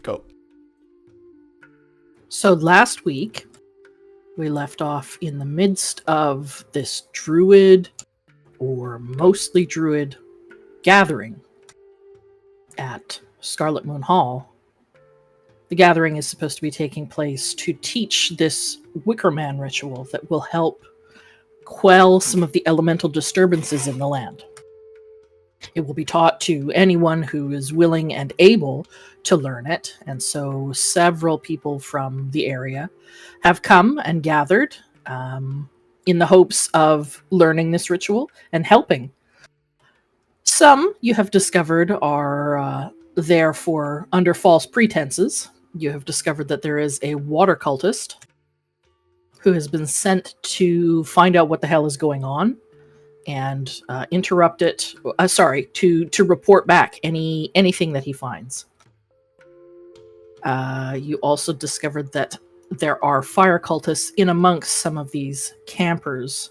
Go. So last week, we left off in the midst of this druid, or mostly druid, gathering at Scarlet Moon Hall. The gathering is supposed to be taking place to teach this Wicker Man ritual that will help quell some of the elemental disturbances in the land. It will be taught to anyone who is willing and able to learn it, and so several people from the area have come and gathered in the hopes of learning this ritual and helping. Some, you have discovered, are there for under false pretenses. You have discovered that there is a water cultist who has been sent to find out what the hell is going on and interrupt it. To report back anything that he finds. You also discovered that there are fire cultists in amongst some of these campers.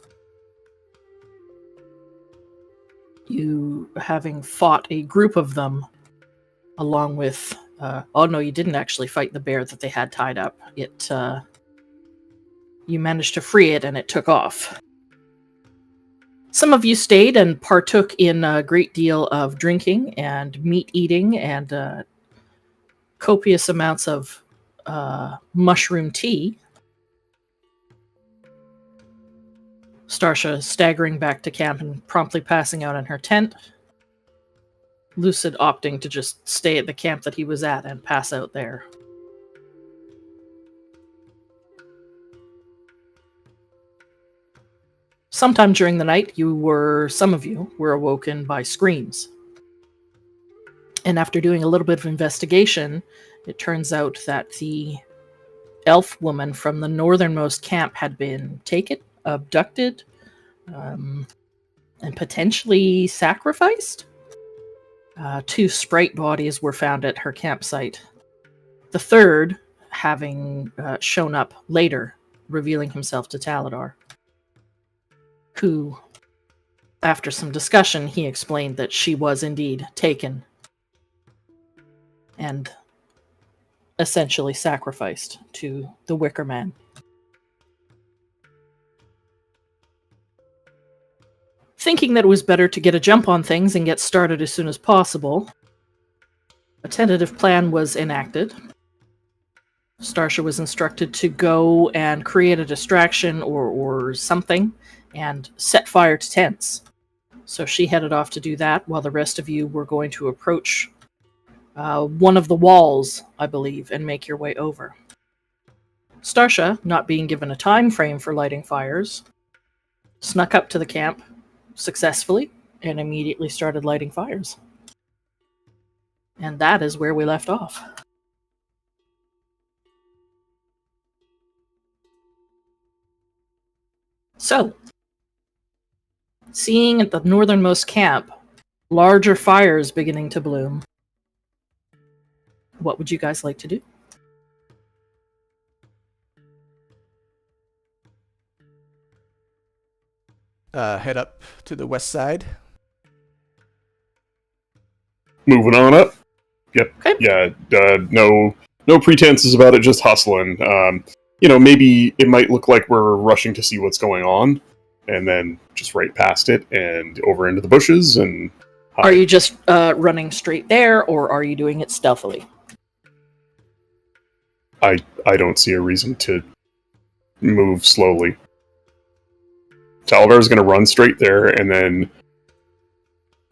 You having fought a group of them, along with oh no, you didn't actually fight the bear that they had tied up. You managed to free it and it took off. Some of you stayed and partook in a great deal of drinking and meat eating and copious amounts of mushroom tea. Starsha staggering back to camp and promptly passing out in her tent. Lucid opting to just stay at the camp that he was at and pass out there. Sometime during the night, some of you were awoken by screams. And after doing a little bit of investigation, it turns out that the elf woman from the northernmost camp had been taken, abducted, and potentially sacrificed. 2 sprite bodies were found at her campsite. The third having shown up later, revealing himself to Taladar, who, after some discussion, he explained that she was indeed taken and essentially sacrificed to the Wicker Man. Thinking that it was better to get a jump on things and get started as soon as possible, a tentative plan was enacted. Starsha was instructed to go and create a distraction or something and set fire to tents. So she headed off to do that while the rest of you were going to approach one of the walls, I believe, and make your way over. Starsha, not being given a time frame for lighting fires, snuck up to the camp successfully and immediately started lighting fires. And that is where we left off. So, seeing at the northernmost camp larger fires beginning to bloom, what would you guys like to do? Head up to the west side. Moving on up. Yep. Okay. Yeah. No pretenses about it. Just hustling. Maybe it might look like we're rushing to see what's going on, and then just right past it and over into the bushes and hide. Are you just running straight there, or are you doing it stealthily? I don't see a reason to move slowly. Talavar's going to run straight there and then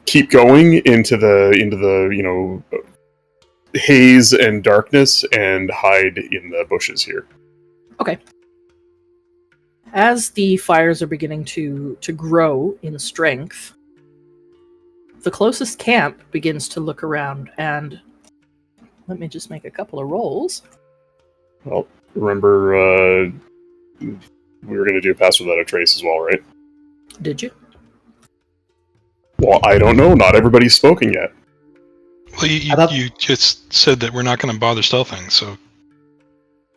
keep going into the haze and darkness and hide in the bushes here. Okay. As the fires are beginning to grow in strength, the closest camp begins to look around, and let me just make a couple of rolls. Well, remember, we were going to do a pass without a trace as well, right? Did you? Well, I don't know. Not everybody's spoken yet. Well, you just said that we're not going to bother stealthing, so...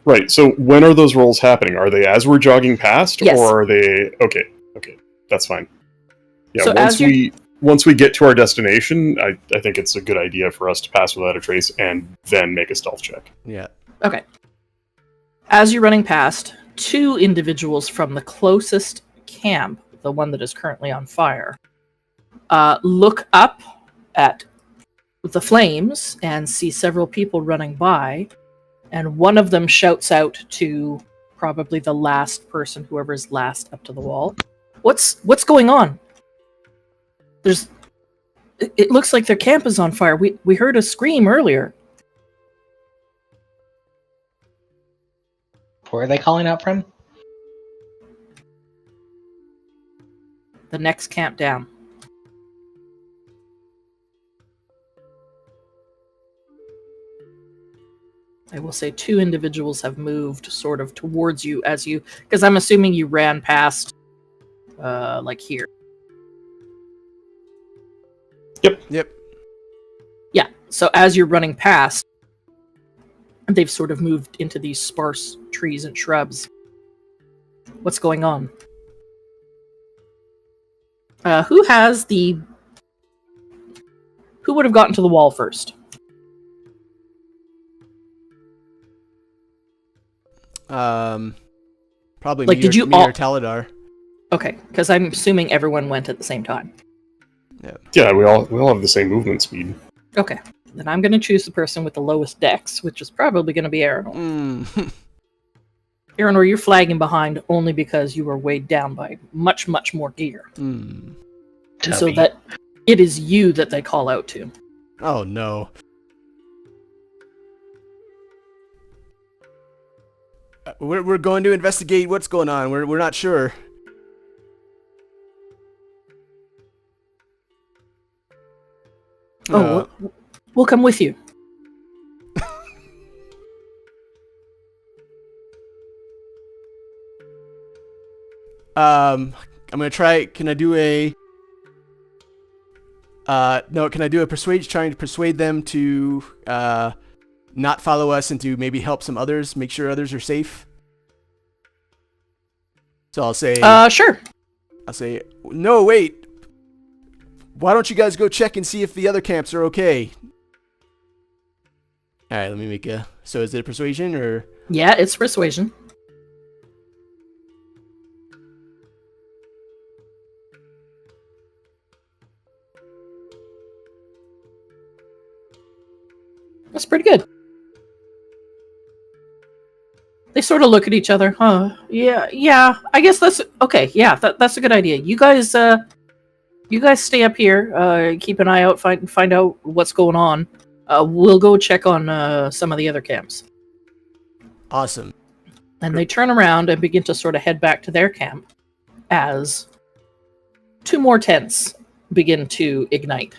Right, so when are those rolls happening? Are they as we're jogging past, yes. Or are they... Okay, that's fine. Yeah, so once once we get to our destination, I think it's a good idea for us to pass without a trace and then make a stealth check. Yeah. Okay. As you're running past, 2 individuals from the closest camp, the one that is currently on fire, look up at the flames and see several people running by, and one of them shouts out to probably the last person, whoever's last up to the wall. What's going on? It looks like their camp is on fire. We heard a scream earlier. Where are they calling out from? The next camp down. I will say 2 individuals have moved sort of towards you as you, because I'm assuming you ran past, like here. Yep. Yeah, so as you're running past, they've sort of moved into these sparse trees and shrubs. What's going on? Who would have gotten to the wall first? Probably Like, me, did you me all- or Taladar. Okay, because I'm assuming everyone went at the same time. Yeah, we all have the same movement speed. Okay, then I'm going to choose the person with the lowest dex, which is probably going to be Aranor. Aranor, you're flagging behind only because you were weighed down by much, much more gear. And so Tubby. that it is you that they call out to. Oh no. We're going to investigate what's going on. We're not sure. Oh, we'll come with you. I'm gonna try. Can I do a? No. Can I do a persuade? Trying to persuade them to not follow us and to maybe help some others, make sure others are safe. So I'll say. Sure. I'll say no. Wait. Why don't you guys go check and see if the other camps are okay? All right. Let me make a. So is it a persuasion or? Yeah, it's persuasion. That's pretty good. They sort of look at each other. Huh? Yeah. I guess that's okay. Yeah, that's a good idea. You guys stay up here. Keep an eye out. Find out what's going on. We'll go check on some of the other camps. Awesome. And they turn around and begin to sort of head back to their camp as 2 more tents begin to ignite.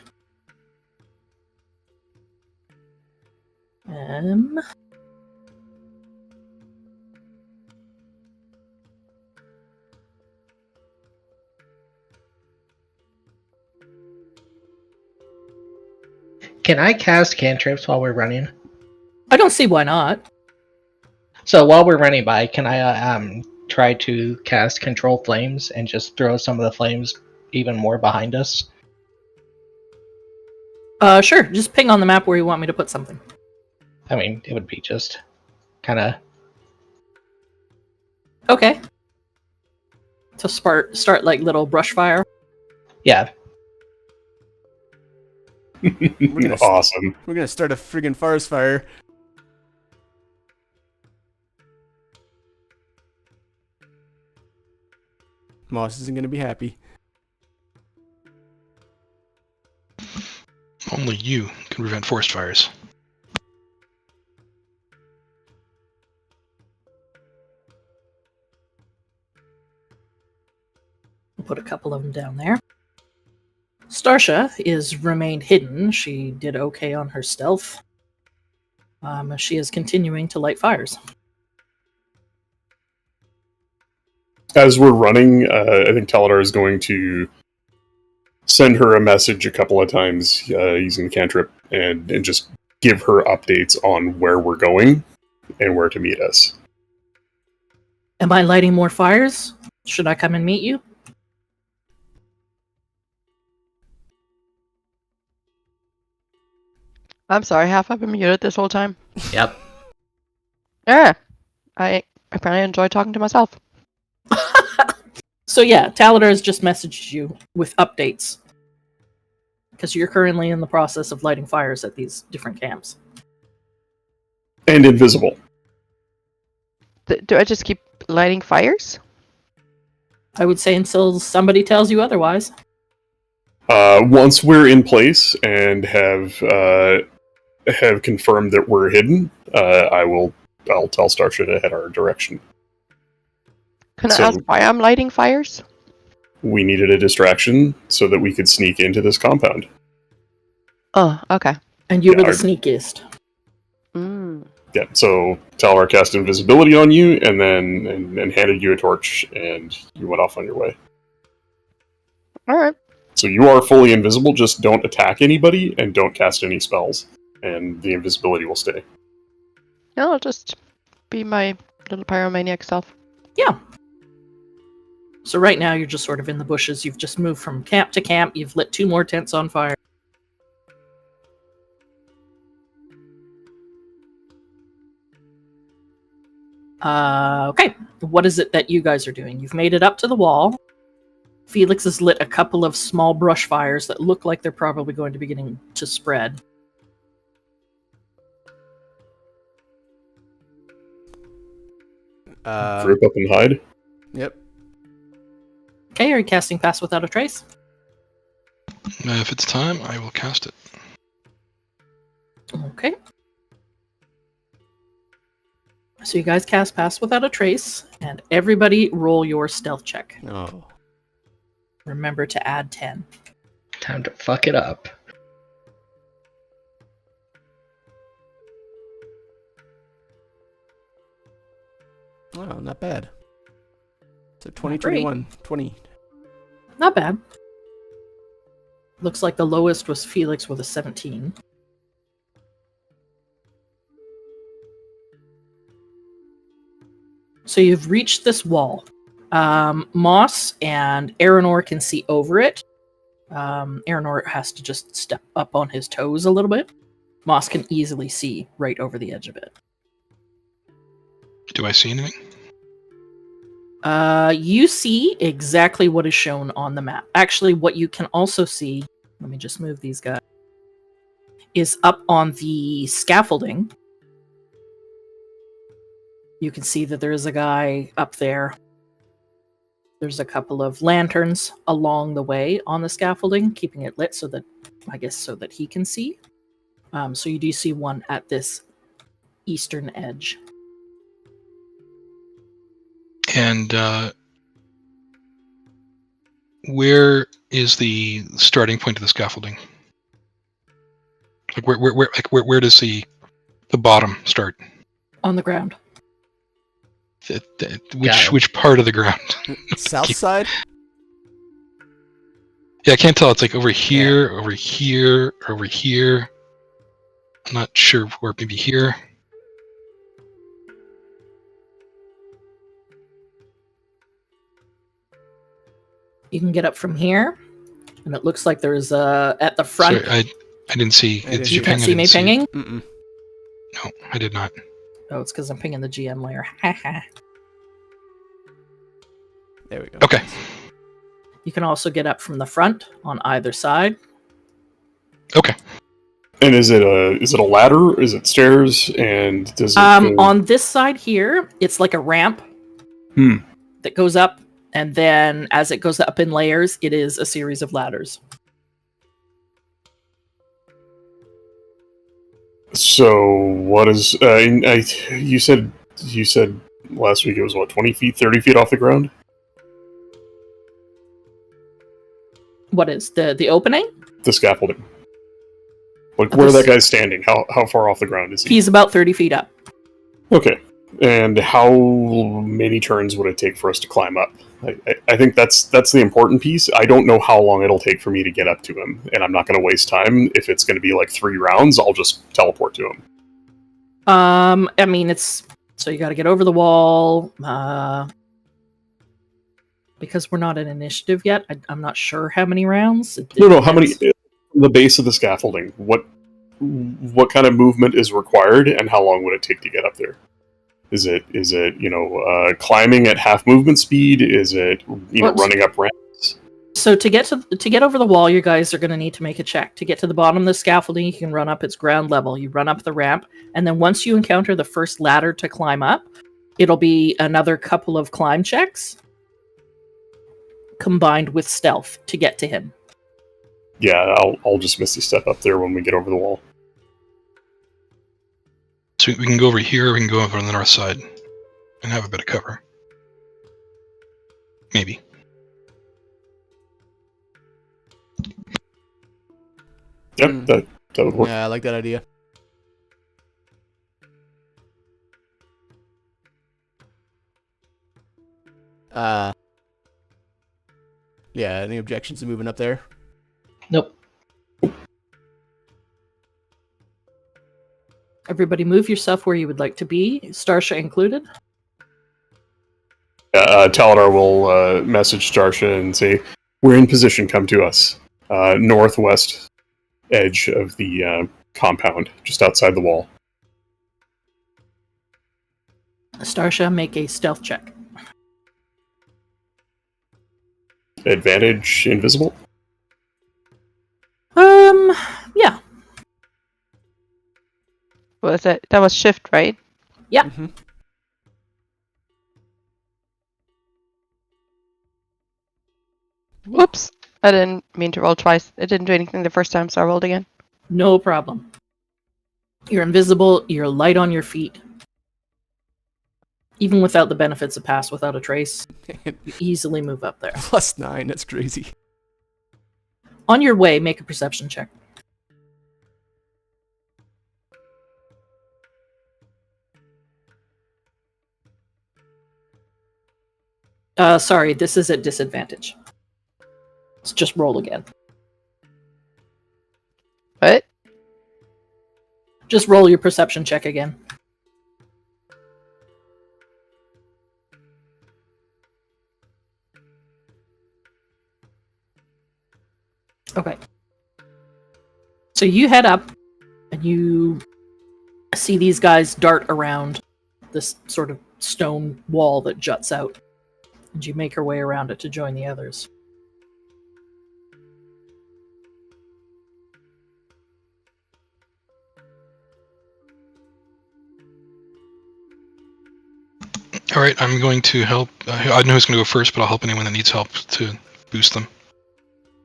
Can I cast cantrips while we're running? I don't see why not. So while we're running by, can I try to cast control flames and just throw some of the flames even more behind us? Sure. Just ping on the map where you want me to put something. I mean, it would be just kind of... Okay. To start like little brush fire. Yeah. Awesome. We're gonna start a friggin' forest fire. Moss isn't gonna be happy. Only you can prevent forest fires. We'll put a couple of them down there. Starsha is remained hidden. She did okay on her stealth. She is continuing to light fires. As we're running, I think Taladar is going to send her a message a couple of times using the cantrip and just give her updates on where we're going and where to meet us. Am I lighting more fires? Should I come and meet you? I'm sorry, have I been muted this whole time? Yep. Yeah. I apparently enjoy talking to myself. So yeah, Taladar has just messaged you with updates. Because you're currently in the process of lighting fires at these different camps. And invisible. Do I just keep lighting fires? I would say until somebody tells you otherwise. Once we're in place and have confirmed that we're hidden, I'll tell Starsha to head our direction. Can I ask why I'm lighting fires? We needed a distraction so that we could sneak into this compound. Oh, okay. And you Yeah, were the I- sneakiest. Mm. Yeah, so Talar cast invisibility on you, and then and handed you a torch, and you went off on your way. Alright. So you are fully invisible, just don't attack anybody, and don't cast any spells, and the invisibility will stay. No, I'll just be my little pyromaniac self. Yeah. So right now you're just sort of in the bushes. You've just moved from camp to camp. You've lit 2 more tents on fire. Okay. What is it that you guys are doing? You've made it up to the wall. Felix has lit a couple of small brush fires that look like they're probably going to be beginning to spread. Group up and hide. Yep. Okay, are you casting Pass Without a Trace? If it's time, I will cast it. Okay. So you guys cast Pass Without a Trace, and everybody roll your stealth check. Oh. Remember to add 10. Time to fuck it up. Wow, not bad. So 20, Not great. 21, 20. Not bad. Looks like the lowest was Felix with a 17. So you've reached this wall. Moss and Aranor can see over it. Aranor has to just step up on his toes a little bit. Moss can easily see right over the edge of it. Do I see anything? You see exactly what is shown on the map. Actually, what you can also see, let me just move these guys, is up on the scaffolding. You can see that there is a guy up there. There's a couple of lanterns along the way on the scaffolding, keeping it lit so that, I guess, so that he can see. So you do see one at this eastern edge. And where is the starting point of the scaffolding? Like where does the bottom start? On the ground. Which part of the ground? South side? Yeah, I can't tell. It's like over here, over here, over here. I'm not sure where. Maybe here. You can get up from here, and it looks like there's at the front. Sorry, I didn't see. I didn't- You can't ping, I see me didn't it. pinging? Mm-mm. No, I did not. Oh, it's because I'm pinging the GM layer. Haha. There we go. Okay. You can also get up from the front on either side. Okay. And is it a ladder? Is it stairs? And does it go... On this side here, it's like a ramp that goes up, and then as it goes up in layers, it is a series of ladders. So what is? You said last week it was what, 20 feet, 30 feet off the ground? What is the opening? The scaffolding. Like where that guy's standing? How far off the ground is he? He's about 30 feet up. Okay. And how many turns would it take for us to climb up? I think that's the important piece. I don't know how long it'll take for me to get up to him, and I'm not going to waste time. If it's going to be like 3 rounds, I'll just teleport to him. I mean, it's so you got to get over the wall. Because we're not in initiative yet, I'm not sure how many rounds. No, how many? The base of the scaffolding. What what kind of movement is required, and how long would it take to get up there? Is it climbing at half movement speed? Is it running up ramps? So to get over the wall, you guys are going to need to make a check. To get to the bottom of the scaffolding, you can run up its ground level. You run up the ramp, and then once you encounter the first ladder to climb up, it'll be another couple of climb checks combined with stealth to get to him. Yeah, I'll just misty step up there when we get over the wall. So we can go over here, or we can go over on the north side and have a bit of cover. Maybe. Yep, that would work. Yeah, I like that idea. Yeah, any objections to moving up there? Nope. Everybody move yourself where you would like to be, Starsha included. Taladar will message Starsha and say, "We're in position. Come to us. Northwest edge of the compound, just outside the wall." Starsha, make a stealth check. Advantage invisible? Yeah. What was it? That was shift, right? Yeah. Mm-hmm. Whoops. I didn't mean to roll twice. It didn't do anything the first time, so I rolled again. No problem. You're invisible, you're light on your feet. Even without the benefits of Pass Without a Trace, you easily move up there. +9, that's crazy. On your way, make a perception check. Sorry, this is at disadvantage. Let's just roll again. What? Just roll your perception check again. Okay. So you head up, and you see these guys dart around this sort of stone wall that juts out. And you make your way around it to join the others. All right, I'm going to help. I know who's going to go first, but I'll help anyone that needs help to boost them.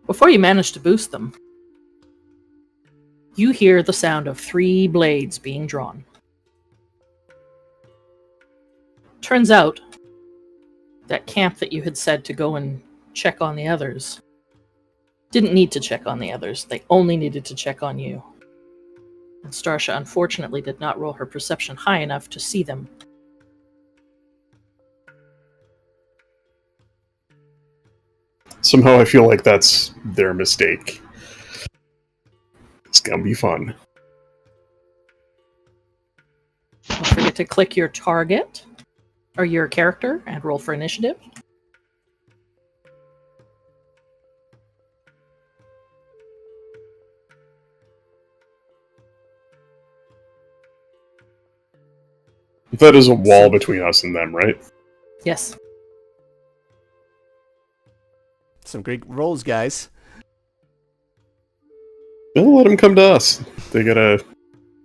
Before you manage to boost them, you hear the sound of 3 blades being drawn. Turns out, that camp that you had said to go and check on the others didn't need to check on the others. They only needed to check on you. And Starsha unfortunately did not roll her perception high enough to see them. Somehow I feel like that's their mistake. It's gonna be fun. Don't forget to click your target, or your character, and roll for initiative. That is a wall between us and them, right? Yes. Some great rolls, guys. They'll let them come to us. They gotta...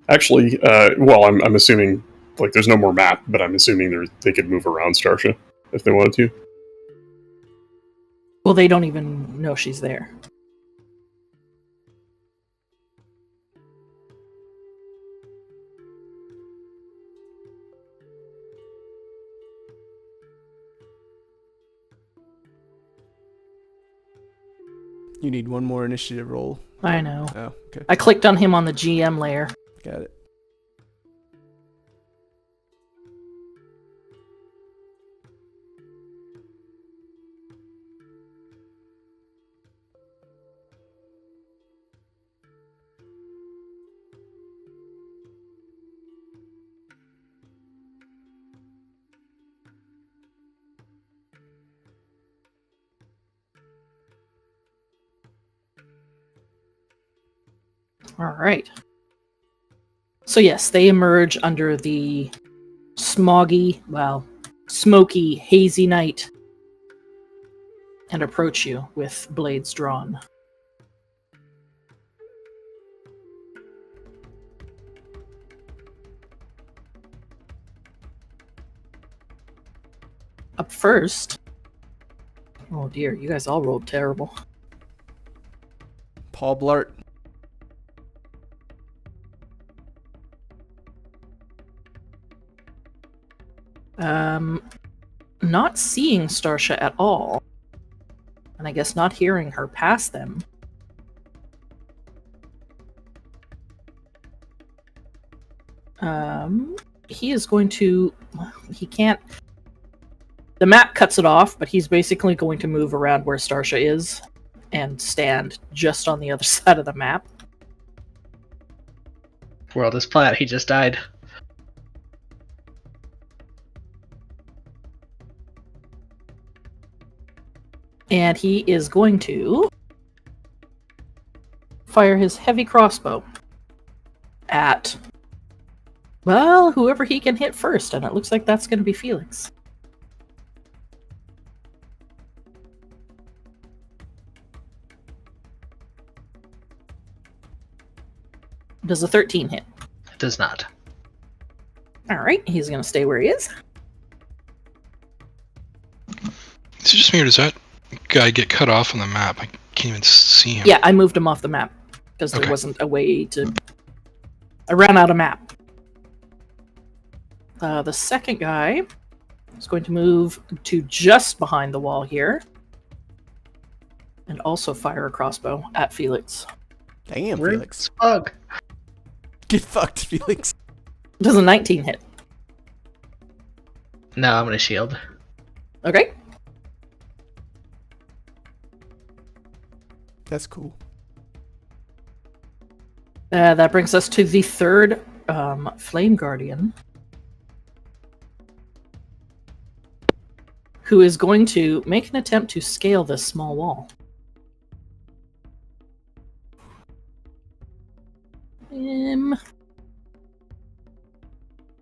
Actually, well, I'm assuming... Like, there's no more map, but I'm assuming they could move around Starsha if they wanted to. Well, they don't even know she's there. You need one more initiative roll. I know. Oh, okay. I clicked on him on the GM layer. Got it. All right. So yes, they emerge under the smoky, hazy night and approach you with blades drawn. Up first. Oh dear, you guys all rolled terrible. Paul Blart. Not seeing Starsha at all, and I guess not hearing her pass them. He is going to. He can't. The map cuts it off, but he's basically going to move around where Starsha is and stand just on the other side of the map. World is flat. He just died. And he is going to fire his heavy crossbow at, well, whoever he can hit first, and it looks like that's going to be Felix. Does a 13 hit? It does not. Alright, he's going to stay where he is. Is it just me or does that guy get cut off on the map? I can't even see him. Yeah, I moved him off the map because there Okay. wasn't a way to. I ran out of map. The second guy is going to move to just behind the wall here and also fire a crossbow at Felix. Damn, Where's Felix. Bug? Get fucked, Felix. Does a 19 hit? No, I'm gonna shield. Okay. That's cool. That brings us to the third Flame Guardian, who is going to make an attempt to scale this small wall.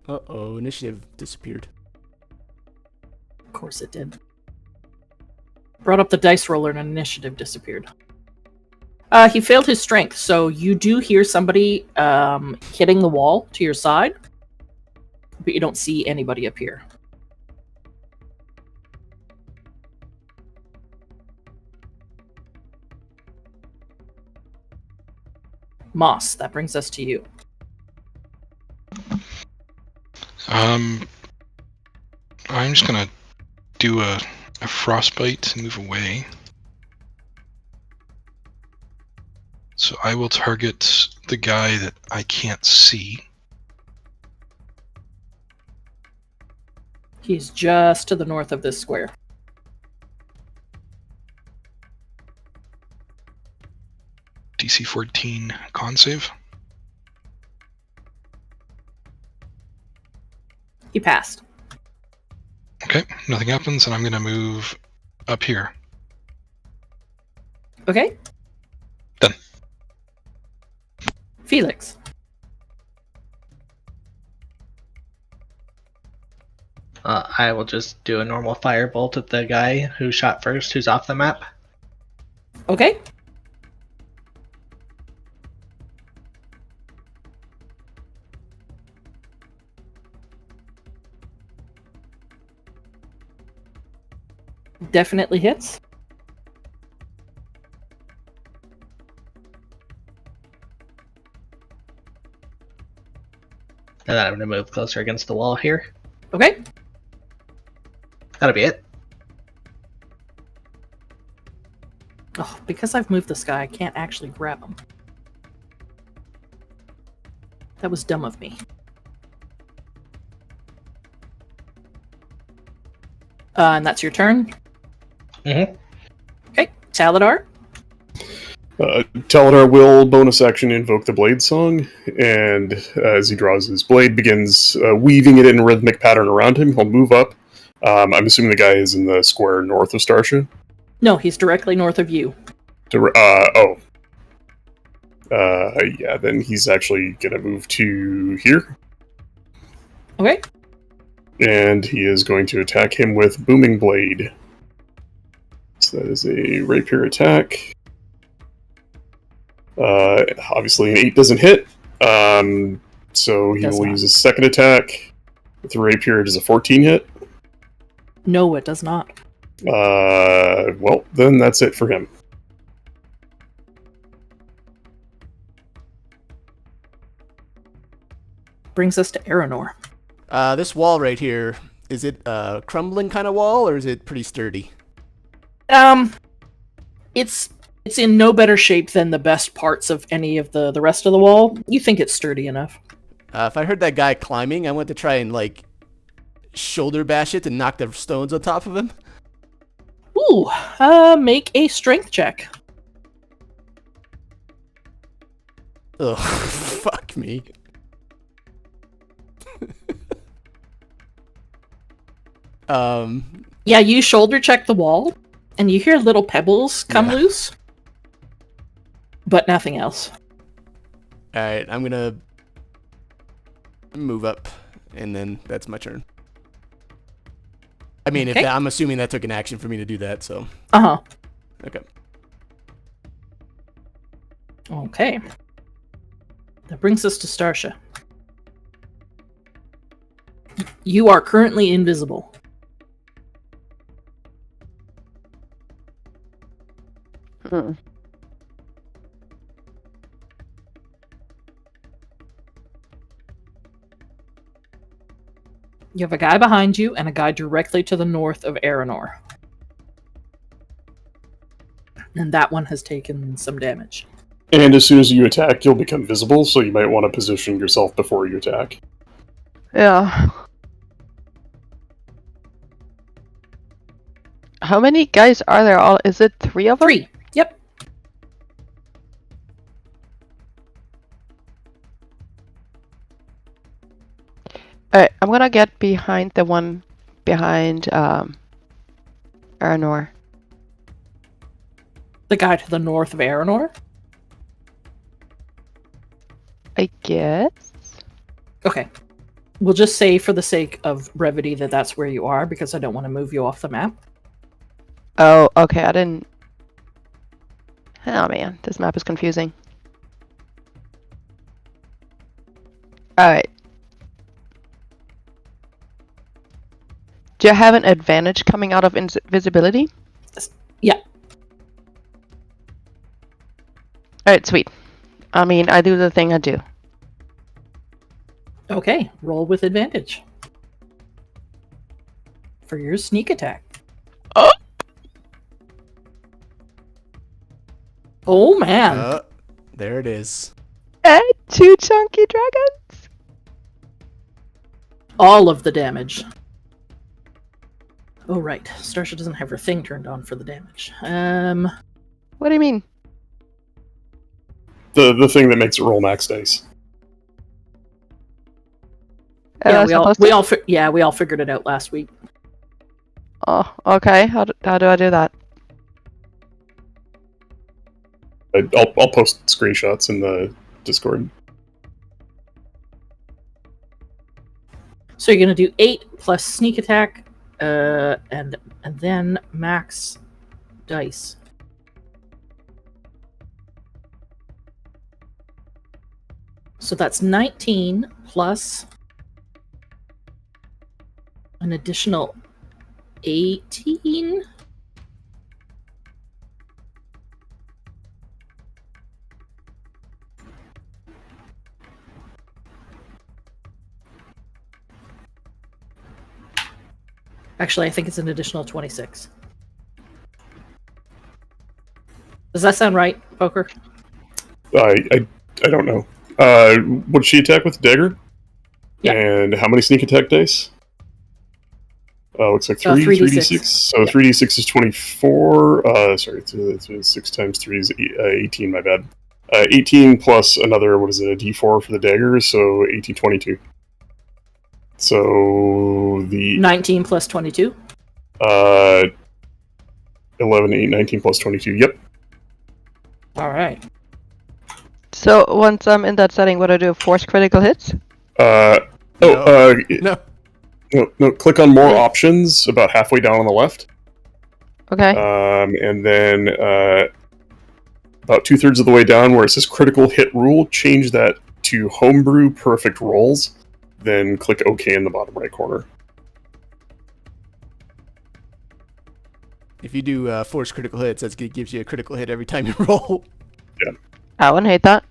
Uh-oh, initiative disappeared. Of course it did. Brought up the dice roller and initiative disappeared. He failed his strength, so you do hear somebody hitting the wall to your side, but you don't see anybody up here. Moss, that brings us to you. I'm just gonna do a frostbite and move away. So I will target the guy that I can't see. He's just to the north of this square. DC 14 con save. He passed. Okay, nothing happens, and I'm gonna move up here. Okay. Done. Felix. I will just do a normal firebolt at the guy who shot first, who's off the map. Okay. Definitely hits. And then I'm gonna move closer against the wall here. Okay. That'll be it. Oh, because I've moved this guy, I can't actually grab him. That was dumb of me. And that's your turn? Mm-hmm. Okay, Taladar. Taladar will bonus action invoke the Blade Song, and as he draws his blade, begins weaving it in a rhythmic pattern around him. He'll move up. I'm assuming the guy is in the square north of Starsha. No, he's directly north of you. Yeah, then he's actually gonna move to here, Okay. and he is going to attack him with Booming Blade. So that is a rapier attack. Obviously an 8 doesn't hit, so he Does will not. use his second attack. With the rapier, it is a 14 hit. No, it does not. Well, then that's it for him. Brings us to Aranor. This wall right here, is it a crumbling kind of wall, or is it pretty sturdy? It's in no better shape than the best parts of any of the rest of the wall. You think it's sturdy enough. If I heard that guy climbing, I went to try and, like, shoulder bash it and knock the stones on top of him. Ooh, make a strength check. Ugh, fuck me. Yeah, you shoulder check the wall, and you hear little pebbles come Yeah. loose, but nothing else. Alright, I'm gonna move up, and then that's my turn. I mean, Okay. I'm assuming that took an action for me to do that, so... Uh-huh. Okay. Okay. That brings us to Starsha. You are currently invisible. Hmm. You have a guy behind you and a guy directly to the north of Aranor. And that one has taken some damage. And as soon as you attack, you'll become visible, so you might want to position yourself before you attack. Yeah. How many guys are there? All is it 3 of them? 3. Yep. Alright, I'm gonna get behind the one behind Aranor. The guy to the north of Aranor. I guess. Okay. We'll just say for the sake of brevity that that's where you are, because I don't want to move you off the map. Oh, okay, I didn't. Oh man, this map is confusing. Alright. Do you have an advantage coming out of invisibility? Yeah. Alright, sweet. I mean, I do the thing I do. Okay, roll with advantage. For your sneak attack. Oh! Oh man. There it is. And 2 chunky dragons? All of the damage. Oh right, Starsha doesn't have her thing turned on for the damage. What do you mean? The thing that makes it roll max dice. Yeah, Supposed we to? all we all figured it out last week. Oh, okay. How do I do that? I'll post screenshots in the Discord. So you're gonna do 8 plus sneak attack, and then max dice. So that's 19 plus an additional 18. Actually, I think it's an additional 26. Does that sound right, Poker? I don't know. Would she attack with dagger? Yeah. And how many sneak attack dice? Looks like 3, 3d6. 3d6. So Yeah. 3d6 is 24. Sorry, 6 times 3 is 18, my bad. 18 plus another, what is it, a d4 for the dagger, so 18, 22. So the 19 plus 22. 11, 8, 19 plus 22. Yep. All right. So once I'm in that setting, what do I do? Force critical hits? No, click on more options about halfway down on the left. Okay. And then about 2/3 of the way down where it says critical hit rule, change that to homebrew perfect rolls. Then click OK in the bottom right corner. If you do force critical hits, that gives you a critical hit every time you roll. I wouldn't hate that.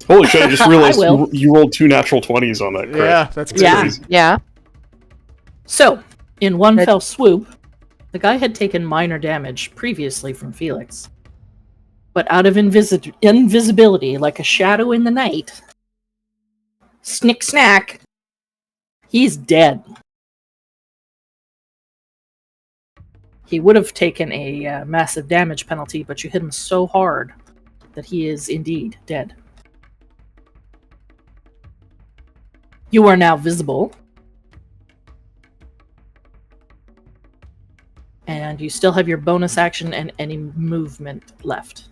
Holy shit, I just realized I will. you rolled 2 natural 20s on that crit. Yeah, that's good. Yeah. Crazy. Yeah. So, in one Good. fell swoop, the guy had taken minor damage previously from Felix. But out of invisibility, like a shadow in the night, snick snack, he's dead. He would have taken a massive damage penalty, but you hit him so hard that he is indeed dead. You are now visible. And you still have your bonus action and any movement left.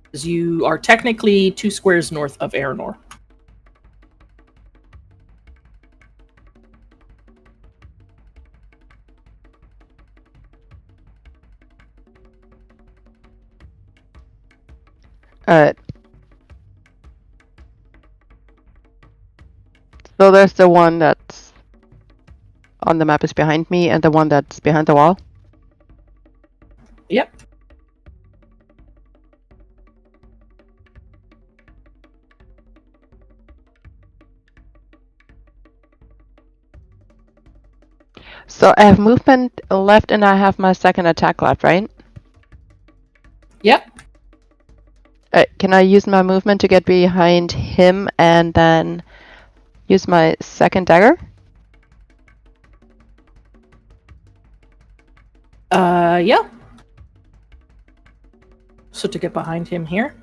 Because you are technically 2 squares north of Aranor. So there's the one that's on the map is behind me, and the one that's behind the wall. Yep. So I have movement left, and I have my second attack left, right? Yep. Can I use my movement to get behind him and then use my second dagger? Yeah. So to get behind him here.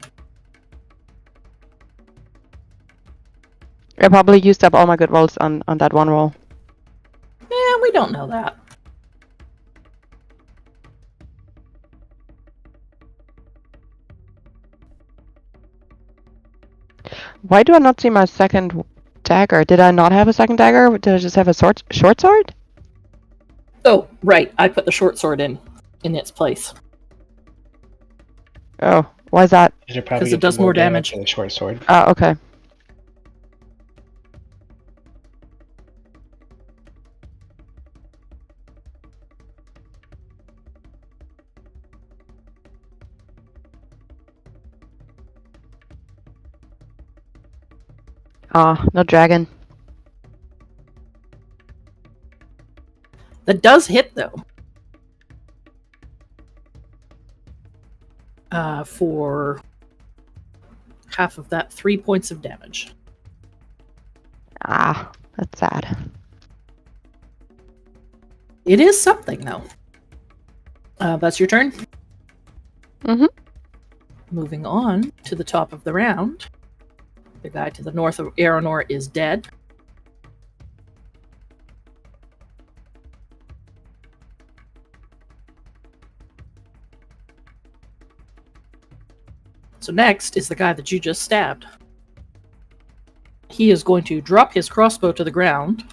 I probably used up all my good rolls on that one roll. We don't know that. Why do I not see my second dagger? Did I not have a second dagger? Did I just have a short sword? Oh, right. I put the short sword in its place. Oh, why is that? Because it does more damage. than a short sword. Ah, okay. Ah, no dragon. That does hit, though. For half of that, 3 points of damage. Ah, that's sad. It is something, though. That's your turn. Mm-hmm. Moving on to the top of the round. The guy to the north of Aranor is dead. So next is the guy that you just stabbed. He is going to drop his crossbow to the ground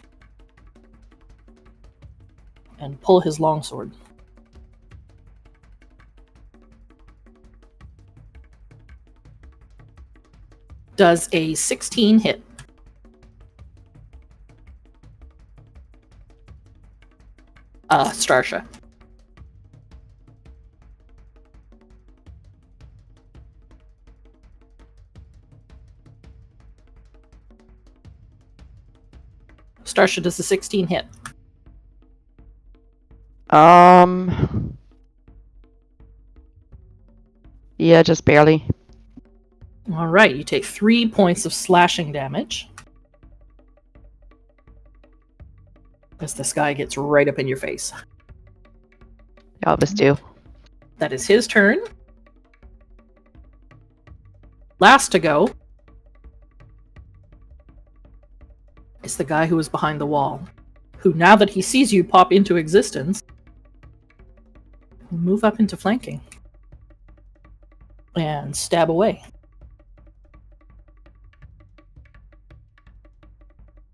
and pull his longsword. Does a 16 hit? Starsha. Starsha, does the 16 hit? Yeah, just barely. All right, you take 3 points of slashing damage as this guy gets right up in your face. Elvis do. That is his turn. Last to go is the guy who was behind the wall, who, now that he sees you pop into existence, will move up into flanking. and stab away.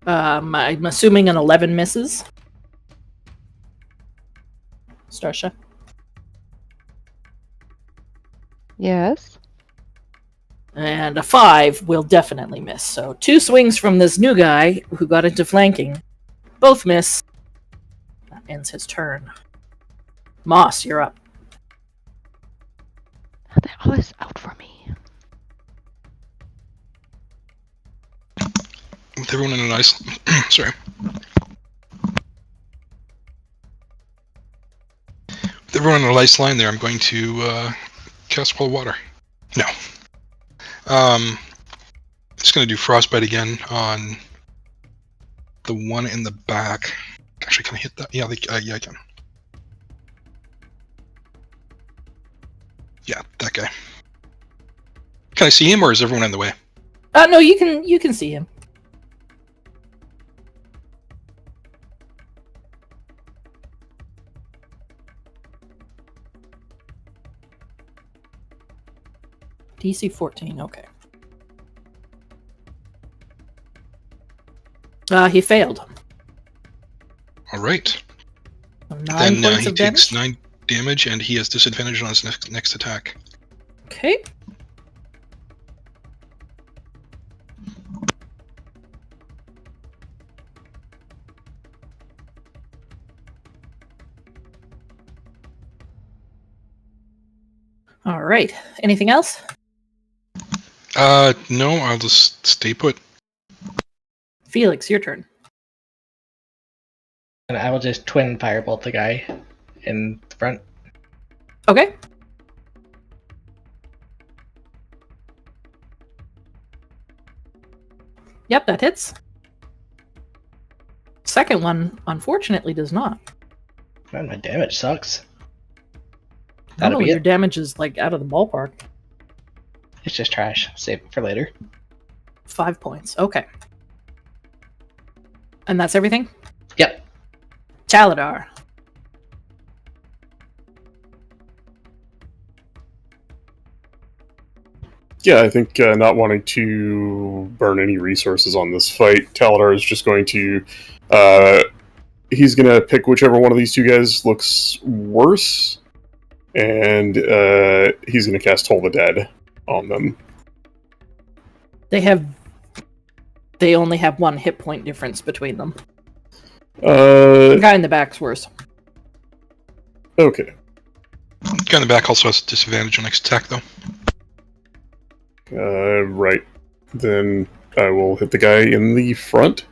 I'm assuming an 11 misses. Starsha. Yes. And a 5 will definitely miss. So 2 swings from this new guy who got into flanking. Both miss. That ends his turn. Moss, you're up. They're always out for me. With everyone in a nice. Sorry. With everyone in a nice line there, I'm going to cast Wall of Water. No. Just going to do Frostbite again on the one in the back. Actually, can I hit that? Yeah, yeah, I can. Yeah, that guy. Can I see him, or is everyone in the way? No, you can see him. DC 14, okay. He failed. All right. So 9 Then points he of takes damage. 9 damage, and he has disadvantage on his next attack. Okay. All right. Anything else? No, I'll just stay put. Felix, your turn. And I will just twin firebolt the guy in the front. Okay. Yep, that hits. Second one, unfortunately, does not. Man, my damage sucks. That'll Oh, be your it. damage is like out of the ballpark. It's just trash. Save it for later. 5 points. Okay. And that's everything? Yep. Taladar. Yeah, I think not wanting to burn any resources on this fight, Taladar is just going to... he's going to pick whichever one of these two guys looks worse, and he's going to cast Toll the Dead on them. They only have 1 hit point difference between them. Uh, The guy in the back's worse. okay. Guy in the back also has disadvantage on next attack, though. Right. Then I will hit the guy in the front.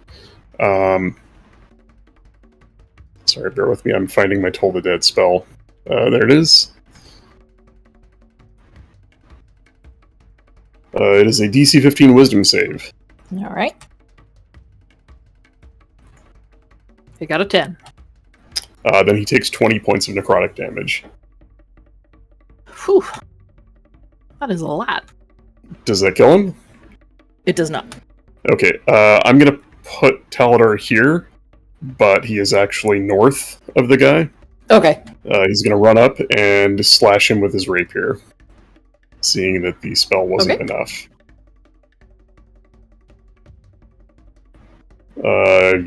Sorry, bear with me. I'm finding my Toll the Dead spell. There it is. It is a DC 15 Wisdom save. All right. He got a 10. Then he takes 20 points of necrotic damage. Whew. That is a lot. Does that kill him? It does not. Okay, I'm gonna put Taladar here, but he is actually north of the guy. Okay. He's gonna run up and slash him with his rapier, seeing that the spell wasn't Okay. enough.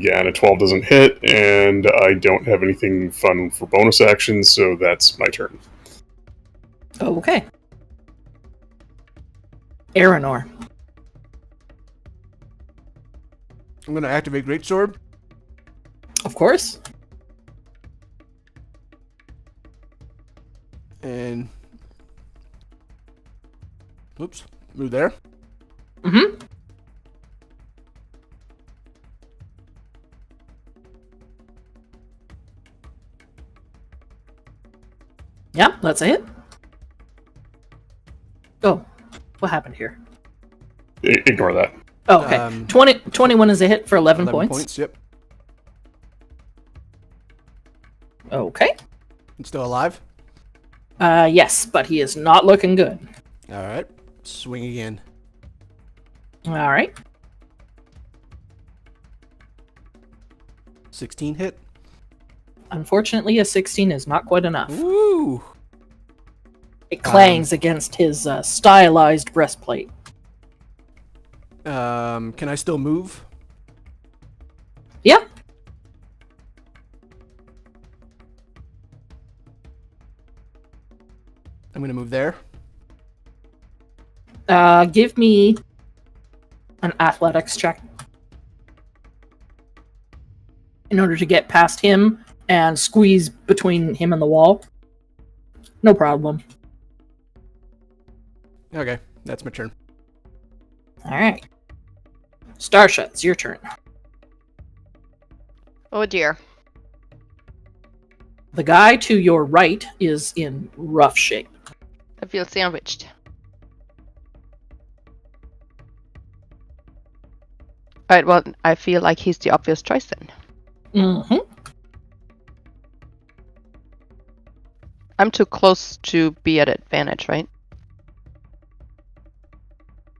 Yeah, and a 12 doesn't hit, and I don't have anything fun for bonus actions, so that's my turn. Okay. Aranor. I'm going to activate Greatsword. Of course. And... Oops. Move there. Mm-hmm. Yep, that's a hit. Oh, what happened here? Ignore that. Oh, okay. 21 is a hit for 11 points. Yep. Okay. I'm still alive. Yes, but he is not looking good. All right. Swing again. All right. 16 hit. Unfortunately, a 16 is not quite enough. Woo! It clangs against his stylized breastplate. Can I still move? Yeah. I'm gonna move there. Give me an athletics check in order to get past him and squeeze between him and the wall. No problem. Okay, that's my turn. All right. Starsha, it's your turn. Oh dear. The guy to your right is in rough shape. I feel sandwiched. Alright, well, I feel like he's the obvious choice then. Mm-hmm. I'm too close to be at advantage, right?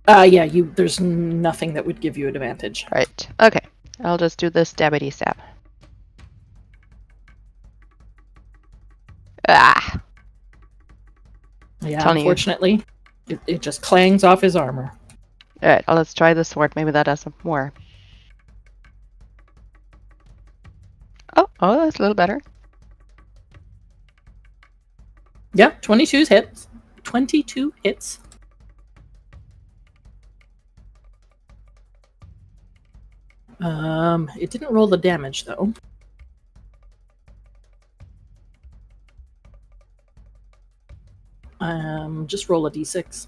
Yeah, there's nothing that would give you advantage. Right. Okay. I'll just do this stabbity stab. Ah! Yeah, Telling you. unfortunately, it just clangs off his armor. Alright, well, let's try the sword. Maybe that does some more. Oh, that's a little better. Yeah, 22 hits. 22 hits. It didn't roll the damage though. Just roll a d6.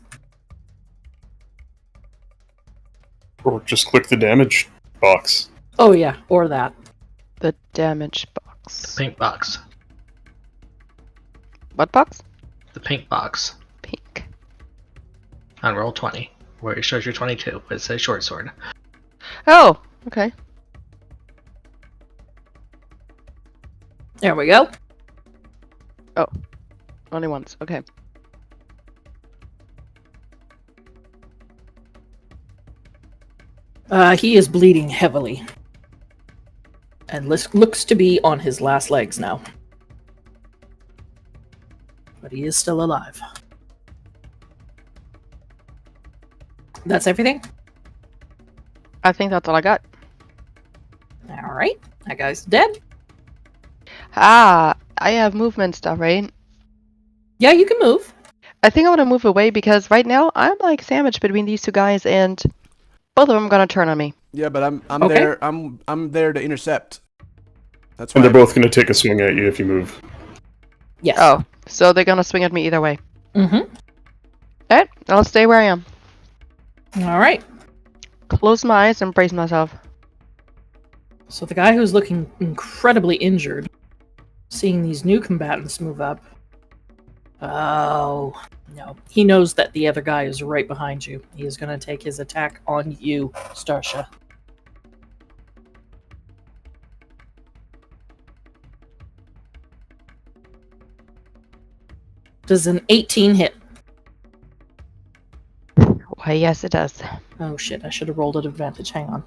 Or just click the damage box. Oh yeah, or that. The damage box. Pink box. What box? The pink box. Pink. On roll 20, where it shows you 22, but it says short sword. Oh, okay. There we go. Only once. Okay. He is bleeding heavily. And looks to be on his last legs now. But he is still alive. That's everything? I think that's all I got. Alright. That guy's dead. Ah, I have movement stuff, right? Yeah, you can move. I think I want to move away because right now I'm like sandwiched between these two guys and both of them are gonna turn on me. Yeah, but I'm Okay. there. I'm there to intercept. That's why. And they're both going to take a swing at you if you move. Yes. Oh, so they're gonna swing at me either way. Mm-hmm. Alright, I'll stay where I am. Alright. Close my eyes and brace myself. So the guy who's looking incredibly injured, seeing these new combatants move up. Oh, no. He knows that the other guy is right behind you. He is going to take his attack on you, Starsha. Does an 18 hit? Why, yes, it does. Oh shit, I should have rolled at advantage. Hang on.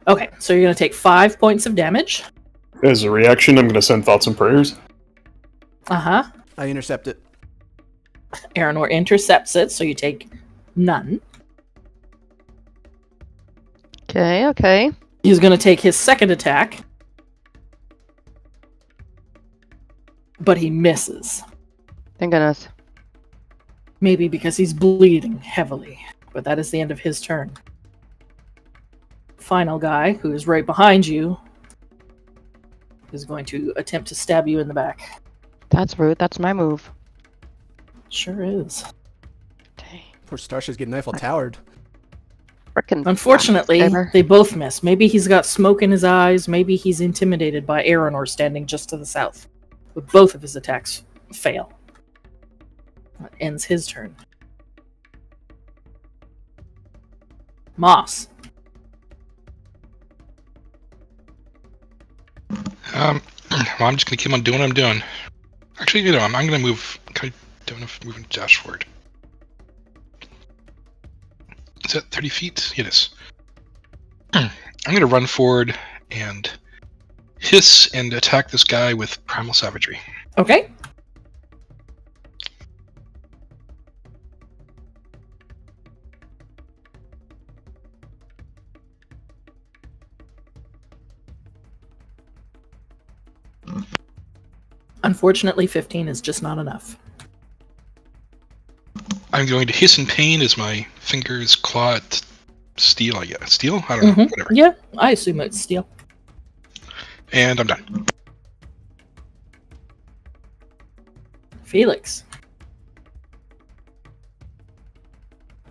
Okay, so you're going to take 5 points of damage. As a reaction, I'm going to send thoughts and prayers. Uh-huh. I intercept it. Aranor intercepts it, so you take none. Okay. He's going to take his second attack. But he misses. Thank goodness. Maybe because he's bleeding heavily. But that is the end of his turn. Final guy, who is right behind you, is going to attempt to stab you in the back. That's rude. That's my move. Sure is. Dang. Poor Starsha's getting Eiffel Towered. Frickin' Unfortunately, Saber. they both miss. Maybe he's got smoke in his eyes. Maybe he's intimidated by Aranor standing just to the south. But both of his attacks fail. That ends his turn. Moss. Well, I'm just gonna keep on doing what I'm doing. Actually, you know, I'm gonna move. Can I don't know if moving dash forward? Is that 30 feet? It is. I'm gonna run forward and hiss and attack this guy with Primal Savagery. Okay. Unfortunately, 15 is just not enough. I'm going to hiss in pain as my fingers claw at steel, I guess. Steel? I don't know. Whatever. Yeah, I assume it's steel. And I'm done. Felix.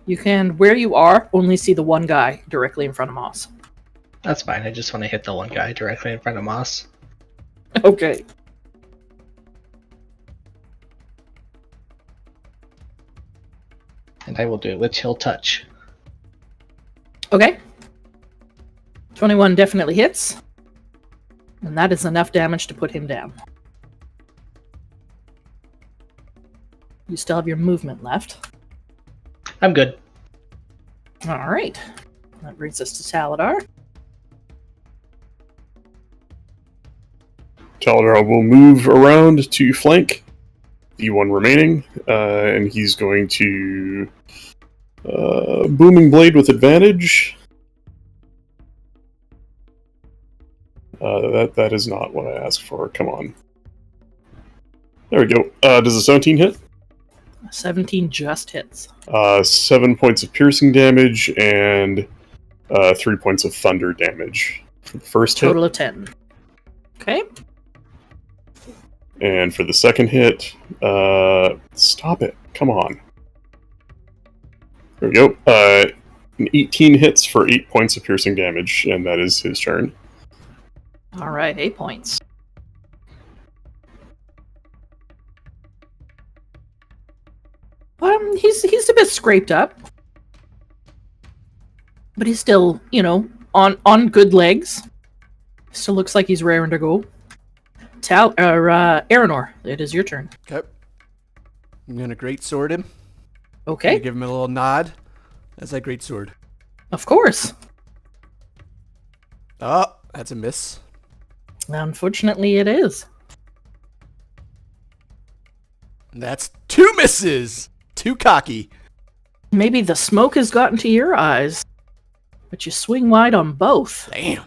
You can, where you are, only see the one guy directly in front of Moss. That's fine. I just want to hit the one guy directly in front of Moss. Okay. And I will do it with Chill Touch. Okay. 21 definitely hits. And that is enough damage to put him down. You still have your movement left. I'm good. Alright. That brings us to Taladar. Taladar will move around to flank the one remaining, and he's going to Booming Blade with advantage. That is not what I asked for. Come on. There we go. Does a 17 hit? 17 just hits. 7 points of piercing damage and 3 points of thunder damage for the first hit. Total of 10. Okay. And for the second hit, stop it. Come on. There we go. An 18 hits for 8 points of piercing damage, and that is his turn. Alright, 8 points. He's a bit scraped up. But he's still, on good legs. Still looks like he's raring to go. Aranor, it is your turn. Okay. I'm gonna great sword him. Okay, Give him a little nod as I great sword. of course. Oh, that's a miss. Unfortunately, it is. That's 2 misses. Too cocky. Maybe the smoke has gotten to your eyes, but you swing wide on both. Damn.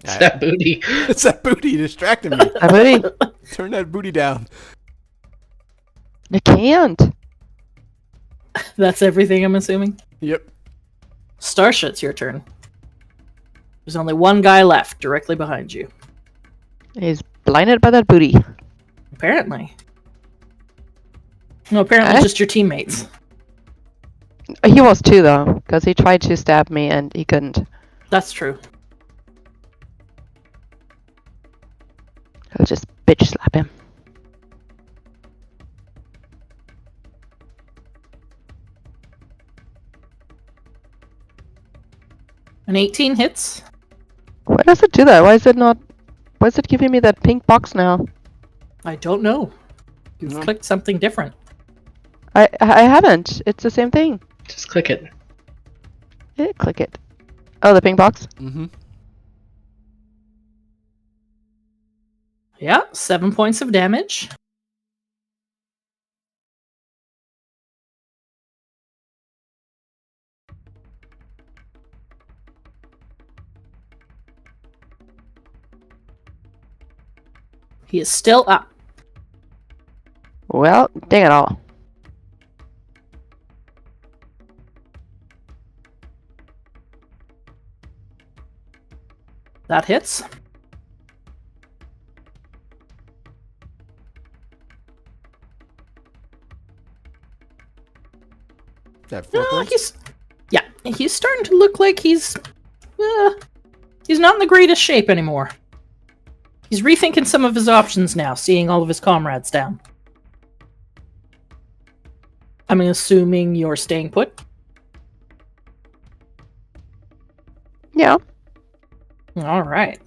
It's that booty. It's that booty distracting me. I really, Turn that booty down. I can't. That's everything, I'm assuming. Yep. Starsha, it's your turn. There's only one guy left, directly behind you. He's blinded by that booty. Apparently. No, apparently Eh? just your teammates. He was too, though, because he tried to stab me and he couldn't. That's true. I'll just bitch slap him. An 18 hits. Why does it do that? Why is it giving me that pink box now? I don't know. You've No. clicked something different. I haven't. It's the same thing. Just click it. Click it. Oh, the pink box? Mm-hmm. Yeah, 7 points of damage. He is still up. Well, dang it all. That hits. That 4 points? He's starting to look like he's not in the greatest shape anymore. He's rethinking some of his options now, seeing all of his comrades down. I'm assuming you're staying put. Yeah. All right.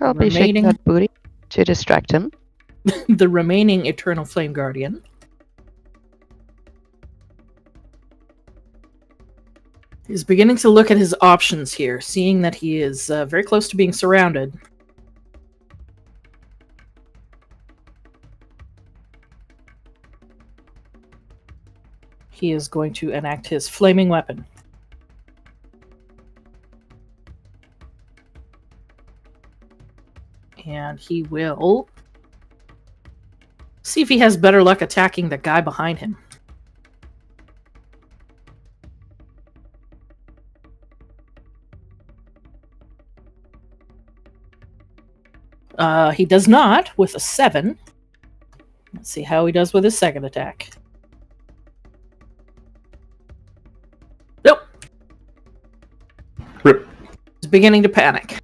I'll be shaking Remaining- that booty to distract him. The remaining Eternal Flame Guardian. He's beginning to look at his options here, seeing that he is very close to being surrounded. He is going to enact his flaming weapon. And he will see if he has better luck attacking the guy behind him. He does not with a 7. Let's see how he does with his second attack. Nope. Rip. He's beginning to panic.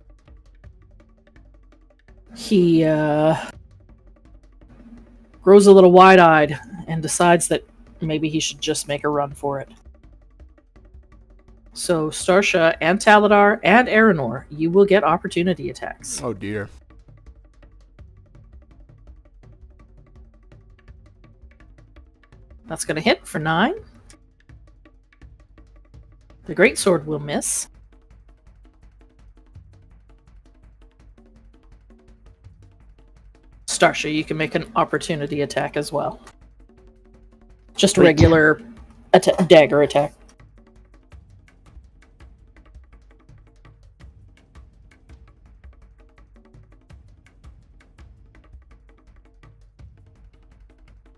He grows a little wide-eyed and decides that maybe he should just make a run for it. So Starsha and Taladar and Aranor, you will get opportunity attacks. Oh dear. That's going to hit for 9. The greatsword will miss. Starsha, you can make an opportunity attack as well. Just a Wait. regular dagger attack.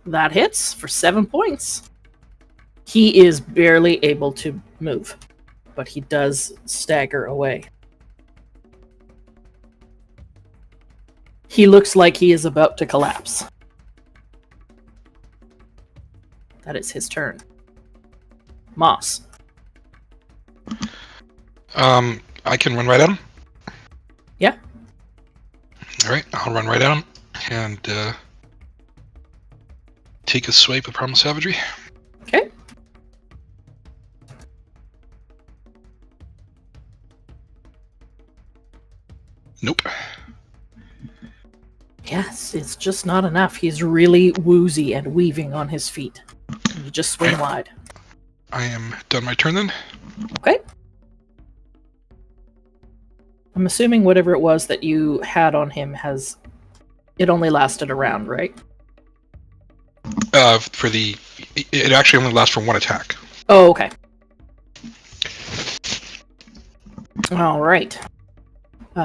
That hits for 7 points. He is barely able to move, but he does stagger away. He looks like he is about to collapse. That is his turn. Moss. I can run right at him. Yeah. All right, I'll run right at him and take a swipe of Primal Savagery. Okay. Nope. Yes, it's just not enough. He's really woozy and weaving on his feet. You just swing wide. I am done my turn then. Okay. I'm assuming whatever it was that you had on him has... It only lasted a round, right? It actually only lasts for 1 attack. Oh, okay. All right.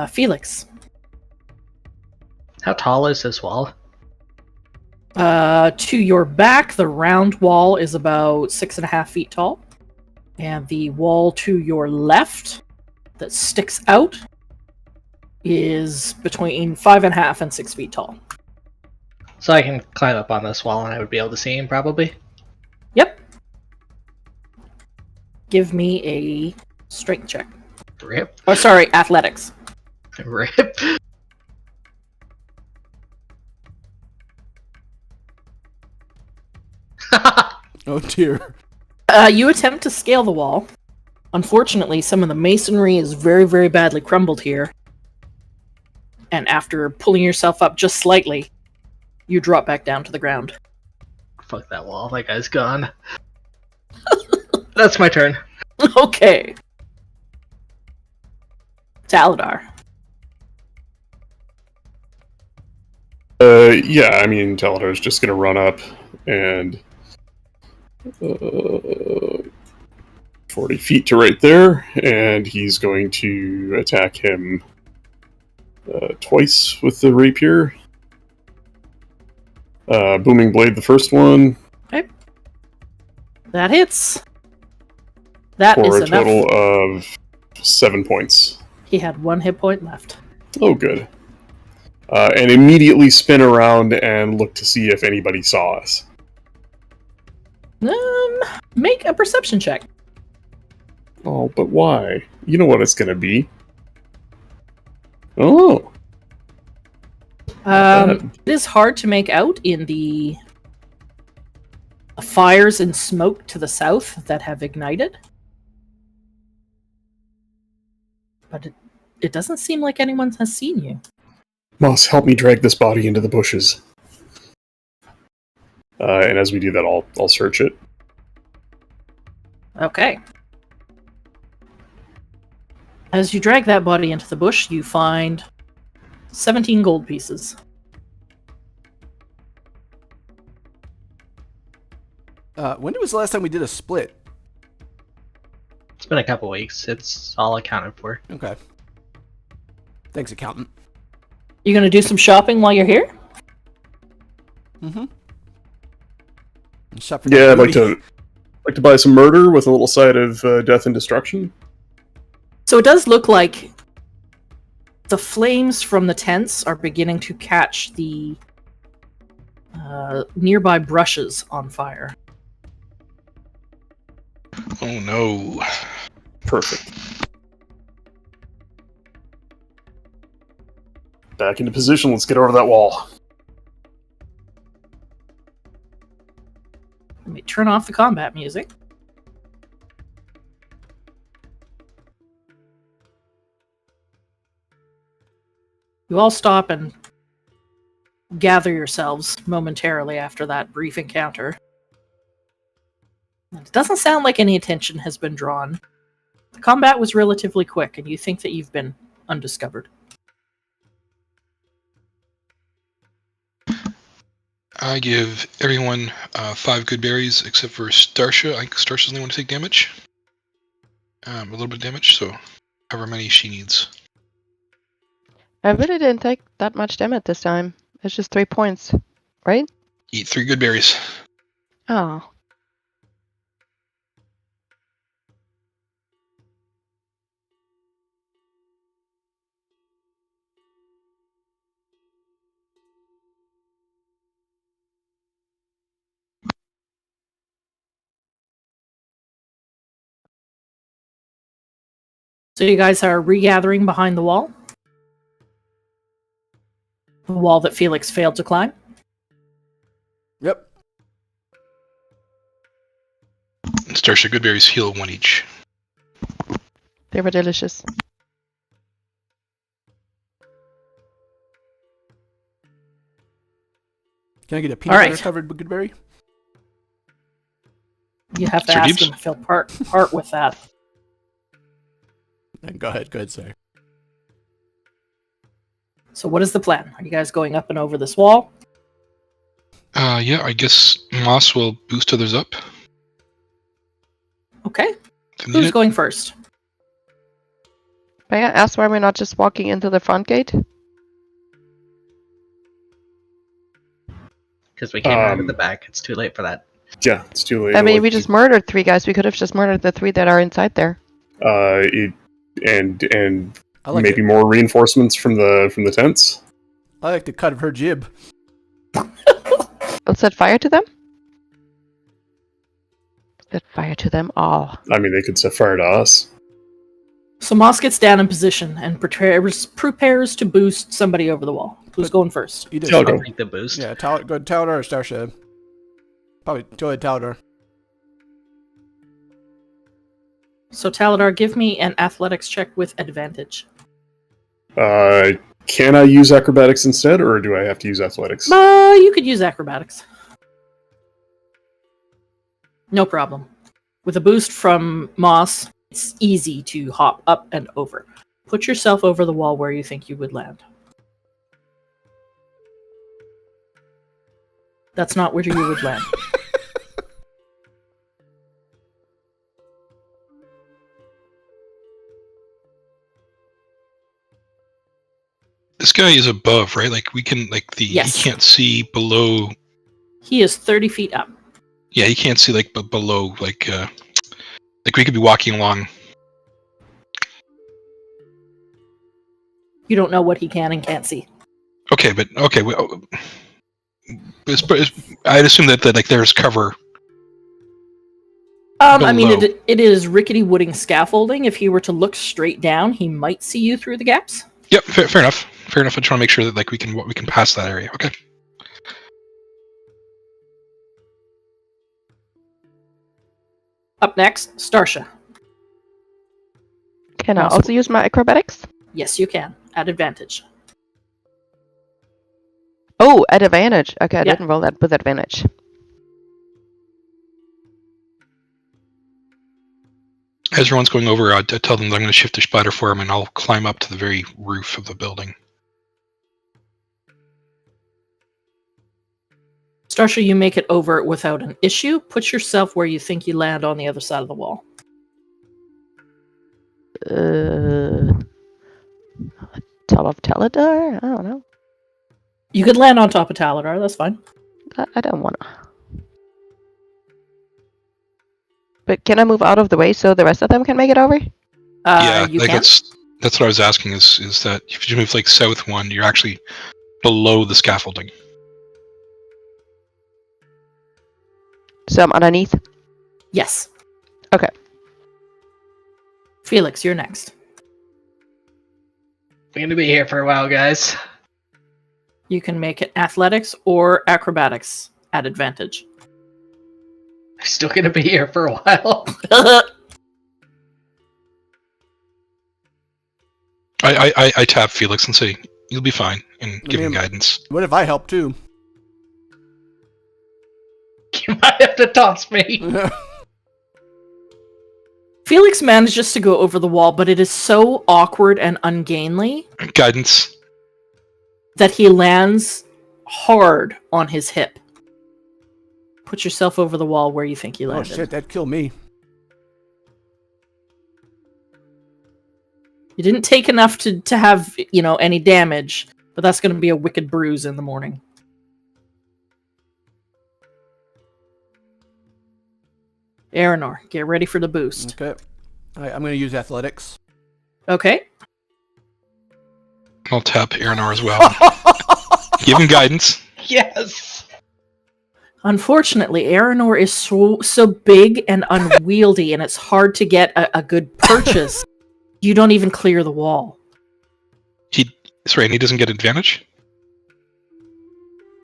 Felix. How tall is this wall? To your back, the round wall is about 6.5 feet tall. And the wall to your left that sticks out is between 5.5 and 6 feet tall. So I can climb up on this wall and I would be able to see him, probably? Yep. Give me a strength check. Rip. Oh, sorry, athletics. Rip. Oh dear. You attempt to scale the wall. Unfortunately, some of the masonry is very, very badly crumbled here. And after pulling yourself up just slightly, you drop back down to the ground. Fuck that wall. That guy's gone. That's my turn. Okay. Taladar. Yeah, I mean, Taladar's just gonna run up and 40 feet to right there, and he's going to attack him twice with the rapier. Booming Blade, the first one, Okay. That hits. That is for a enough. total of 7 points. He had 1 hit point left. Oh, good. And immediately spin around and look to see if anybody saw us. Make a perception check. Oh, but why? You know what it's gonna be. Oh. It is hard to make out in the fires and smoke to the south that have ignited. But it doesn't seem like anyone has seen you. Moss, help me drag this body into the bushes. And as we do that, I'll search it. Okay. As you drag that body into the bush, you find 17 gold pieces. When was the last time we did a split? It's been a couple weeks. It's all accounted for. Okay. Thanks, accountant. You gonna do some shopping while you're here? Mm-hmm. Shop for Yeah, that I'd like booty. to buy some murder with a little side of death and destruction. So it does look like the flames from the tents are beginning to catch the nearby brushes on fire. Oh no. Perfect. Back into position. Let's get over that wall. Let me turn off the combat music. You all stop and gather yourselves momentarily after that brief encounter. It doesn't sound like any attention has been drawn. The combat was relatively quick, and you think that you've been undiscovered. I give everyone 5 good berries except for Starsha. I think Starsha's the only one to take damage. A little bit of damage, so however many she needs. I really didn't take that much damage this time. It's just 3 points, right? Eat 3 good berries. Oh. So you guys are regathering behind the wall? The wall that Felix failed to climb? Yep. Starsha, good berries heal 1 each. They were delicious. Can I get a peanut Alright. butter covered goodberry? You have to Sir ask Deeps? him if he'll part with that. Go ahead, sir. So what is the plan? Are you guys going up and over this wall? Yeah, I guess Moss will boost others up. Okay. If needed. Who's going first? May I ask why we're not just walking into the front gate? Because we came out of the back. It's too late for that. Yeah, it's too late. I mean, we just murdered 3 guys. We could have just murdered the 3 that are inside there. And I like maybe it. more reinforcements from the tents. I like the cut of her jib. Let's set fire to them? Set fire to them all. I mean, they could set fire to us. So Moss gets down in position and prepares to boost somebody over the wall. Who's going first? You did. I'll go. I'll take the boost. Yeah, go ahead, Taladar or Starsha. Probably go ahead, Taladar. So Taladar, give me an athletics check with advantage. Can I use acrobatics instead, or do I have to use athletics? You could use acrobatics. No problem. With a boost from Moss, it's easy to hop up and over. Put yourself over the wall where you think you would land. That's not where you would land. This guy is above, right? Like we can, like Yes. he can't see below. He is 30 feet up. Yeah, he can't see like below, like we could be walking along. You don't know what he can and can't see. Okay, but okay, I'd assume that like there's cover. I mean, Below. it is rickety wooden scaffolding. If he were to look straight down, he might see you through the gaps. Yep, fair enough. Fair enough. I just want to make sure that like we can pass that area. Okay. Up next, Starsha. Can I Awesome. also use my acrobatics? Yes, you can. At advantage. Oh, at advantage. Okay, I Yeah. didn't roll that with advantage. As everyone's going over, I tell them that I'm going to shift their spider form, and I'll climb up to the very roof of the building. Starsha, you make it over without an issue. Put yourself where you think you land on the other side of the wall. Top of Taladar? I don't know. You could land on top of Taladar, that's fine. I don't want to. But can I move out of the way so the rest of them can make it over? Yeah, You like can. that's what I was asking. Is that if you move like south one, you're actually below the scaffolding. So I'm underneath? Yes. Okay. Felix, you're next. We're gonna be here for a while, guys. You can make it athletics or acrobatics at advantage. We're still gonna be here for a while. I tap Felix and say, "You'll be fine," and give him mean- guidance. What if I help too? You might have to toss me. Felix manages to go over the wall, but it is so awkward and ungainly Guidance. that he lands hard on his hip. Put yourself over the wall where you think you Oh landed. shit, that'd kill me. You didn't take enough to have, any damage, but that's going to be a wicked bruise in the morning. Aranor, get ready for the boost. Okay. I'm going to use athletics. Okay. I'll tap Aranor as well. Give him guidance. Yes. Unfortunately, Aranor is so big and unwieldy, and it's hard to get a good purchase. You don't even clear the wall. Sorry, and he doesn't get advantage?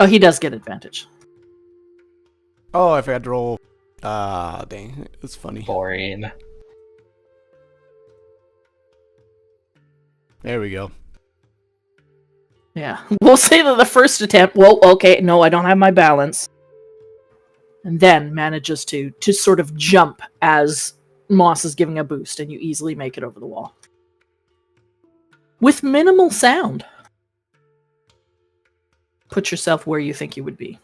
Oh, he does get advantage. Oh, I forgot to roll. Ah, dang. That's funny. Boring. There we go. Yeah. We'll say that the first attempt, well, okay, no, I don't have my balance. And then manages to sort of jump as Moss is giving a boost, and you easily make it over the wall. With minimal sound. Put yourself where you think you would be.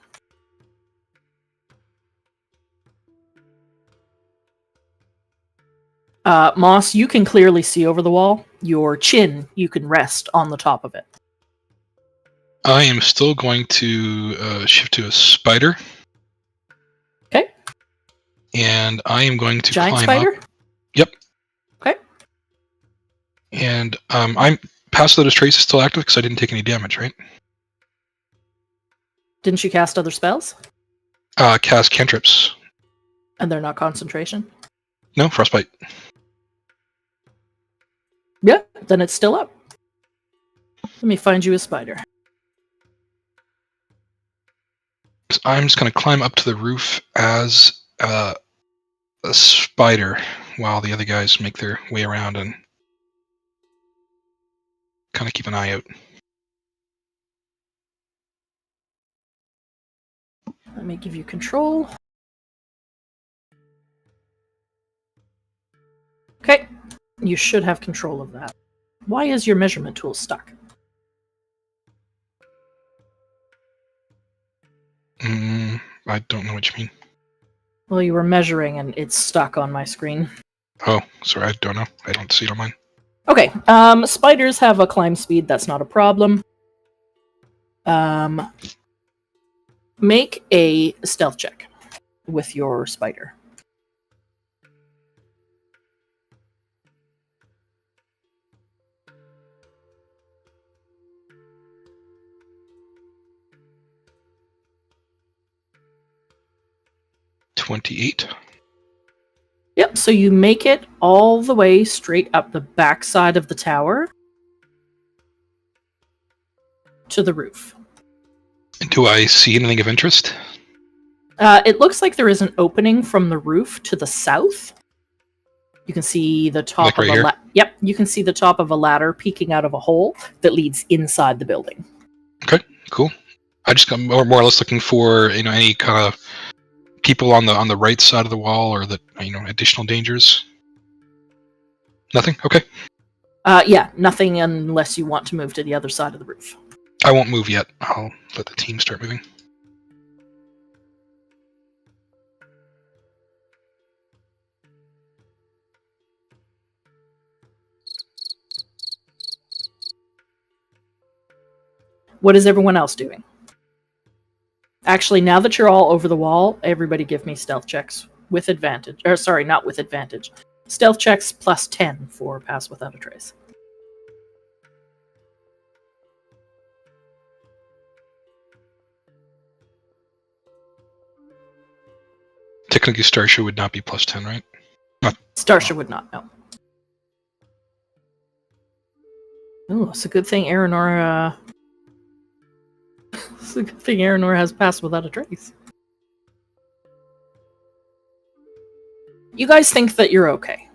Moss, you can clearly see over the wall. Your chin, you can rest on the top of it. I am still going to shift to a spider. Okay. And I am going to Giant climb spider? up. Yep. Okay. And I'm Pass Without a Trace is still active because I didn't take any damage, right? Didn't you cast other spells? Cast cantrips. And they're not concentration? No, frostbite. Yeah, then it's still up. Let me find you a spider. So I'm just going to climb up to the roof as a spider while the other guys make their way around and kind of keep an eye out. Let me give you control. Okay, you should have control of that. Why is your measurement tool stuck? I don't know what you mean. Well, you were measuring and it's stuck on my screen. Oh, sorry, I don't know. I don't see it on mine. Okay, spiders have a climb speed, that's not a problem. Make a stealth check with your spider. $28. Yep, so you make it all the way straight up the backside of the tower to the roof. Do I see anything of interest? It looks like there is an opening from the roof to the south. You can see the top Like right of here? Yep, you can see the top of a ladder peeking out of a hole that leads inside the building. Okay, cool. I just got more or less looking for any kind of people on the right side of the wall or the additional dangers. Nothing? Okay. Yeah, nothing unless you want to move to the other side of the roof. I won't move yet. I'll let the team start moving. What is everyone else doing? Actually, now that you're all over the wall, everybody give me stealth checks with advantage. Or sorry, not with advantage. Stealth checks plus 10 for pass without a trace. Technically, Starsha would not be plus 10, right? Starsha would not know. Oh, it's a good thing Aranor. It's a good thing Aranor has passed without a trace. You guys think that you're okay.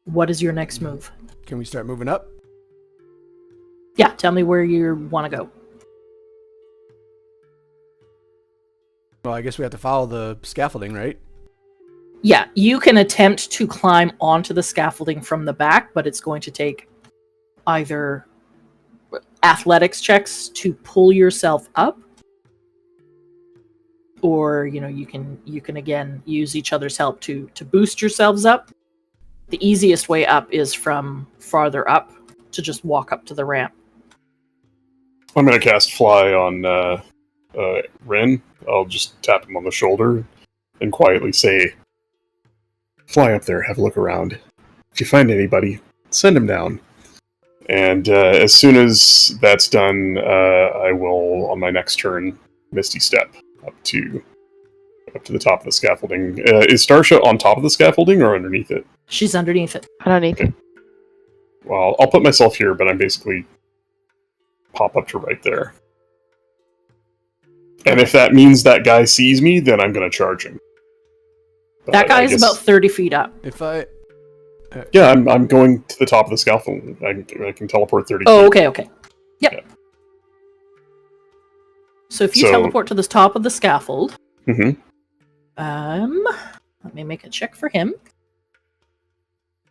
What is your next move? Can we start moving up? Yeah, tell me where you want to go. Well, I guess we have to follow the scaffolding, right? Yeah, you can attempt to climb onto the scaffolding from the back, but it's going to take either athletics checks to pull yourself up, or you can again use each other's help to boost yourselves up. The easiest way up is from farther up to just walk up to the ramp. I'm going to cast Fly on Ren. I'll just tap him on the shoulder and quietly say, "Fly up there, have a look around. If you find anybody, send him down." And as soon as that's done, I will, on my next turn, Misty Step up to the top of the scaffolding. Is Starsha on top of the scaffolding or underneath it? She's underneath it. Underneath. Okay. Well, I'll put myself here, but I'm basically pop up to right there. And if that means that guy sees me, then I'm going to charge him. But That guy I is guess- about 30 feet up. If I... Yeah, I'm going to the top of the scaffolding. I can teleport 30 Oh, feet. okay. Yep. Yeah. So if you So- teleport to the top of the scaffold, Mm-hmm. let me make a check for him.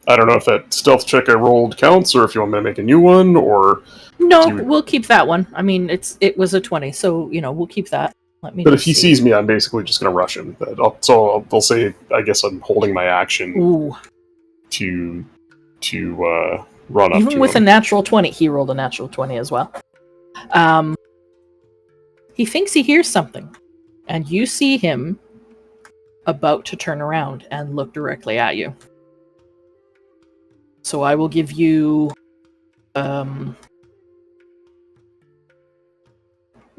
I don't know if that stealth check I rolled counts, or if you want me to make a new one, or... No, Do you- we'll keep that one. I mean, it was a 20, so we'll keep that. Let me. But if just he see. sees me, I'm basically just going to rush him. They'll say, I guess I'm holding my action Ooh, to run up even to with a him. natural 20, he rolled a natural 20 as well. He thinks he hears something, and you see him about to turn around and look directly at you. So I will give you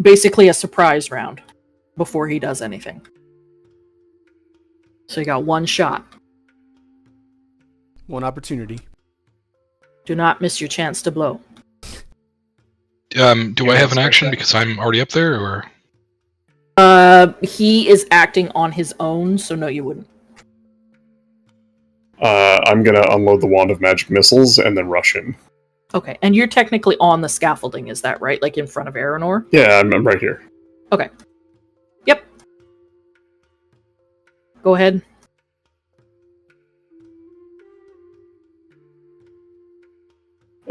basically a surprise round before he does anything. So you got one shot. One opportunity. Do not miss your chance to blow. Do I have an start action that. because I'm already up there, or He is acting on his own, so no, you wouldn't. I'm going to unload the Wand of Magic Missiles and then rush him. Okay, and you're technically on the scaffolding, is that right? Like in front of Aranor? Yeah, I'm right here. Yep. Go ahead.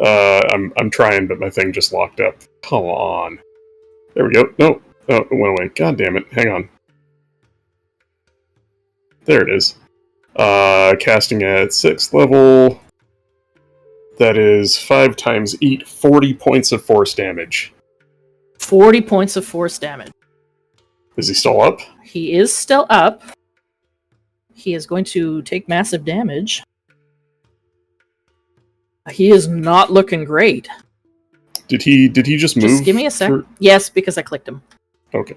I'm trying, but my thing just locked up. Come on. There we go. No. Oh, it went away. God damn it. Hang on. There it is. Casting at 6th level. That is 5 times 8, 40 points of force damage. 40 points of force damage. Is he still up? He is still up. He is going to take massive damage. He is not looking great. Did he just move? Just give me a sec. for- Yes, because I clicked him. Okay.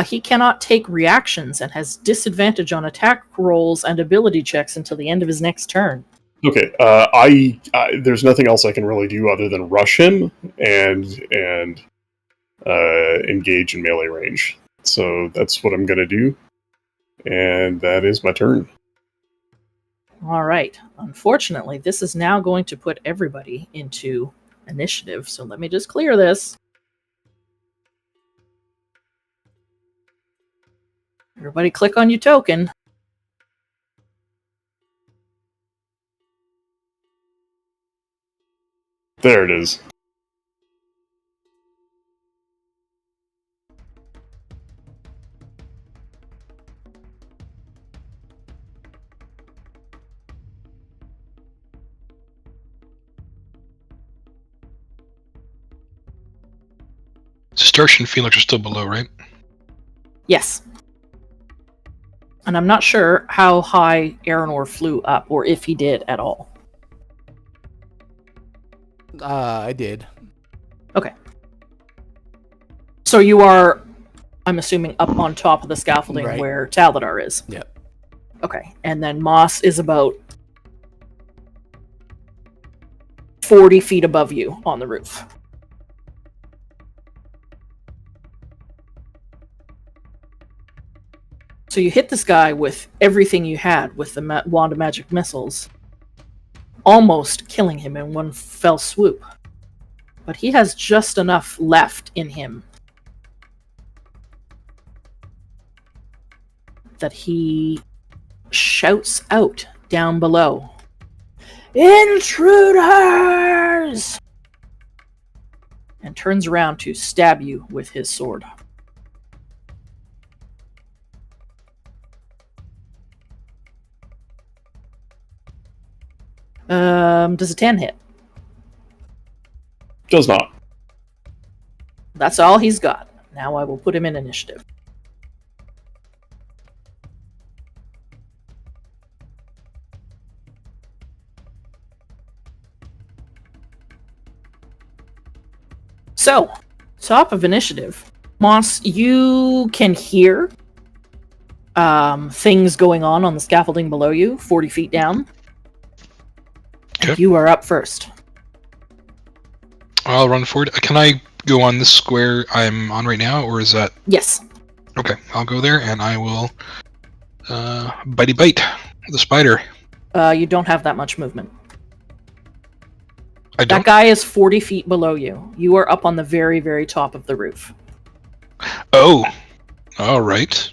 He cannot take reactions and has disadvantage on attack rolls and ability checks until the end of his next turn. Okay. I there's nothing else I can really do other than rush him and engage in melee range. So that's what I'm gonna do, and that is my turn. All right. Unfortunately, this is now going to put everybody into initiative. So let me just clear this. Everybody click on your token. There it is. Starsha and Felix are still below, right? Yes. And I'm not sure how high Aranor flew up, or if he did at all. I did. So you are, I'm assuming, up on top of the scaffolding Right. where Taladar is. Yep. Okay, and then Moss is about 40 feet above you on the roof. So you hit this guy with everything you had with the Wand of Magic missiles, almost killing him in one fell swoop. But he has just enough left in him that he shouts out down below, "Intruders!" and turns around to stab you with his sword. Does a 10 hit? Does not. That's all he's got. Now I will put him in initiative. So, top of initiative. Moss, you can hear things going on the scaffolding below you, 40 feet down. And Okay. you are up first. I'll run forward. Can I go on this square I'm on right now, or is that... Yes. Okay, I'll go there, and I will bitey bite the spider. You don't have that much movement. I That don't... guy is 40 feet below you. You are up on the very, very top of the roof. Oh! Alright.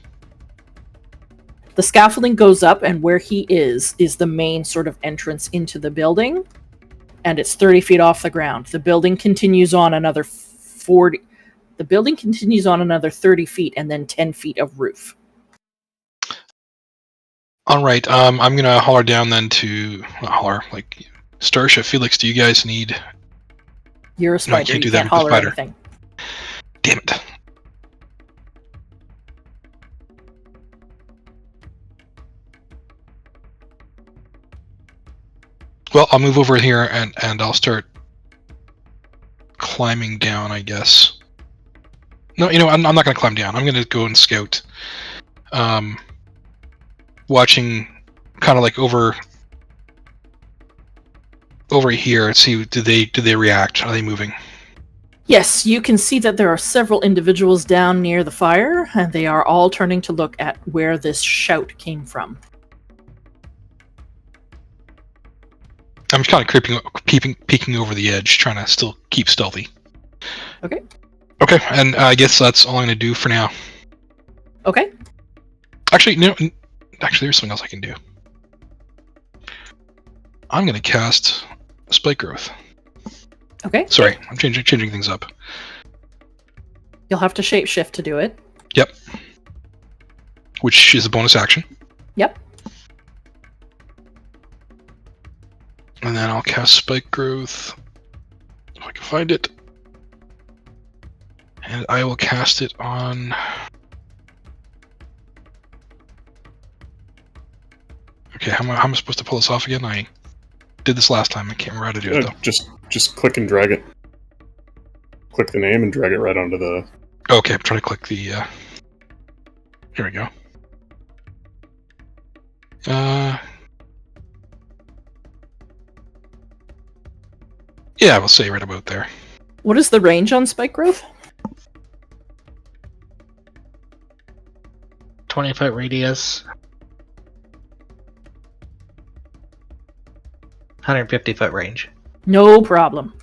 The scaffolding goes up, and where he is the main sort of entrance into the building, and it's 30 feet off the ground. The building continues on another 40... The building continues on another 30 feet, and then 10 feet of roof. Alright, I'm gonna holler down then to... Not holler, like... Starsha, Felix, do you guys need... You're a spider. can't do You that can't with the holler spider. anything. Damn it. Well, I'll move over here and I'll start climbing down, I guess. No, you know, I'm not going to climb down. I'm going to go and scout. Watching kind of like over here, see, do they react? Are they moving? Yes, you can see that there are several individuals down near the fire, and they are all turning to look at where this shout came from. I'm just kind of peeking over the edge, trying to still keep stealthy. Okay. Okay, and I guess that's all I'm going to do for now. Okay. Actually, no. Actually, there's something else I can do. I'm going to cast Spike Growth. Okay. Sorry, I'm changing things up. You'll have to shapeshift to do it. Yep. Which is a bonus action. Yep. And then I'll cast Spike Growth. If I can find it. And I will cast it on... Okay, how am I supposed to pull this off again? I did this last time. I can't remember how to do it, though. Just click and drag it. Click the name and drag it right onto the... Okay, I'm trying to click the... Here we go. Yeah, we'll say right about there. What is the range on spike growth? 20-foot radius. 150-foot range. No problem.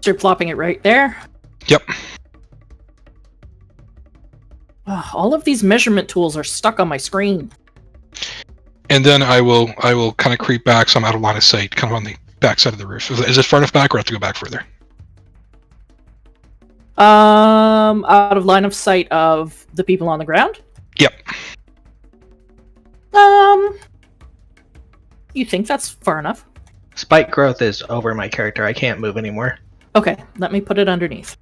So you're plopping it right there. Yep. all of these measurement tools are stuck on my screen. And then I will kind of creep back, so I'm out of line of sight, kind of on the back side of the roof. Is it far enough back, or I have to go back further? Out of line of sight of the people on the ground? Yep. You think that's far enough? Spike growth is over my character. I can't move anymore. Okay, let me put it underneath.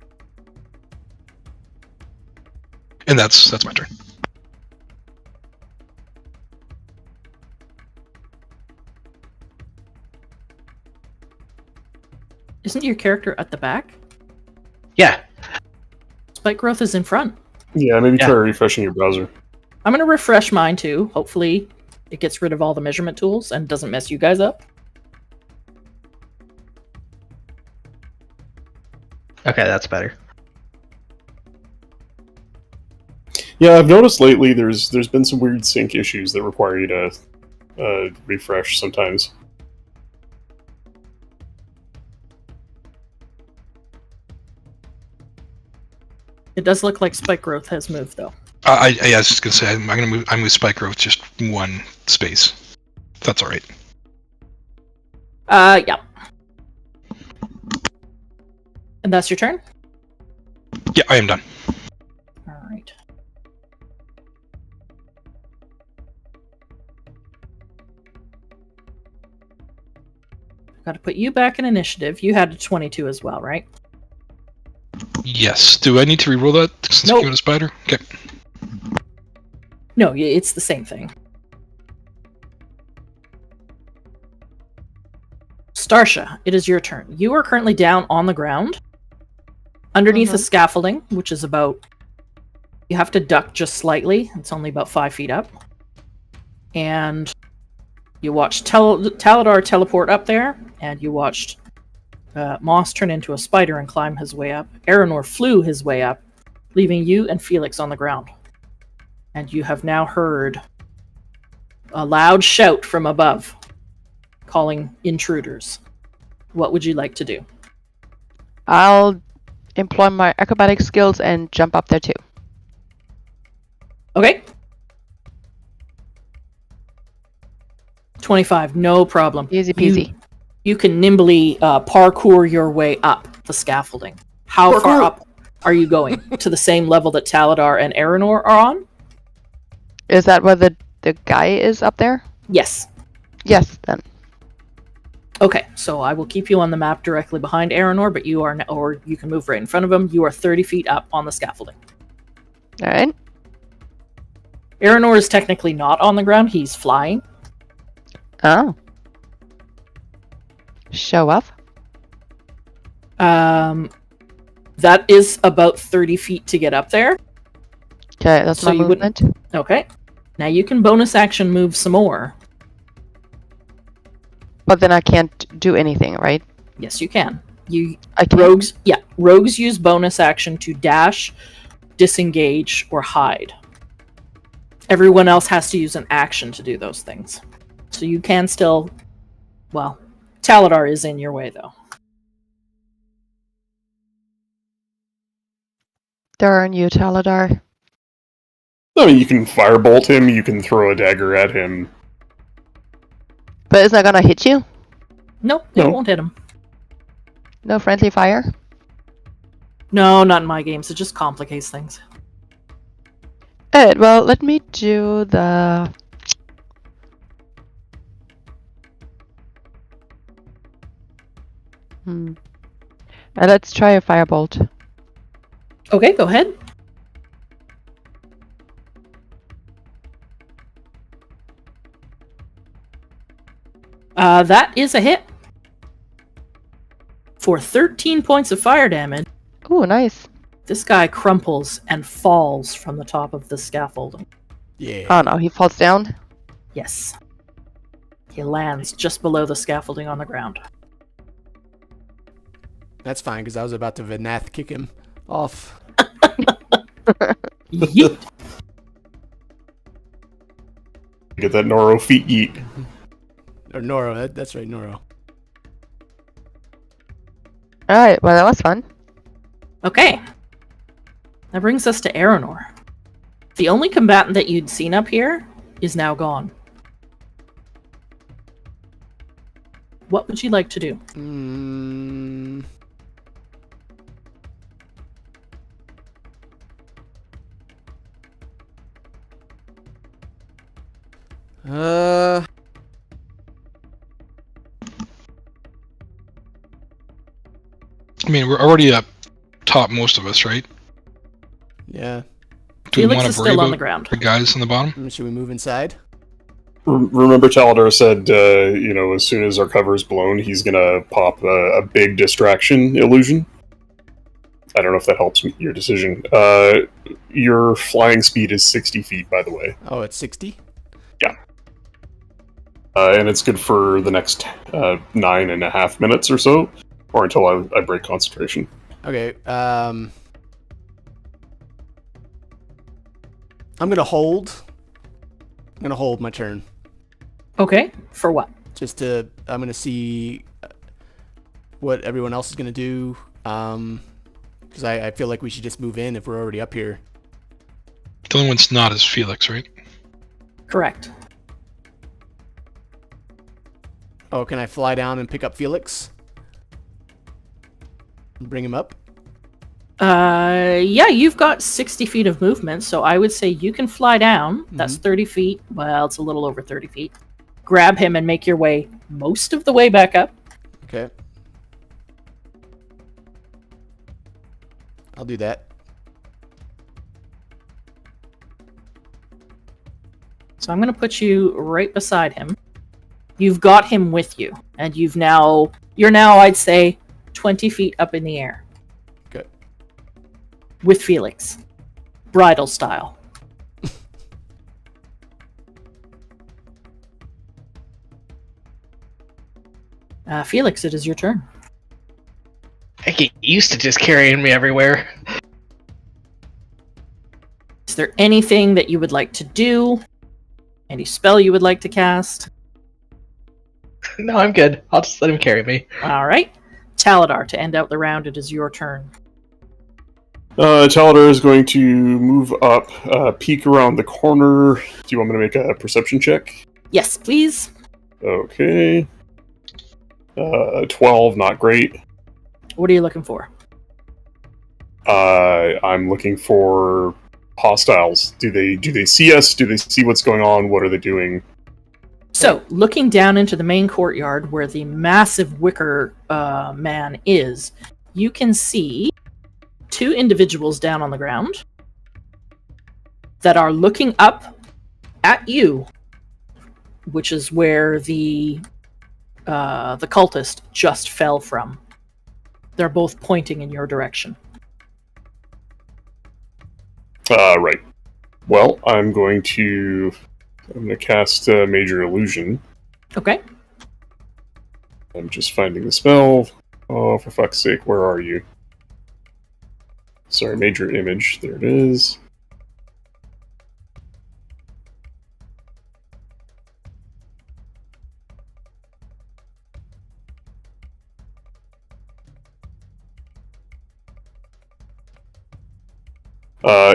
And that's my turn. Isn't your character at the back? Yeah. Spike growth is in front. Yeah, maybe Yeah. try refreshing your browser. I'm going to refresh mine too. Hopefully it gets rid of all the measurement tools and doesn't mess you guys up. Okay, that's better. Yeah, I've noticed lately there's been some weird sync issues that require you to refresh sometimes. It does look like spike growth has moved though. I was just gonna say I move Spike Growth just one space. If that's all right. Yeah. And that's your turn? Yeah, I am done. All right. Got to put you back in initiative. You had a 22 as well, right? Yes. Do I need to reroll that since Nope. I gave it a spider? Okay. No, it's the same thing. Starsha, it is your turn. You are currently down on the ground, underneath a scaffolding, which is about... You have to duck just slightly. It's only about 5 feet up. And you watched Taladar teleport up there, and you watched Moss turn into a spider and climb his way up. Aranor flew his way up, leaving you and Felix on the ground. And you have now heard a loud shout from above, calling intruders. What would you like to do? I'll employ my acrobatic skills and jump up there too. Okay. 25, no problem. Easy peasy. You can nimbly parkour your way up the scaffolding. How far up are you going? To the same level that Taladar and Aranor are on? Is that where the guy is up there? Yes. Yes, then. Okay, so I will keep you on the map directly behind Aranor, but you are, or you can move right in front of him. You are 30 feet up on the scaffolding. All right. Aranor is technically not on the ground, he's flying. Oh. Show off. That is about 30 feet to get up there. Okay, that's So my you wouldn't- movement. Okay. Now you can bonus action move some more. But then I can't do anything, right? Yes, you can. I can. Rogues use bonus action to dash, disengage, or hide. Everyone else has to use an action to do those things. So you can still... Well, Taladar is in your way, though. Darn you, Taladar. I mean, you can firebolt him, you can throw a dagger at him. But isn't that gonna hit you? Nope, No. it won't hit him. No friendly fire? No, not in my games. It just complicates things. Alright, well, let me do the... let's try a firebolt. Okay, go ahead. That is a hit. For 13 points of fire damage, Ooh, nice. this guy crumples and falls from the top of the scaffolding. Yeah. Oh no, he falls down. Yes. He lands just below the scaffolding on the ground. That's fine, because I was about to Vanath kick him off. Yeet. Get that Noro feet yeet. Or Noro, that's right, Noro. Alright, well, that was fun. Okay. That brings us to Aranor. The only combatant that you'd seen up here is now gone. What would you like to do? I mean, we're already up top, most of us, right? Yeah. Do we Felix want is to worry still on about the ground. the guys on the bottom? Should we move inside? Remember, Taladar said, as soon as our cover is blown, he's gonna pop a big distraction illusion. I don't know if that helps your decision. Your flying speed is 60 feet, by the way. Oh, it's 60? Yeah. And it's good for the next 9.5 minutes or so, or until I break concentration. Okay, I'm gonna hold. I'm gonna hold my turn. Okay, for what? I'm gonna see what everyone else is gonna do. Because I feel like we should just move in if we're already up here. The only one's not is Felix, right? Correct. Oh, can I fly down and pick up Felix? And bring him up? Yeah, you've got 60 feet of movement, so I would say you can fly down. That's 30 feet. Well, it's a little over 30 feet. Grab him and make your way most of the way back up. Okay. I'll do that. So I'm going to put you right beside him. You've got him with you, and you're now, I'd say, 20 feet up in the air. Good. With Felix. Bridal style. Felix, it is your turn. I get used to just carrying me everywhere. Is there anything that you would like to do? Any spell you would like to cast? No, I'm good. I'll just let him carry me. All right. Taladar, to end out the round, it is your turn. Taladar is going to move up, peek around the corner. Do you want me to make a perception check? Yes, please. Okay. 12, not great. What are you looking for? I'm looking for hostiles. Do they see us? Do they see what's going on? What are they doing? So, looking down into the main courtyard where the massive wicker man is, you can see two individuals down on the ground that are looking up at you, which is where the cultist just fell from. They're both pointing in your direction. Right. Well, I'm going to cast Major Illusion. Okay. I'm just finding the spell. Oh, for fuck's sake, where are you? Sorry, Major Image. There it is.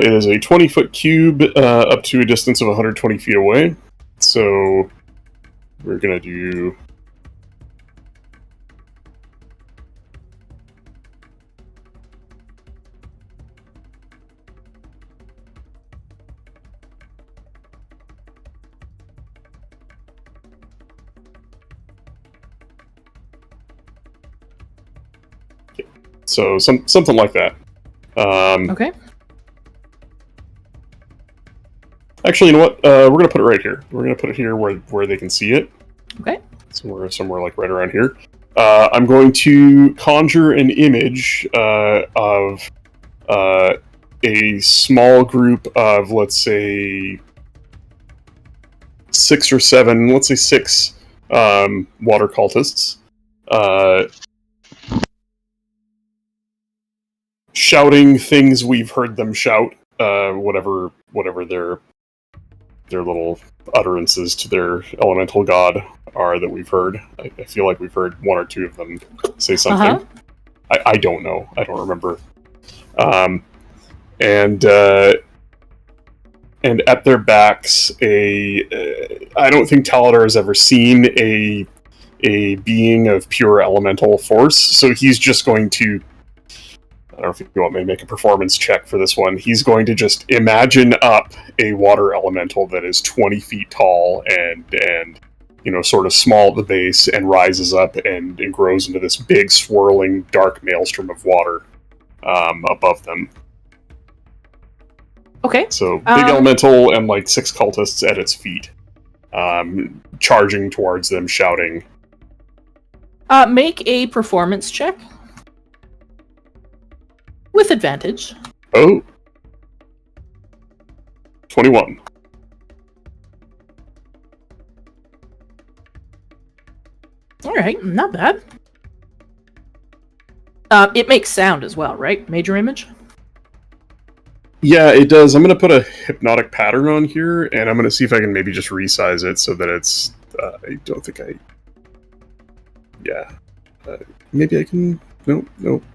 It is a 20-foot cube up to a distance of 120 feet away. So we're going to do... So something like that. Okay. Actually, you know what? We're going to put it right here. We're going to put it here where they can see it. Okay. Somewhere like right around here. I'm going to conjure an image of a small group of, let's say, 6 or 7, let's say 6 water cultists. Shouting things we've heard them shout, whatever their little utterances to their elemental god are that we've heard. I feel like we've heard 1 or 2 of them say something. I don't know. I don't remember. And and at their backs, I don't think Taladar has ever seen a being of pure elemental force, so he's just going to, I don't know if you want me to make a performance check for this one, he's going to just imagine up a water elemental that is 20 feet tall and sort of small at the base and rises up and grows into this big swirling dark maelstrom of water above them. Okay. So big elemental and like 6 cultists at its feet, charging towards them, shouting. Make a performance check. With advantage. Oh. 21. Alright, not bad. It makes sound as well, right? Major image? Yeah, it does. I'm going to put a hypnotic pattern on here, and I'm going to see if I can maybe just resize it so that it's... I don't think I... Yeah. Maybe I can... Nope.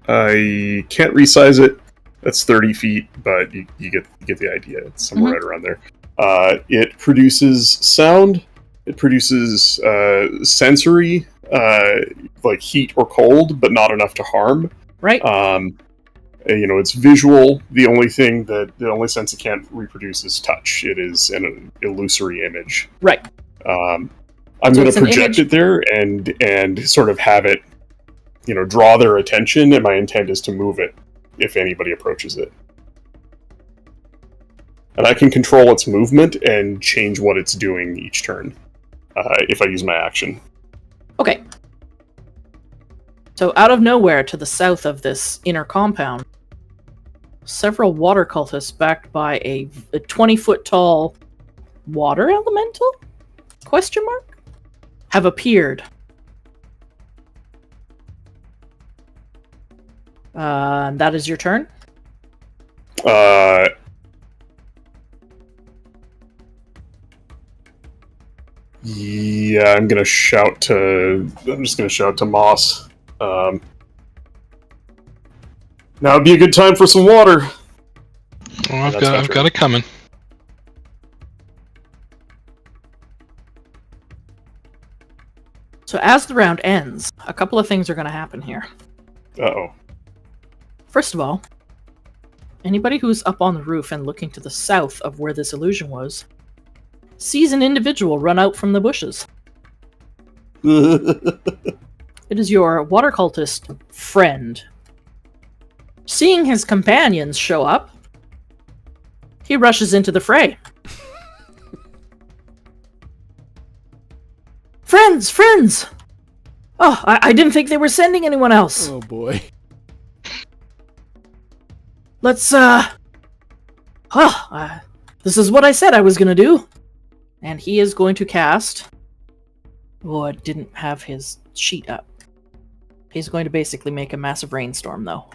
I can't resize it. That's 30 feet, but you get the idea. It's somewhere right around there. It produces sound. It produces sensory, like heat or cold, but not enough to harm. Right. It's visual. The only sense it can't reproduce is touch. It is an illusory image. Right. I'm going to project it there and sort of have it, draw their attention, and my intent is to move it if anybody approaches it. And I can control its movement and change what it's doing each turn if I use my action. Okay. So out of nowhere to the south of this inner compound, several water cultists backed by a 20-foot tall water elemental? ? Have appeared. That is your turn? Yeah, I'm just gonna shout to Moss. Now would be a good time for some water. Oh, I've got it coming. So as the round ends, a couple of things are going to happen here. Uh-oh. First of all, anybody who's up on the roof and looking to the south of where this illusion was sees an individual run out from the bushes. It is your water cultist friend. Seeing his companions show up, he rushes into the fray. Friends! Oh, I didn't think they were sending anyone else. Oh boy. Let's, this is what I said I was gonna do. And he is going to cast... Oh, I didn't have his sheet up. He's going to basically make a massive rainstorm, though.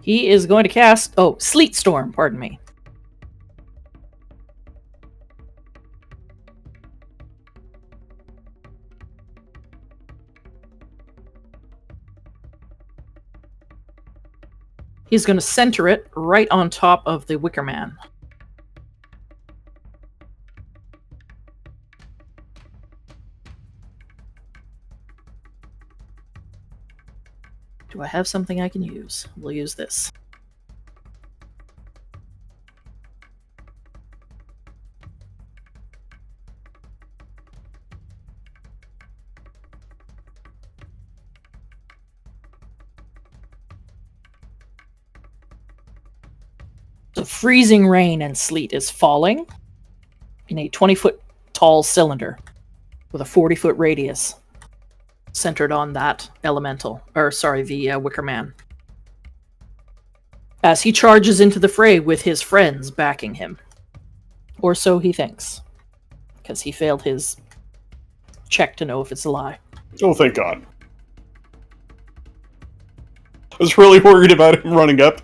He is going to cast... Oh, Sleet Storm, pardon me. He's going to center it right on top of the Wicker Man. Do I have something I can use? We'll use this. The freezing rain and sleet is falling in a 20-foot tall cylinder with a 40-foot radius centered on that elemental, the Wicker Man. As he charges into the fray with his friends backing him. Or so he thinks. Because he failed his check to know if it's a lie. Oh, thank God. I was really worried about him running up,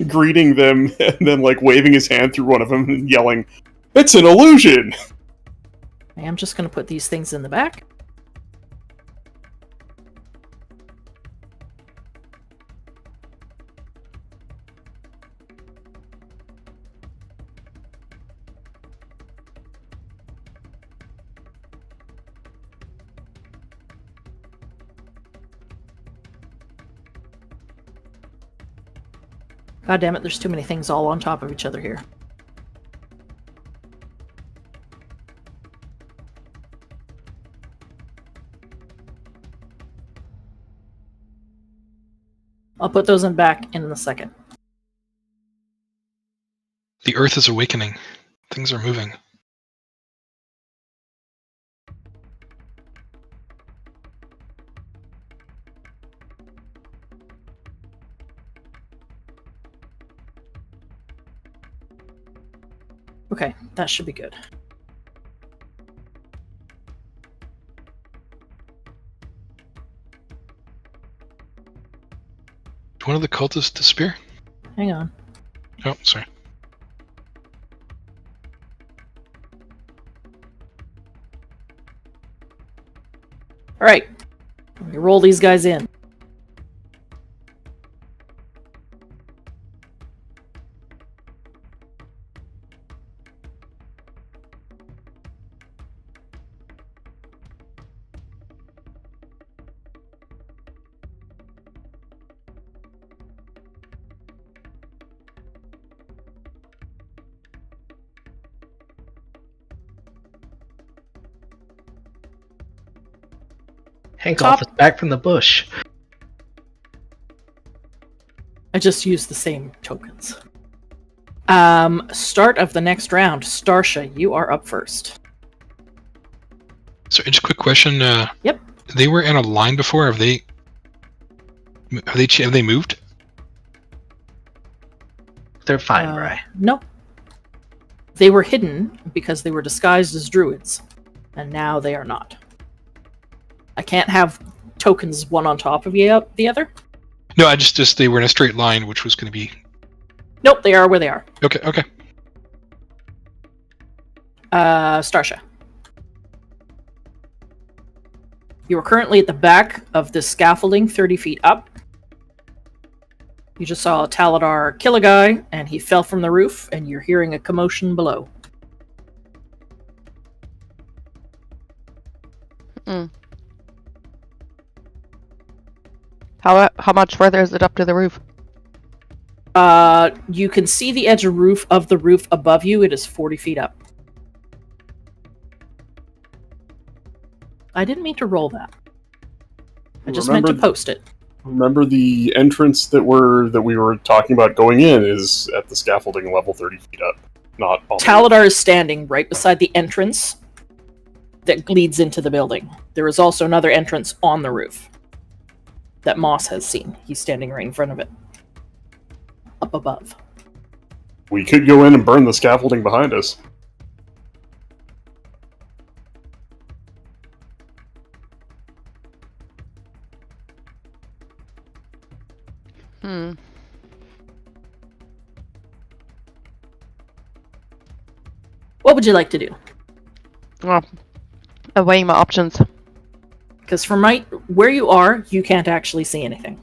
greeting them, and then, waving his hand through one of them and yelling, "It's an illusion!" I am just going to put these things in the back. God damn it, there's too many things all on top of each other here. I'll put those in back in a second. The Earth is awakening. Things are moving. Okay, that should be good. Did one of the cultists disappear? Hang on. Oh, sorry. Alright. Let me roll these guys in. Hankoff is back from the bush. I just used the same tokens. Start of the next round. Starsha, you are up first. So, just a quick question. Yep. They were in a line before. Have they moved? They're fine, Bri. No. They were hidden because they were disguised as druids, and now they are not. I can't have tokens one on top of the other. No, I just they were in a straight line, which was going to be. Nope, they are where they are. Okay. Okay. Starsha. You are currently at the back of this scaffolding, 30 feet up. You just saw Taladar kill a guy, and he fell from the roof, and you're hearing a commotion below. How much further is it up to the roof? You can see the edge of the roof above you. It is 40 feet up. I didn't mean to roll that. I just meant to post it. Remember the entrance that we were talking about going in is at the scaffolding level 30 feet up, not on Taladar is standing right beside the entrance that leads into the building. There is also another entrance on the roof that Moss has seen. He's standing right in front of it. Up above. We could go in and burn the scaffolding behind us. What would you like to do? Well, I'm weighing my options. Because from right where you are, you can't actually see anything.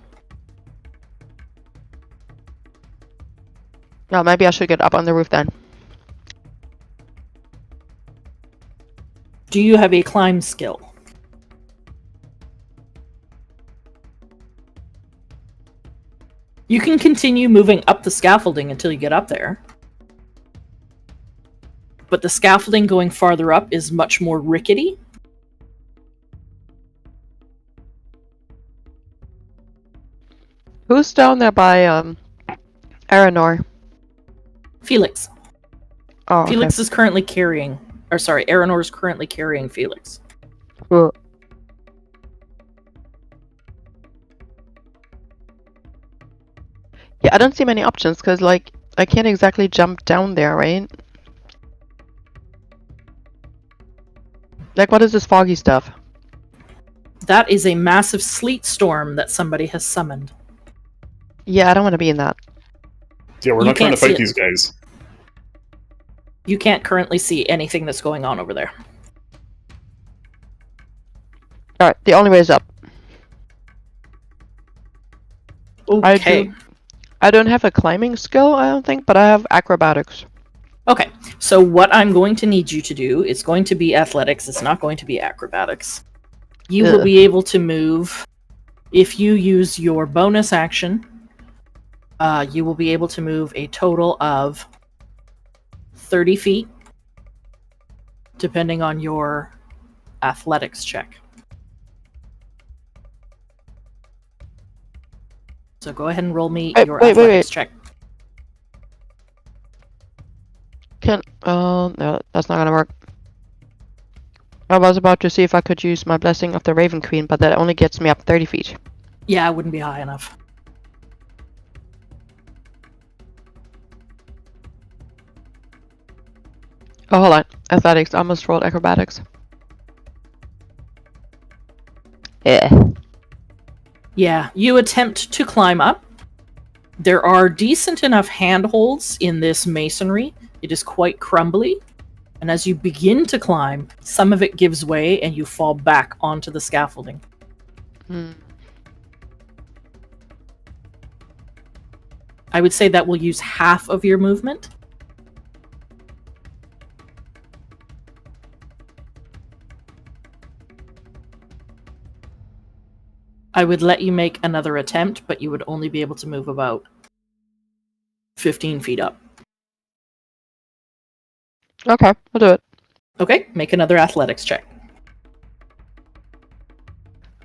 Well, maybe I should get up on the roof then. Do you have a climb skill? You can continue moving up the scaffolding until you get up there. But the scaffolding going farther up is much more rickety. Who's down there by Aranor? Felix. Oh, okay. Felix is currently carrying... Or sorry, Aranor is currently carrying Felix. Cool. Yeah, I don't see many options, because, like, I can't exactly jump down there, right? Like, what is this foggy stuff? That is a massive sleet storm that somebody has summoned. Yeah, I don't want to be in that. Yeah, we're You not trying to can't see fight it. these guys. You can't currently see anything that's going on over there. Alright, the only way is up. Okay. I don't have a climbing skill, I don't think, but I have acrobatics. Okay. So what I'm going to need you to do is going to be athletics. It's not going to be acrobatics. You will Ugh. be able to move if you use your bonus action. You will be able to move a total of 30 feet, depending on your athletics check. So go ahead and roll me Wait, your wait, athletics check. No, that's not gonna work. I was about to see if I could use my Blessing of the Raven Queen, but that only gets me up 30 feet. Yeah, it wouldn't be high enough. Oh, hold on. Athletics. I almost rolled acrobatics. Yeah. Yeah, you attempt to climb up. There are decent enough handholds in this masonry. It is quite crumbly. And as you begin to climb, some of it gives way and you fall back onto the scaffolding. Hmm. I would say that will use half of your movement. I would let you make another attempt, but you would only be able to move about 15 feet up. Okay, I'll do it. Okay, make another athletics check.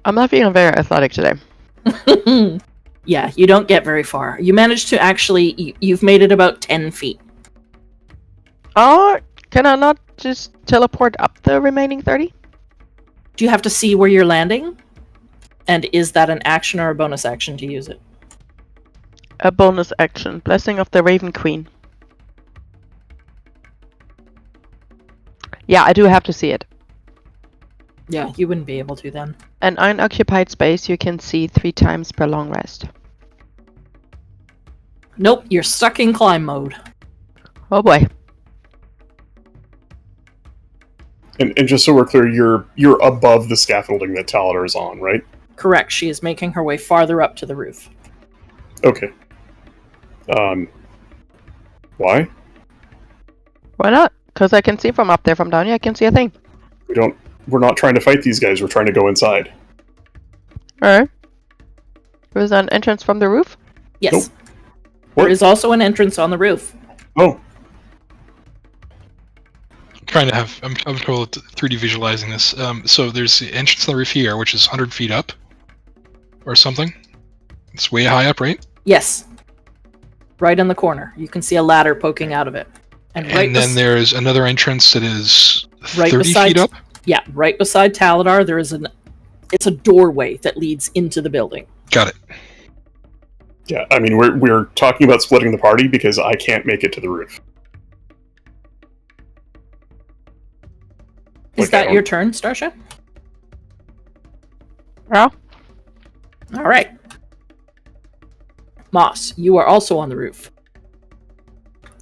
I'm not feeling very athletic today. Yeah, you don't get very far. You managed to actually, you've made it about 10 feet. Oh, can I not just teleport up the remaining 30? Do you have to see where you're landing? And is that an action or a bonus action to use it? A bonus action. Blessing of the Raven Queen. Yeah, I do have to see it. Yeah, you wouldn't be able to then. An unoccupied space you can see 3 times per long rest. Nope, you're stuck in climb mode. Oh boy. And just so we're clear, you're above the scaffolding that Taladar is on, right? Correct, she is making her way farther up to the roof. Okay. Why? Why not? Because I can see from up there, from down here, I can see a thing. We're not trying to fight these guys, we're trying to go inside. Alright. There's an entrance from the roof? Yes. Nope. There What? is also an entrance on the roof. Oh, Trying to have, I'm total 3D visualizing this. So there's the entrance on the roof here, which is 100 feet up, or something. It's way high up, right? Yes. Right in the corner. You can see a ladder poking out of it. And right And then bes- there's another entrance that is Right 30 beside- feet up. Yeah, right beside Taladar, there is it's a doorway that leads into the building. Got it. yeah. I mean, we're talking about splitting the party because I can't make it to the roof. Is Like, I that don't- your turn, Starsha? Yeah. All right. Moss, you are also on the roof.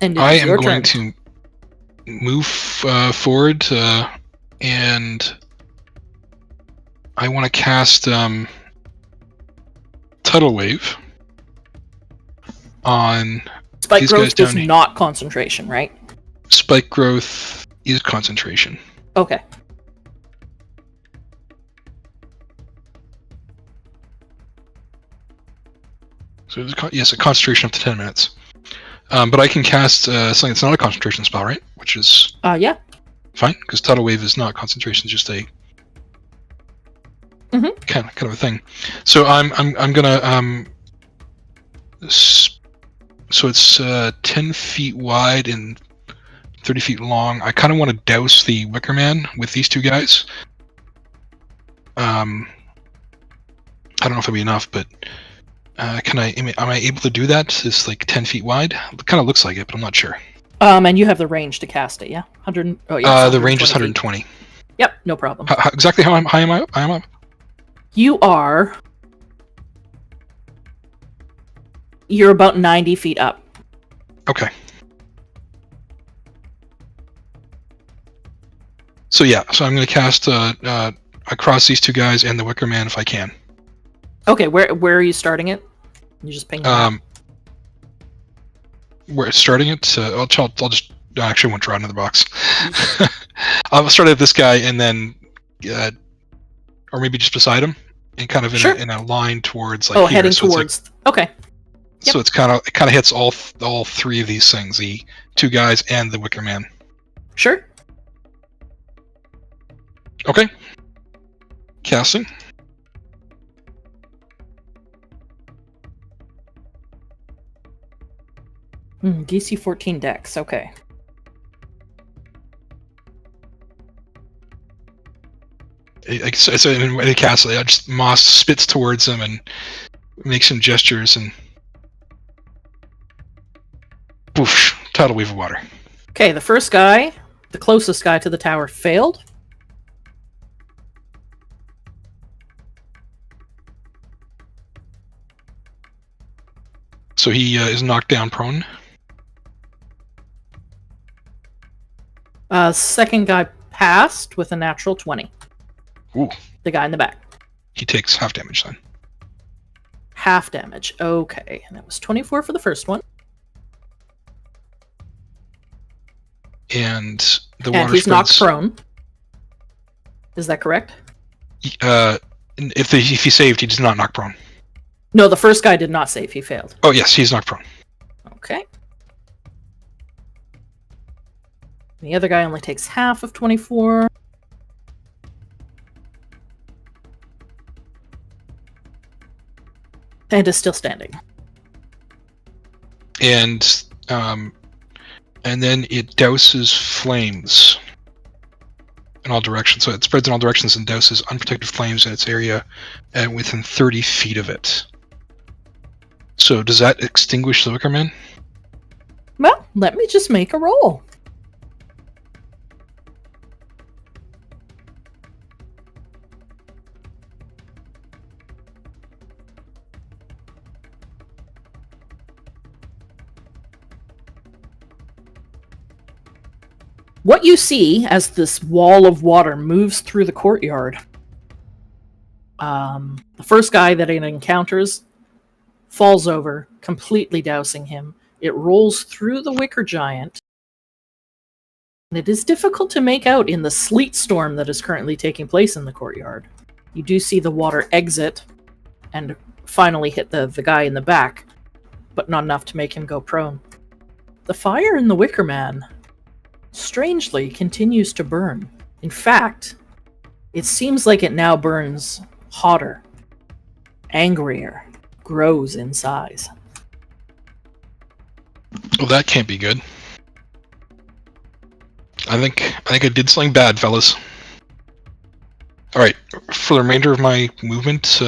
And it I is am your going turn. to move forward, and I want to cast Tidal Wave on Spike these growth guys down is here. not concentration, right? Spike Growth is concentration. Okay. So yes, a concentration up to 10 minutes. But I can cast something that's not a concentration spell, right? Which is Yeah. fine, because Tidal Wave is not concentration, it's just a Mhm. kind of a thing. So I'm gonna so it's 10 feet wide and 30 feet long. I kind of want to douse the Wicker Man with these two guys. I don't know if it'll be enough, but am I able to do that? It's like 10 feet wide. It kind of looks like it, but I'm not sure. And you have the range to cast it, yeah? 100. Oh, yeah. The range is 120 feet. 120. Yep, no problem. Exactly how high am I? I am up. You are. You're about 90 feet up. Okay. So yeah, so I'm going to cast across these two guys and the Wicker Man if I can. Okay, where are you starting it? You just ping. We're starting it. I'll just actually won't draw another box. I'll start at this guy and then, or maybe just beside him, and kind of Sure. in a line towards like. Oh, here. heading So it's towards. Okay. So it kind of hits all three of these things: the two guys and the Wicker Man. Sure. Okay. Casting. DC 14 Dex. Okay. So in the castle, just Moss spits towards him and makes some gestures and poof, tidal wave of water. Okay, the first guy, the closest guy to the tower, failed. So he is knocked down prone. Second guy passed with a natural 20. Ooh. The guy in the back. He takes half damage then. Half damage. Okay, and that was 24 for the first one. And the And water he's knocked spreads. prone. Is that correct? If he saved, he does not knock prone. No, the first guy did not save. He failed. Oh yes, he's knocked prone. Okay. The other guy only takes half of 24. And is still standing. And then it douses flames in all directions. So it spreads in all directions and douses unprotected flames in its area and within 30 feet of it. So does that extinguish the Wicker Man? Well, let me just make a roll. What you see as this wall of water moves through the courtyard, the first guy that it encounters falls over, completely dousing him. It rolls through the Wicker Giant, and it is difficult to make out in the sleet storm that is currently taking place in the courtyard. You do see the water exit and finally hit the guy in the back, but not enough to make him go prone. The fire in the Wicker Man strangely continues to burn. In fact, it seems like it now burns hotter, angrier, grows in size. Well, that can't be good. I think I did something bad, fellas. All right, for the remainder of my movement,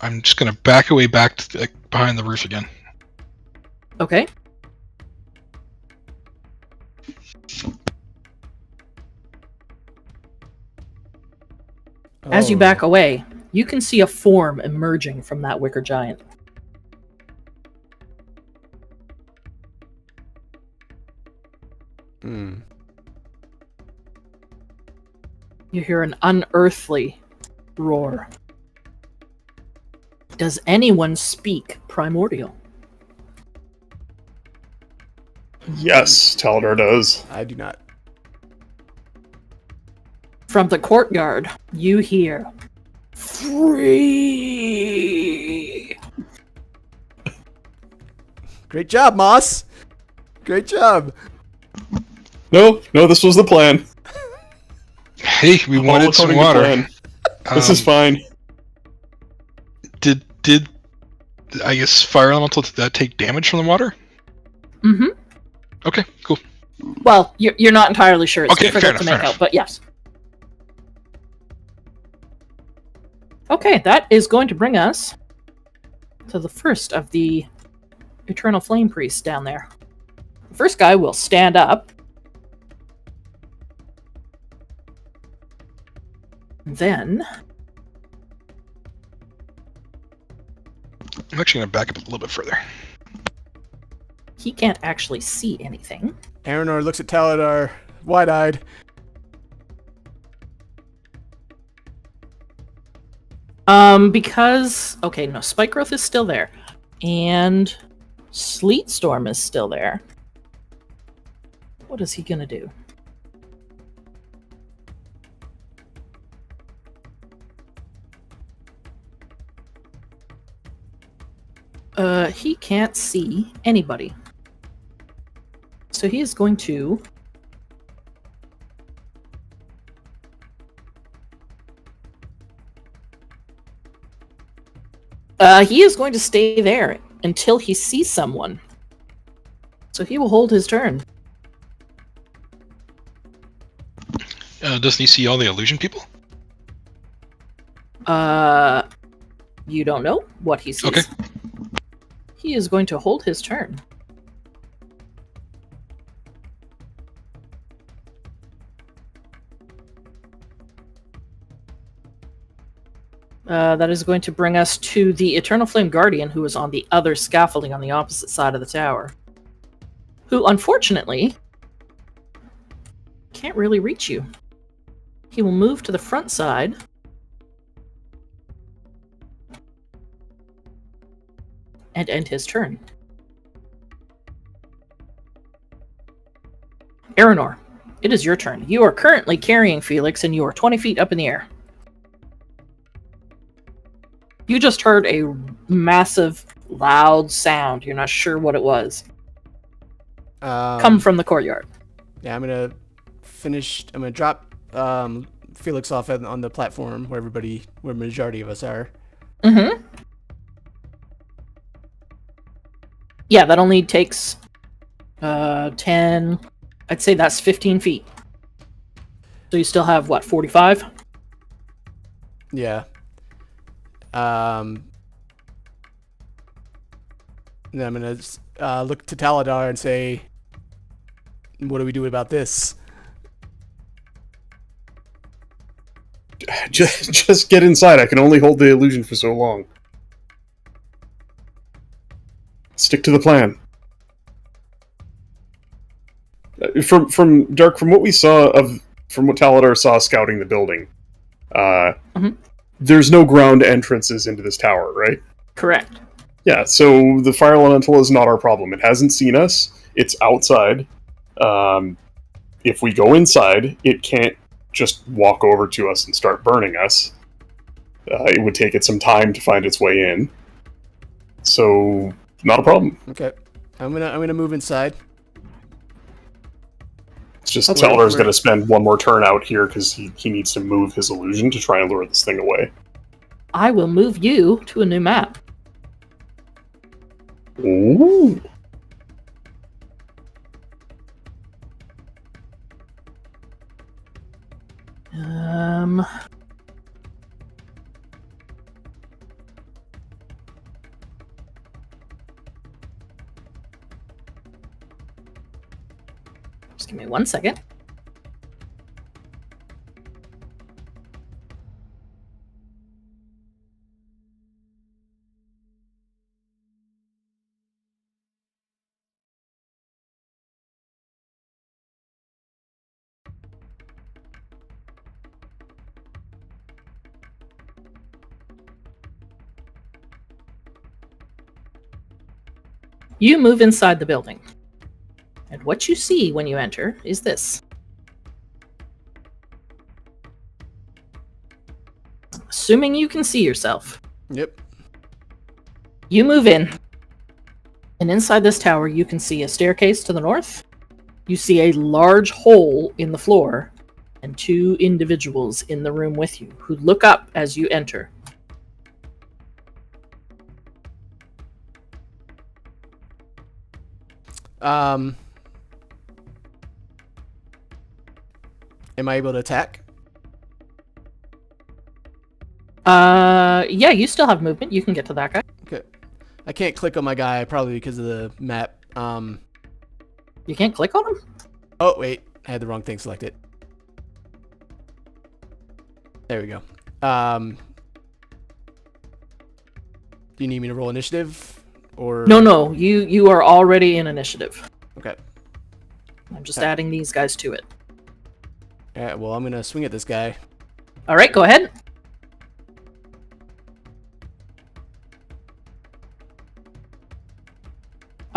I'm just gonna back away back to behind the roof again. Okay. As you Oh. back away, you can see a form emerging from that Wicker Giant. Hmm. You hear an unearthly roar. Does anyone speak Primordial? Yes, Taladar does. I do not. From the courtyard, you hear, "Free!" Great job, Moss. Great job. No, this was the plan. Hey, we All wanted some according to water. plan. This is fine. Did I guess fire elemental did that take damage from the water? Mm-hmm. Okay, cool. Well, you're not entirely sure. It's Okay, fair difficult to enough, make fair out, but yes. Okay, that is going to bring us to the first of the Eternal Flame Priests down there. The first guy will stand up. Then I'm actually gonna back up a little bit further. he can't actually see anything. Aranor looks at Taladar, wide-eyed. Because okay, no, Spike Growth is still there, and Sleet Storm is still there. What is he gonna do? He can't see anybody. So he is going to he is going to stay there until he sees someone. So he will hold his turn. Doesn't he see all the illusion people? You don't know what he sees. Okay. He is going to hold his turn. That is going to bring us to the Eternal Flame Guardian, who is on the other scaffolding on the opposite side of the tower. Who, unfortunately, can't really reach you. He will move to the front side. And end his turn. Aranor, it is your turn. You are currently carrying Felix, and you are 20 feet up in the air. You just heard a massive, loud sound. You're not sure what it was. Come from the courtyard. Yeah, I'm gonna drop Felix off on the platform where majority of us are. Mm-hmm. Yeah, that only takes 10. I'd say that's 15 feet. So you still have what, 45? Yeah. Then I'm gonna look to Taladar and say, "What do we do about this?" Just get inside. I can only hold the illusion for so long. Stick to the plan. From Dark, from what we saw from what Taladar saw scouting the building, there's no ground entrances into this tower, right? Correct. Yeah, so the fire elemental is not our problem. It hasn't seen us. It's outside. If we go inside, it can't just walk over to us and start burning us. It would take it some time to find its way in. So, not a problem. Okay, I'm gonna move inside. It's just Okay, Taldar's we're- going to spend one more turn out here because he needs to move his illusion to try and lure this thing away. I will move you to a new map. Ooh. Just give me 1 second. You move inside the building. And what you see when you enter is this. Assuming you can see yourself. Yep. You move in. And inside this tower, you can see a staircase to the north. You see a large hole in the floor. And 2 individuals in the room with you who look up as you enter. Am I able to attack? Yeah, you still have movement. You can get to that guy. Okay. I can't click on my guy probably because of the map. You can't click on him? Oh wait, I had the wrong thing selected. There we go. Do you need me to roll initiative, or No. You are already in initiative. Okay. I'm just Okay. adding these guys to it. All right. Well, I'm gonna swing at this guy. All right, go ahead.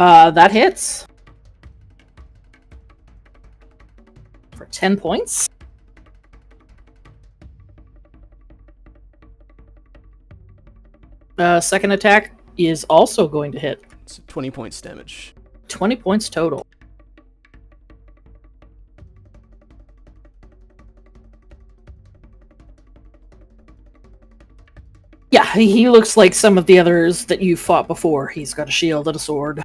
That hits. For 10 points. Second attack is also going to hit. It's 20 points damage. 20 points total. Yeah, he looks like some of the others that you fought before. He's got a shield and a sword.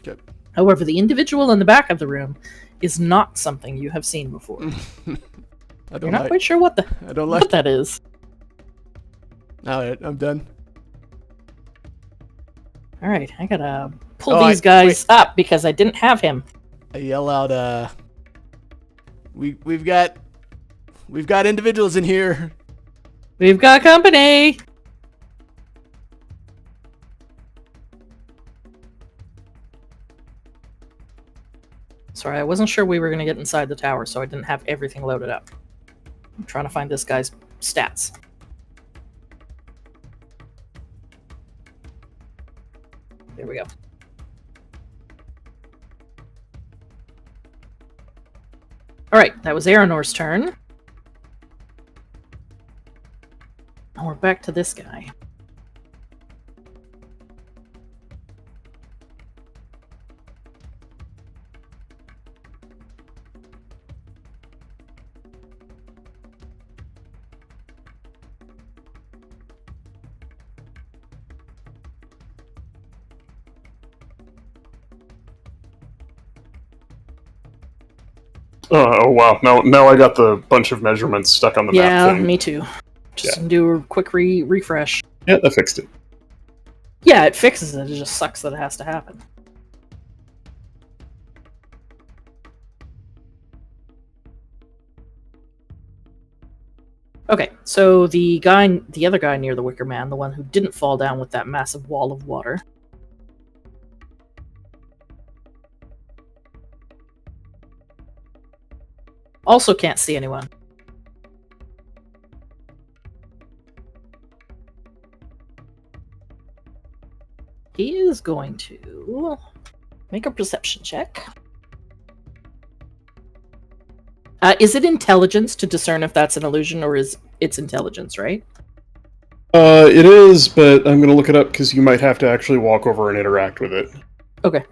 Good. However, the individual in the back of the room is not something you have seen before. I You're don't not like. quite sure what I don't like. that is. All right, I'm done. All right, I gotta pull Oh, these guys up because I didn't have him. I yell out, we've got individuals in here. We've got company. Sorry, I wasn't sure we were gonna get inside the tower, so I didn't have everything loaded up. I'm trying to find this guy's stats. There we go. Alright, that was Aranor's turn. And we're back to this guy. Oh wow! Now I got the bunch of measurements stuck on the map Yeah, thing. me too. Just do a quick refresh. Yeah, that fixed it. Yeah, it fixes it. It just sucks that it has to happen. Okay, so the other guy near the Wicker Man, the one who didn't fall down with that massive wall of water. Also can't see anyone. He is going to make a perception check. Is it intelligence to discern if that's an illusion, or is it's intelligence, right? It is, but I'm gonna look it up because you might have to actually walk over and interact with it. Okay.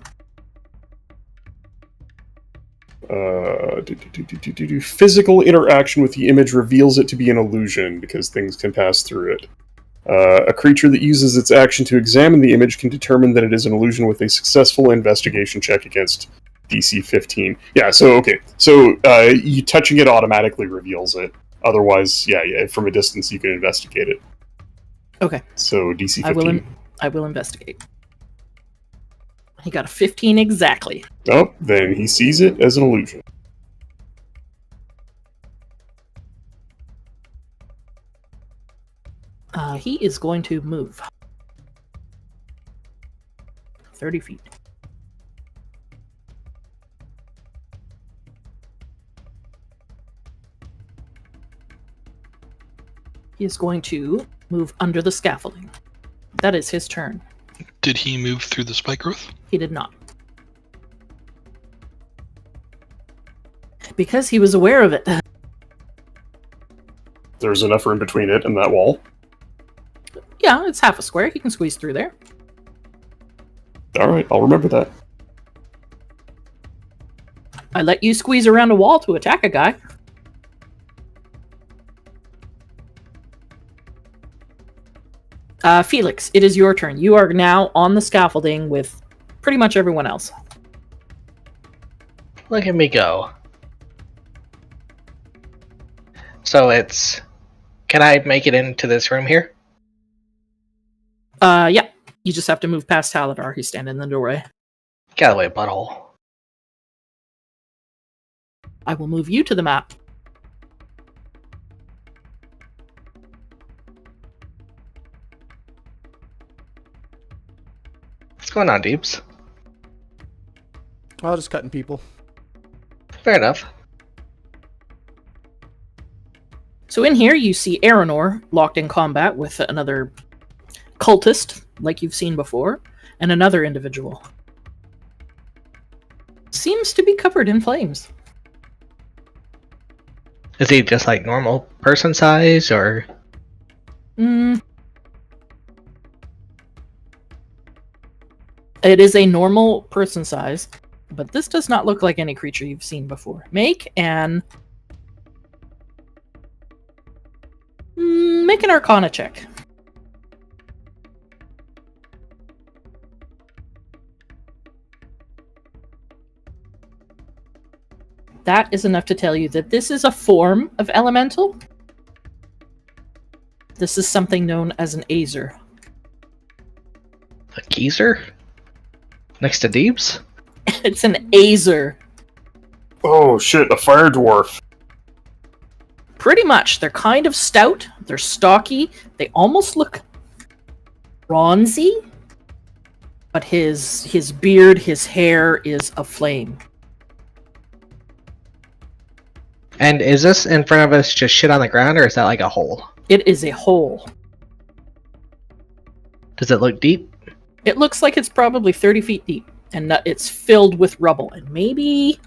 Physical interaction with the image reveals it to be an illusion because things can pass through it. A creature that uses its action to examine the image can determine that it is an illusion with a successful investigation check against DC 15. Yeah, so okay. So you touching it automatically reveals it. Otherwise, yeah, from a distance you can investigate it. Okay. So DC 15. I will investigate. He got a 15 exactly. Oh, then he sees it as an illusion. He is going to move 30 feet. He is going to move under the scaffolding. That is his turn. Did he move through the spike growth? He did not. Because he was aware of it. There's enough room between it and that wall. Yeah, it's half a square. He can squeeze through there. Alright, I'll remember that. I let you squeeze around a wall to attack a guy. Felix, it is your turn. You are now on the scaffolding with pretty much everyone else. Look at me go. So it's... Can I make it into this room here? Yeah. You just have to move past Taladar. He's standing in the doorway. Get out of the way, butthole. I will move you to the map. What's going on, Deeps? Well, just cutting people. Fair enough. So in here, you see Aranor locked in combat with another cultist, like you've seen before, and another individual. seems to be covered in flames. Is he just like normal person size, or It is a normal person size, but this does not look like any creature you've seen before. Make an Arcana check. That is enough to tell you that this is a form of elemental. This is something known as an Azer. a geezer next to Deebs? It's an Azer. Oh shit, a fire dwarf. Pretty much. They're kind of stout. They're stocky. They almost look bronzy. But his beard, his hair is aflame. And is this in front of us just shit on the ground, or is that like a hole? It is a hole. Does it look deep? It looks like it's probably 30 feet deep. And it's filled with rubble. And maybe...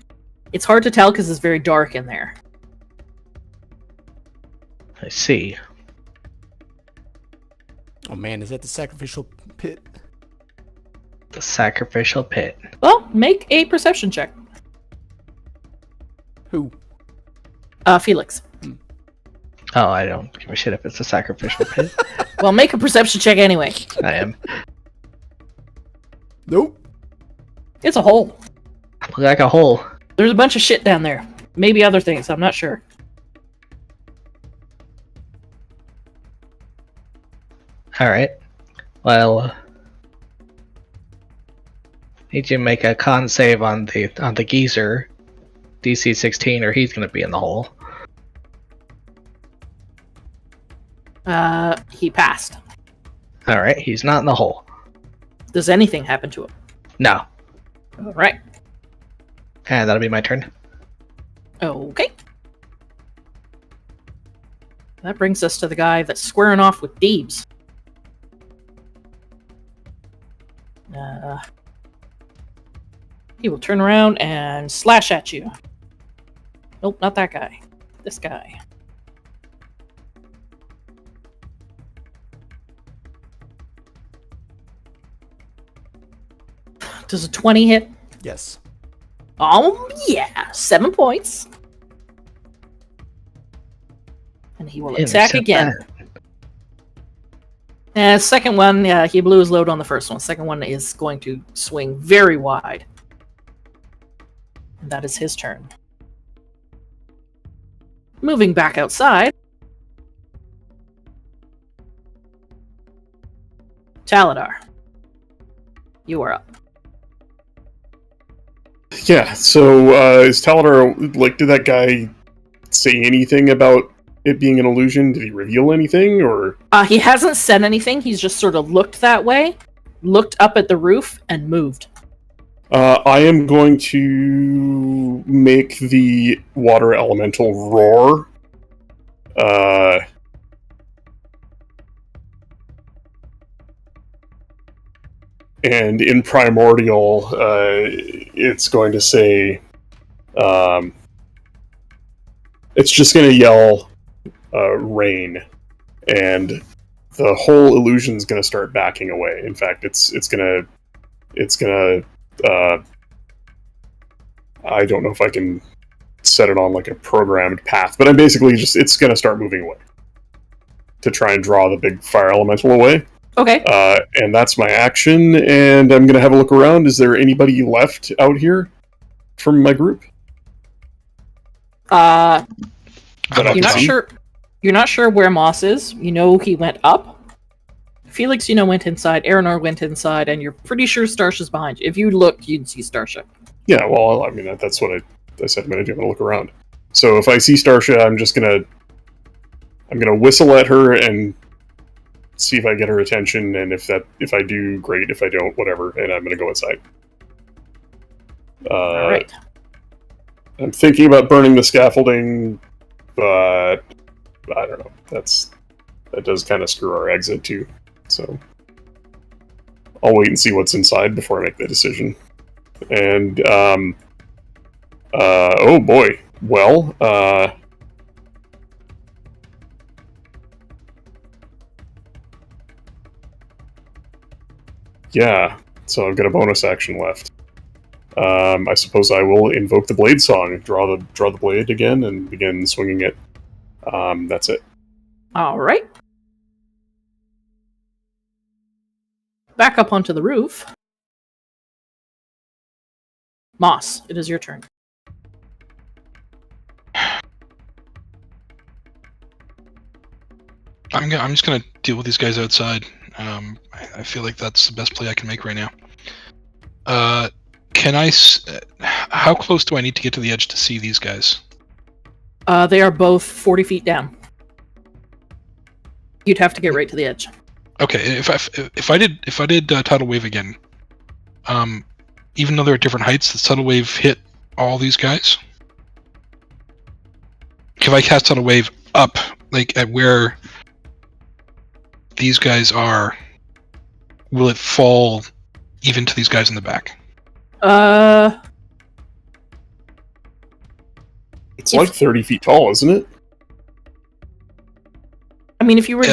It's hard to tell because it's very dark in there. I see. Oh man, is that the sacrificial pit? The sacrificial pit. Well, make a perception check. Who? Felix. Oh, I don't give a shit if it's a sacrificial pit. Well, make a perception check anyway. I am. Nope. It's a hole. Look like a hole. There's a bunch of shit down there. Maybe other things, I'm not sure. Alright. Well, need you to make a con save on the geezer. DC 16, or he's gonna be in the hole. He passed. Alright, he's not in the hole. Does anything happen to him? No. Alright. And that'll be my turn. Okay. That brings us to the guy that's squaring off with Deebs. He will turn around and slash at you. Nope, not that guy. This guy. Does a 20 hit? Yes. Oh, yeah. 7 points. And he will Didn't attack accept again. Second one, he blew his load on the first one. Second one is going to swing very wide. And that is his turn. Moving back outside. Taladar. You are up. Yeah, so is Taladar, like, did that guy say anything about it being an illusion? Did he reveal anything, or? He hasn't said anything. He's just sort of looked that way, looked up at the roof, and moved. I am going to make the water elemental roar. And in Primordial, it's going to say, it's just going to yell, rain, and the whole illusion's going to start backing away. In fact, it's gonna, I don't know if I can set it on like a programmed path, but I'm basically just, it's going to start moving away to try and draw the big fire elemental away. Okay. And that's my action, and I'm going to have a look around. Is there anybody left out here from my group? I don't You're not know. sure. You're not sure where Moss is. You know he went up. Felix, you know, went inside. Aranar went inside, and you're pretty sure Starsha's behind you. If you looked, you'd see Starsha. Yeah, well, I mean, that's what I said I'm going to do. I'm going to look around. So if I see Starsha, I'm going to whistle at her and see if I get her attention, and if I do, great. If I don't, whatever, and I'm going to go inside. All right. I'm thinking about burning the scaffolding, but I don't know. That does kind of screw our exit too. So I'll wait and see what's inside before I make the decision. And Oh boy. Well, yeah. So I've got a bonus action left. I suppose I will invoke the blade song, draw the blade again, and begin swinging it. That's it. All right. Back up onto the roof. Moss, it is your turn. I'm just gonna deal with these guys outside. I feel like that's the best play I can make right now. How close do I need to get to the edge to see these guys? They are both 40 feet down. You'd have to get right to the edge. Okay, if I did tidal wave again, even though they're at different heights, the tidal wave hit all these guys. If I cast tidal wave up, like at where these guys are, will it fall even to these guys in the back? It's like 30 feet tall, isn't it? I mean, if you were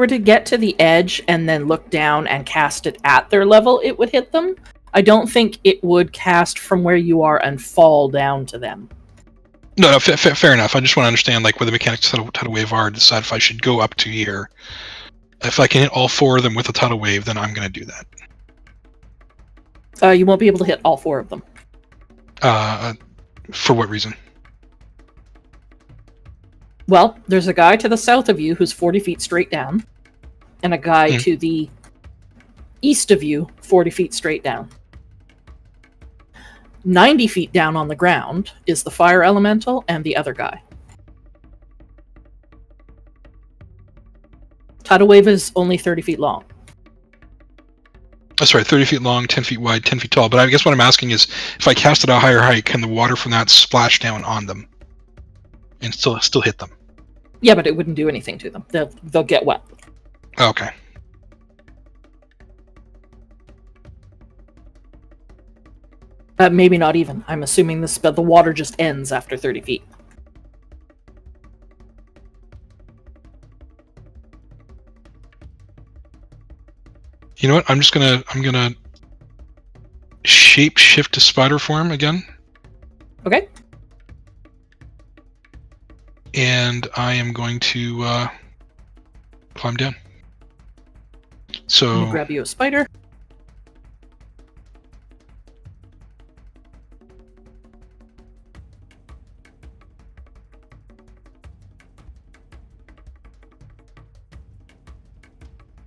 to get to the edge and then look down and cast it at their level, it would hit them. I don't think it would cast from where you are and fall down to them. No, fair enough. I just want to understand like where the mechanics of tidal wave are, decide if I should go up to here. If I can hit all 4 of them with a tidal wave, then I'm going to do that. You won't be able to hit all 4 of them. For what reason? Well, there's a guy to the south of you who's 40 feet straight down, and a guy to the east of you, 40 feet straight down. 90 feet down on the ground is the fire elemental and the other guy. Tidal wave is only 30 feet long. That's right, 30 feet long, 10 feet wide, 10 feet tall. But I guess what I'm asking is, if I cast it at a higher height, can the water from that splash down on them and still hit them? Yeah, but it wouldn't do anything to them. They'll get wet. Okay. Maybe not even. I'm assuming the water just ends after 30 feet. You know what? I'm gonna shape shift to spider form again. Okay. And I am going to climb down. So Let me grab you a spider.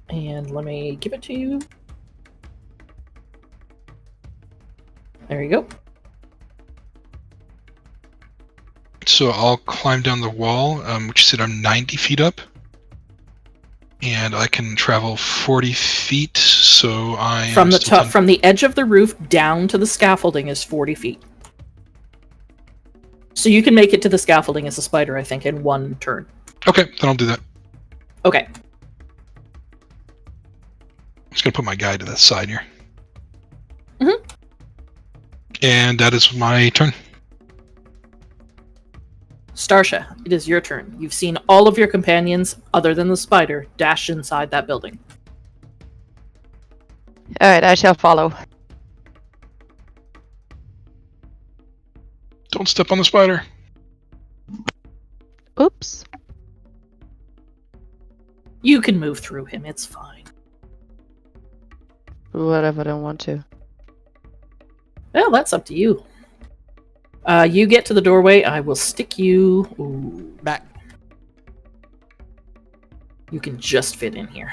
And let me give it to you. There you go. So I'll climb down the wall, which said I'm 90 feet up. And I can travel 40 feet, so I am From the still top, from the edge of the roof down to the scaffolding is 40 feet. So you can make it to the scaffolding as a spider, I think, in one turn. Okay, then I'll do that. Okay. I'm just gonna put my guy to the side here. Mm-hmm. And that is my turn. Starsha, it is your turn. You've seen all of your companions, other than the spider, dash inside that building. Alright, I shall follow. Don't step on the spider. Oops. You can move through him, it's fine. What if I don't want to? Well, that's up to you. You get to the doorway, I will stick you back. You can just fit in here.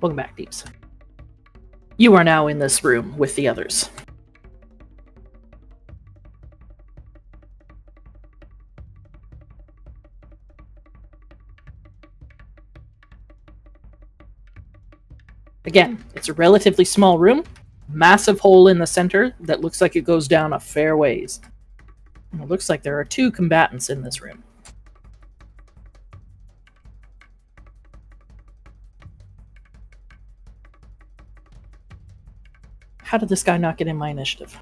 Welcome back, Deeps. You are now in this room with the others. Again, it's a relatively small room. Massive hole in the center that looks like it goes down a fair ways. And it looks like there are 2 combatants in this room. How did this guy not get in my initiative?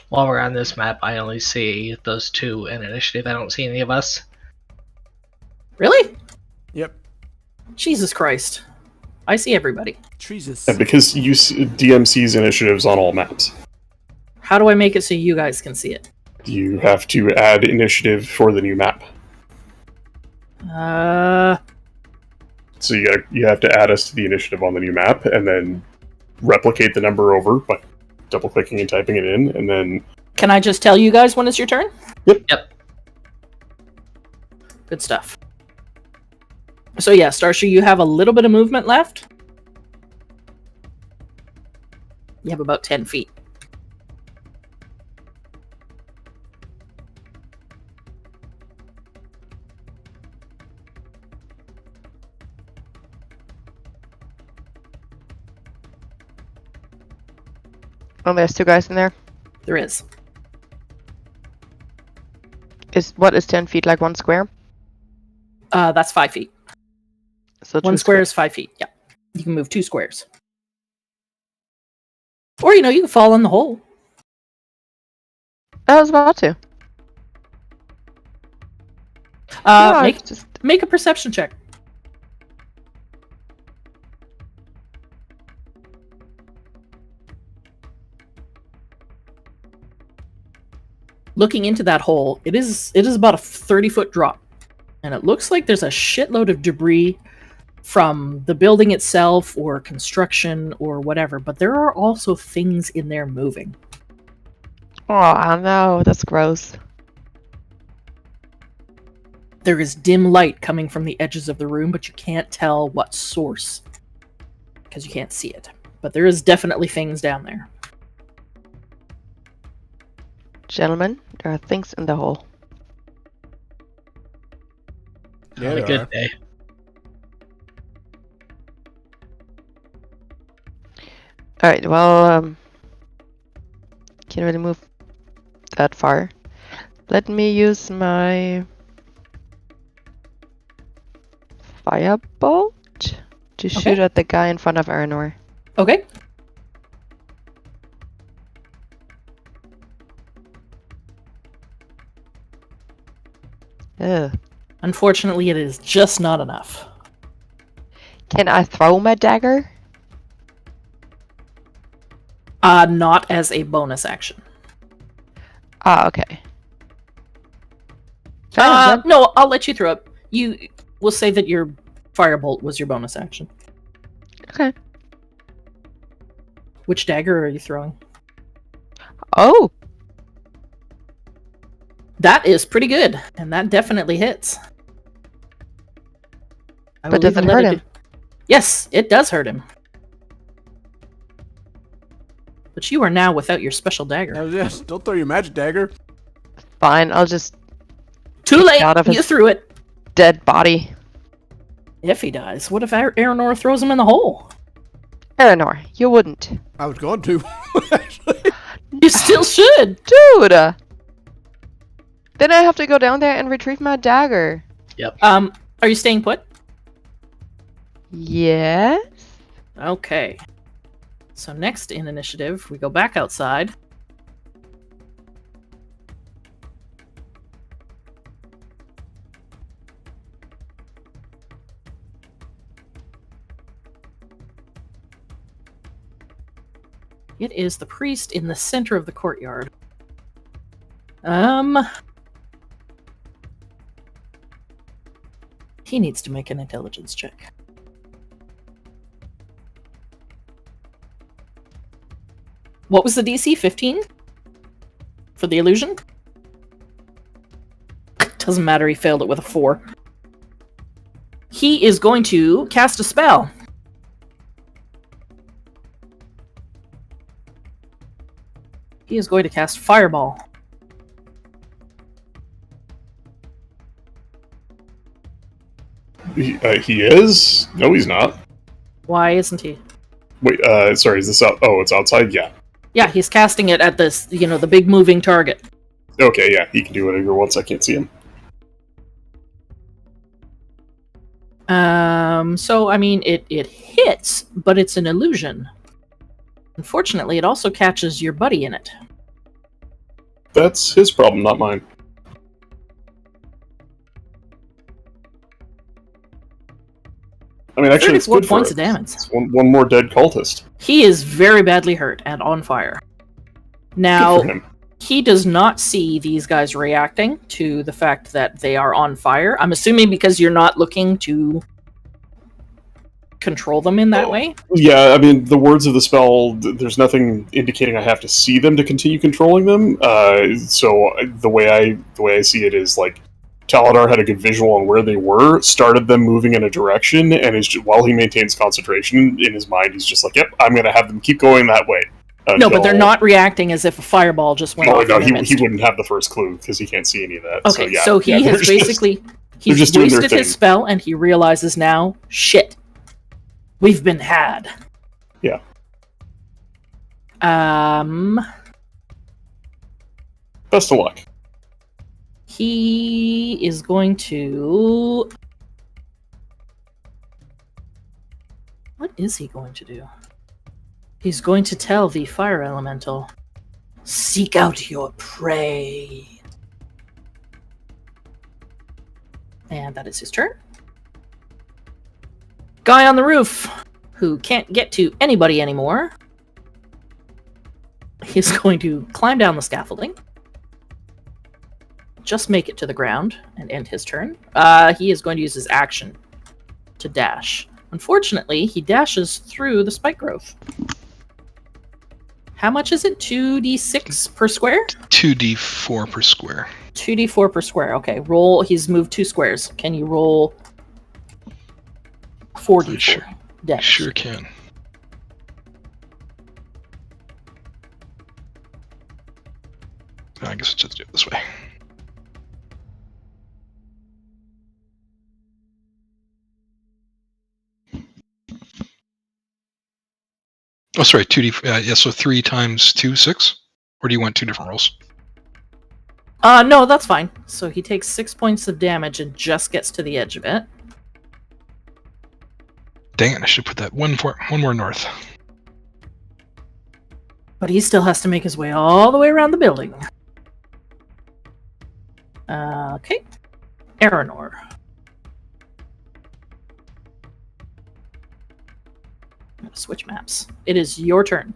While we're on this map, I only see those two in initiative. I don't see any of us. Really? Yep. Jesus Christ. I see everybody. Jesus. And because DM sees initiatives on all maps, How do I make it so you guys can see it? you have to add initiative for the new map. So you have to add us to the initiative on the new map, and then replicate the number over by double-clicking and typing it in, and then... Can I just tell you guys when it's your turn? Yep. Good stuff. So yeah, Starsha, you have a little bit of movement left. You have about 10 feet. Oh, there's two guys in there. There is. What is 10 feet, like 1 square? That's 5 feet. So 1 2 square is 5 feet. Yeah. You can move 2 squares. Or, you can fall in the hole. I was about to. No, Make, it's just make a perception check. Looking into that hole, it is about a 30-foot drop. And it looks like there's a shitload of debris from the building itself or construction or whatever, but there are also things in there moving. Oh no, that's gross. There is dim light coming from the edges of the room, but you can't tell what source because you can't see it. But there is definitely things down there. Gentlemen, there are things in the hole. Yeah, Have a there good are. day. Alright, well, can't really move that far. Let me use my firebolt to shoot at the guy in front of Aranor. Okay. Ugh. Unfortunately, it is just not enough. Can I throw my dagger? Not as a bonus action. Ah, okay. Fair enough. No, I'll let you throw it. We'll say that your firebolt was your bonus action. Okay. Which dagger are you throwing? Oh, That is pretty good, and that definitely hits. I But will does even it let hurt do- him? Yes, it does hurt him. But you are now without your special dagger. Oh, yes, don't throw your magic dagger. fine. I'll just Too late! out of You his- threw it. dead body. If he dies, what if Aranor throws him in the hole? Aranor, you wouldn't. I was going to. Actually. You still should! Dude! Then I have to go down there and retrieve my dagger. Are you staying put? Yes? Okay. So next in initiative, we go back outside. It is the priest in the center of the courtyard. He needs to make an intelligence check. What was the DC? 15? For the illusion? Doesn't matter, he failed it with a 4. He is going to cast a spell. He is going to cast Fireball. He is? No, he's not. Why isn't he? Wait, sorry, is this out? Oh, it's outside? Yeah. Yeah, he's casting it at this, the big moving target. Okay, yeah, he can do whatever he wants. I can't see him. So I mean, it hits, but it's an illusion. Unfortunately, it also catches your buddy in it. That's his problem, not mine. I mean, actually, it's 34 good points for of us. damage. It's one more dead cultist. He is very badly hurt and on fire. Good Now, for him. he does not see these guys reacting to the fact that they are on fire. I'm assuming because you're not looking to control them in that way. Yeah, I mean, the words of the spell, there's nothing indicating I have to see them to continue controlling them. So the way I see it is like Taladar had a good visual on where they were, started them moving in a direction, and is just, while he maintains concentration in his mind, he's just like, "Yep, I'm going to have them keep going that way." No, but they're not reacting as if a fireball just went No, off. no, in their midst. he wouldn't have the first clue because he can't see any of that. Okay, yeah, so he yeah, has they're just- basically he's just doing their wasted his thing. spell, and he realizes now, shit, we've been had. Yeah. Best of luck. He is going to. What is he going to do? He's going to tell the fire elemental, seek out your prey. And that is his turn. Guy on the roof, who can't get to anybody anymore, is going to climb down the scaffolding. Just make it to the ground and end his turn. He is going to use his action to dash. Unfortunately, he dashes through the spike growth. How much is it? 2d6 per square? 2d4 per square. 2d4 per square. Okay, roll. He's moved 2 squares. Can you roll 4d4 Sure. damage? Sure can. I guess let's just do it this way. Oh, sorry, 2d. Yeah, so 3 times 2, 6? Or do you want 2 different rolls? No, that's fine. So he takes 6 points of damage and just gets to the edge of it. Dang it, I should put that one more north. But he still has to make his way all the way around the building. Okay. Aranor. I'm gonna switch maps. It is your turn.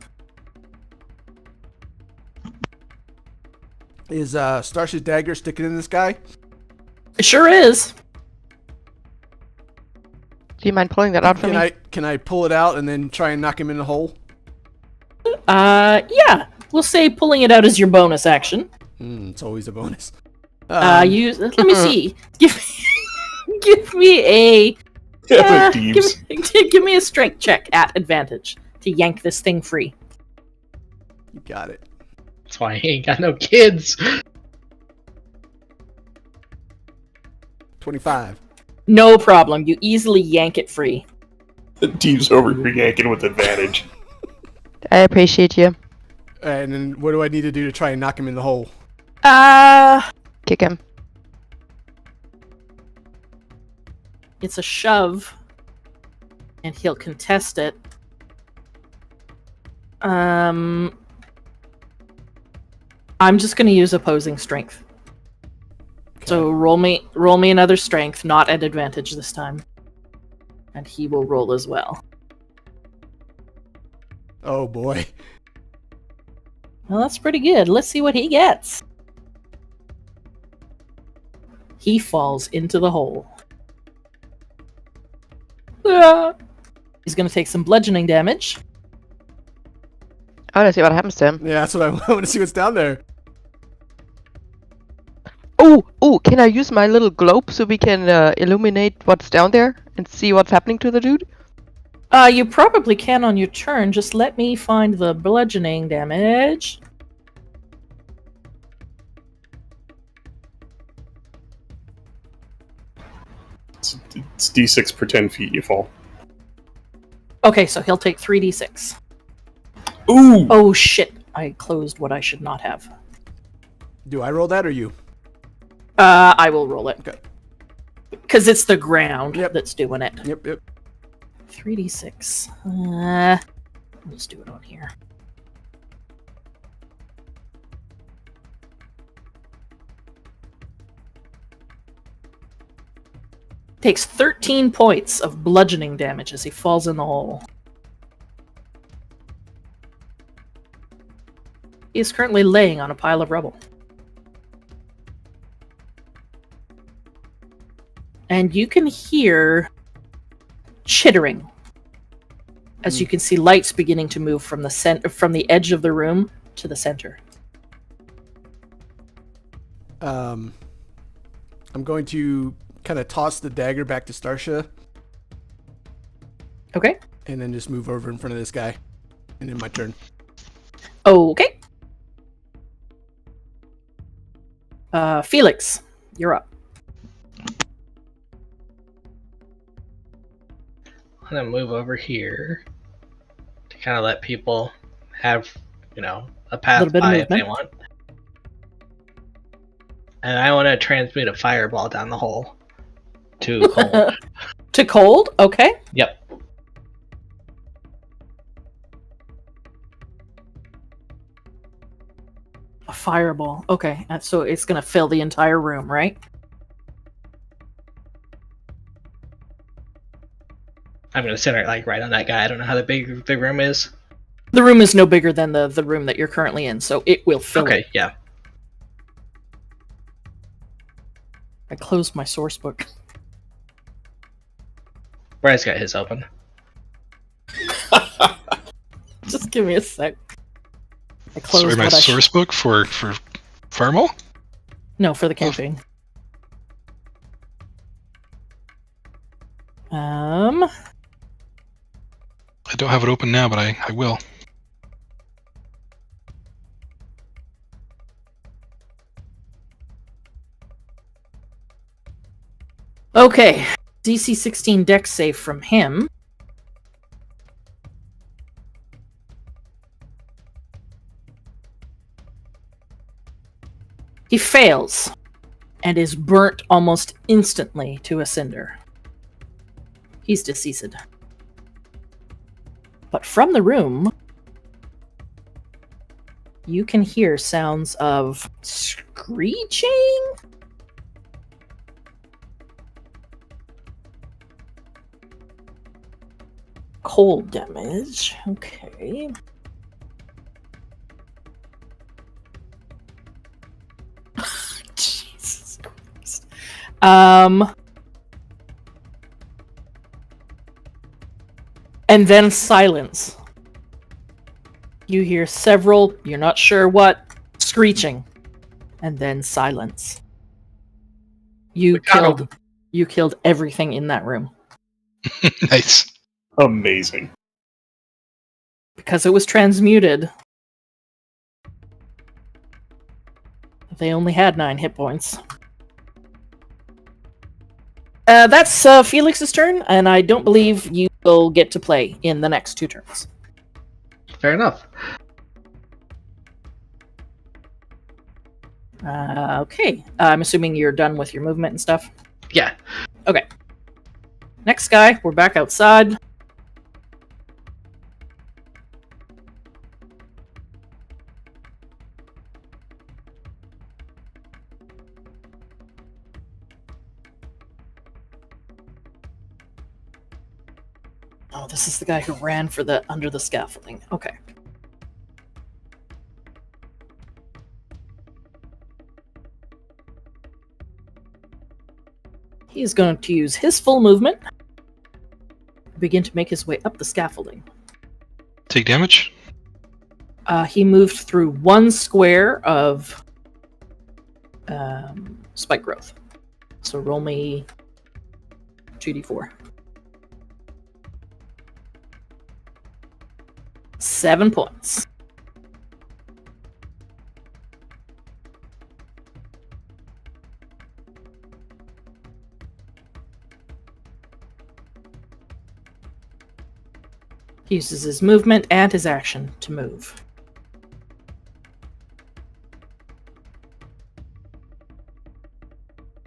Is Starsh's dagger sticking in this guy? It sure is. Do you mind pulling that out for me? Can I pull it out and then try and knock him in the hole? Yeah. We'll say pulling it out is your bonus action. It's always a bonus. Let me see. Give me a Yeah, the Deeves. give me a strength check at advantage to yank this thing free. You got it. That's why he ain't got no kids. 25. No problem. You easily yank it free. Deeves over here yanking with advantage. I appreciate you. And then what do I need to do to try and knock him in the hole? Kick him. It's a shove, and he'll contest it. I'm just going to use opposing strength. So roll me another strength, not at advantage this time, and he will roll as well. Oh boy. Well, that's pretty good. Let's see what he gets. He falls into the hole. Ah. He's going to take some bludgeoning damage. I want to see what happens to him. Yeah, that's what I want to see what's down there. Oh, can I use my little globe so we can illuminate what's down there and see what's happening to the dude? You probably can on your turn. Just let me find the bludgeoning damage. It's D6 per 10 feet you fall. Okay, so he'll take 3d6. Ooh! Oh shit, I closed what I should not have. Do I roll that or you? I will roll it. Okay. Because it's the ground Yep. that's doing it. Yep. 3d6. Let's do it on here. Takes 13 points of bludgeoning damage as he falls in the hole. He is currently laying on a pile of rubble. And you can hear chittering as you can see lights beginning to move from the edge of the room to the center. I'm going to kind of toss the dagger back to Starsha Okay. and then just move over in front of this guy. And then my turn. Okay. Felix, you're up. I'm gonna move over here to kind of let people have, a path Little bit of by if they movement. want. And I want to transmute a fireball down the hole to Cole. To cold? Okay. Yep. A fireball. Okay. So it's going to fill the entire room, right? I'm gonna center it like right on that guy. I don't know how big the room is. The room is no bigger than the room that you're currently in, so it will fill Okay, it. yeah. I closed my source book. Bryce got his open. Just give me a sec. I closed Sorry, my what I source book for Fireball? No, for the campaign. I don't have it open now, but I will. Okay. DC 16 dex save from him. He fails and is burnt almost instantly to a cinder. He's deceased. But from the room, you can hear sounds of screeching? Cold damage. Okay. Jesus Christ. And then silence. You hear several, you're not sure what, screeching. And then silence. You killed everything in that room. Nice. Amazing. Because it was transmuted. They only had 9 hit points. That's Felix's turn, and I don't believe you will get to play in the next 2 turns. Fair enough. Okay. I'm assuming you're done with your movement and stuff? Yeah. Okay. Next guy, we're back outside. Oh, this is the guy who ran for the under the scaffolding. Okay. He is going to use his full movement, begin to make his way up the scaffolding. Take damage? He moved through 1 square of spike growth. So roll me 2d4. 7 points. He uses his movement and his action to move.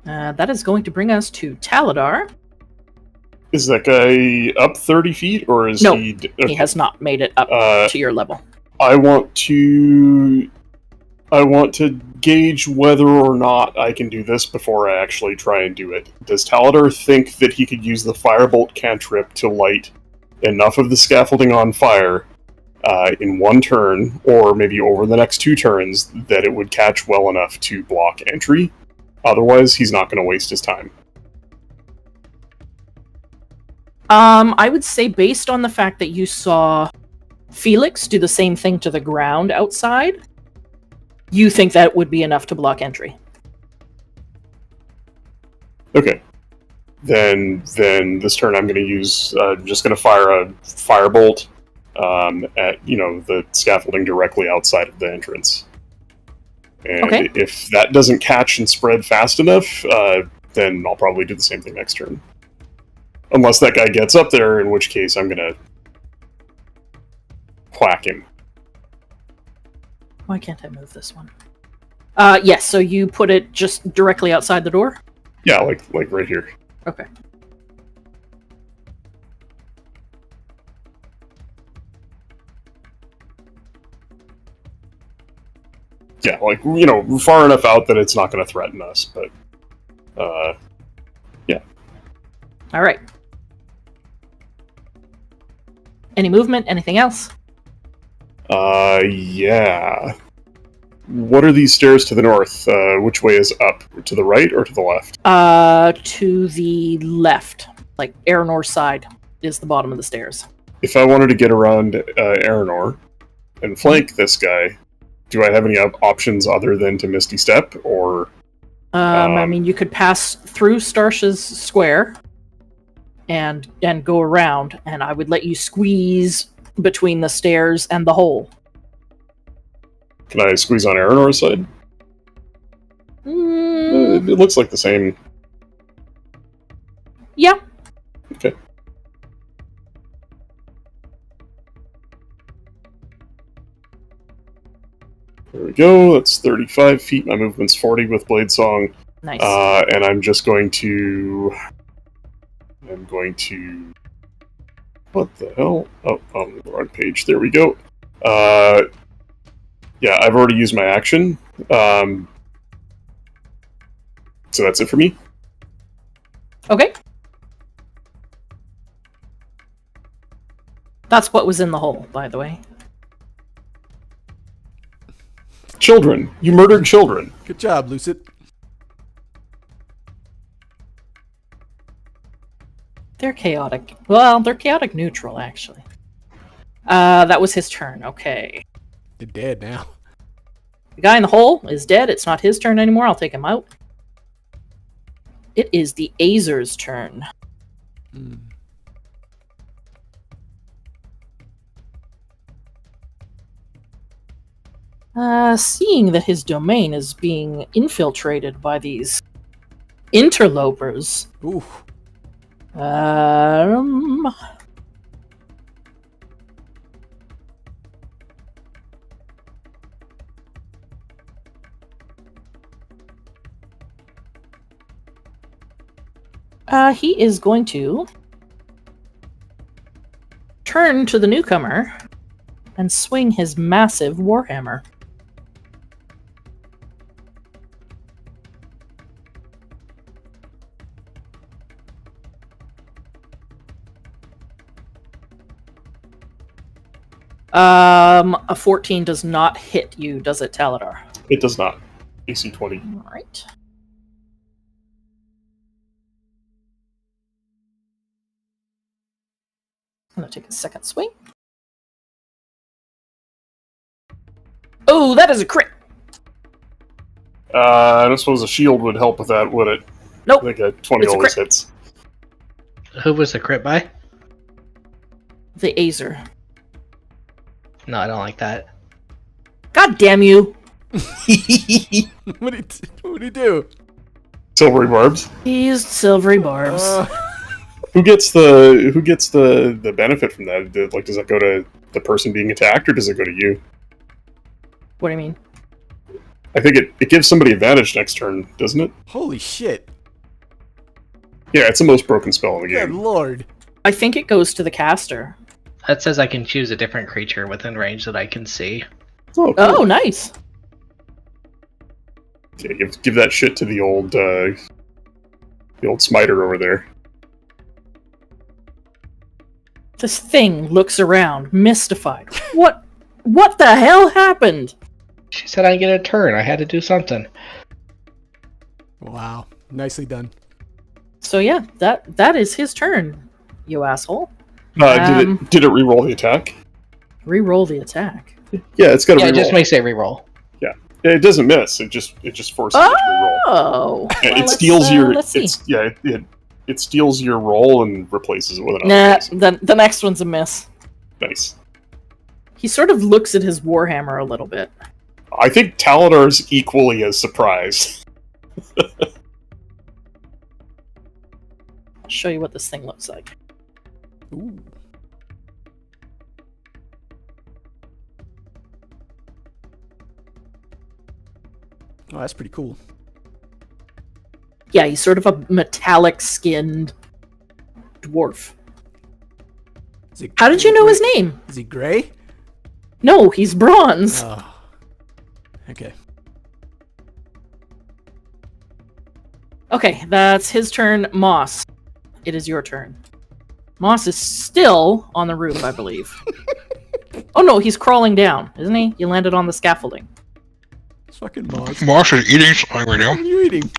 That is going to bring us to Taladar. Is that guy up 30 feet, or is No, he... He has not made it up to your level. I want to gauge whether or not I can do this before I actually try and do it. Does Taladar think that he could use the Firebolt cantrip to light enough of the scaffolding on fire in one turn, or maybe over the next 2 turns, that it would catch well enough to block entry? Otherwise, he's not going to waste his time. I would say, based on the fact that you saw Felix do the same thing to the ground outside, you think that would be enough to block entry. Okay. Then this turn I'm going to use, just going to fire a firebolt at, the scaffolding directly outside of the entrance. And Okay. if that doesn't catch and spread fast enough, then I'll probably do the same thing next turn. Unless that guy gets up there, in which case I'm going to whack him. Why can't I move this one? Yes, so you put it just directly outside the door? Yeah, like right here. Okay. Yeah, far enough out that it's not going to threaten us, but... Alright. Any movement? Anything else? Yeah. What are these stairs to the north? Which way is up? To the right or to the left? To the left. Like, Aranor's side is the bottom of the stairs. If I wanted to get around Aranor and flank this guy, do I have any options other than to Misty Step, or... I mean, you could pass through Starsha's square and go around, and I would let you squeeze between the stairs and the hole. Can I squeeze on Aranor's side? It looks like the same. Yeah. Okay. There we go. That's 35 feet. My movement's 40 with Blade Song. Nice. And I'm just going to... What the hell? Oh, on the wrong page. There we go. Yeah, I've already used my action. So that's it for me. Okay. That's what was in the hole, by the way. Children. You murdered children. Good job, Lucid. They're chaotic. Well, they're chaotic neutral, actually. That was his turn. Okay. They're dead now. The guy in the hole is dead. It's not his turn anymore. I'll take him out. It is the Azer's turn. Hmm. Seeing that his domain is being infiltrated by these interlopers, Ooh. he is going to turn to the newcomer and swing his massive warhammer. A 14 does not hit you, does it, Taladar? It does not. AC 20. All right. I'm gonna take a second swing. Oh, that is a crit! I don't suppose a shield would help with that, would it? Nope. I think a 20 It's a always crit. hits. Who was the crit by? The Azer. No, I don't like that. God damn you! What did he do? Silvery barbs. He used silvery barbs. Who gets the benefit from that? Does that go to the person being attacked, or does it go to you? What do you mean? I think it gives somebody advantage next turn, doesn't it? Holy shit. Yeah, it's the most broken spell in the Good game. lord. I think it goes to the caster. That says I can choose a different creature within range that I can see. Oh, cool. Oh, nice. Yeah, give that shit to the old smiter over there. This thing looks around, mystified. What the hell happened? She said I get a turn. I had to do something. Wow. Nicely done. So yeah, that is his turn, you asshole. Did it re-roll the attack? Re-roll the attack. Yeah, it's got to Yeah, re-roll. it just makes it reroll. It doesn't miss. It just forces it to re-roll. Oh. Yeah, Well, it steals your. Let's see. It steals your roll and replaces it with another. Nah, amazing. the next one's a miss. Nice. He sort of looks at his warhammer a little bit. I think Taladar's equally as surprised. I'll show you what this thing looks like. Ooh. Oh, that's pretty cool. Yeah, he's sort of a metallic-skinned dwarf. How did you know his name? Is he gray? No, he's bronze. Oh. Okay. Okay, that's his turn. Moss, it is your turn. Moss is still on the roof, I believe. Oh no, he's crawling down, isn't he? You landed on the scaffolding. It's fucking Moss. Moss is eating something right What now. are you eating?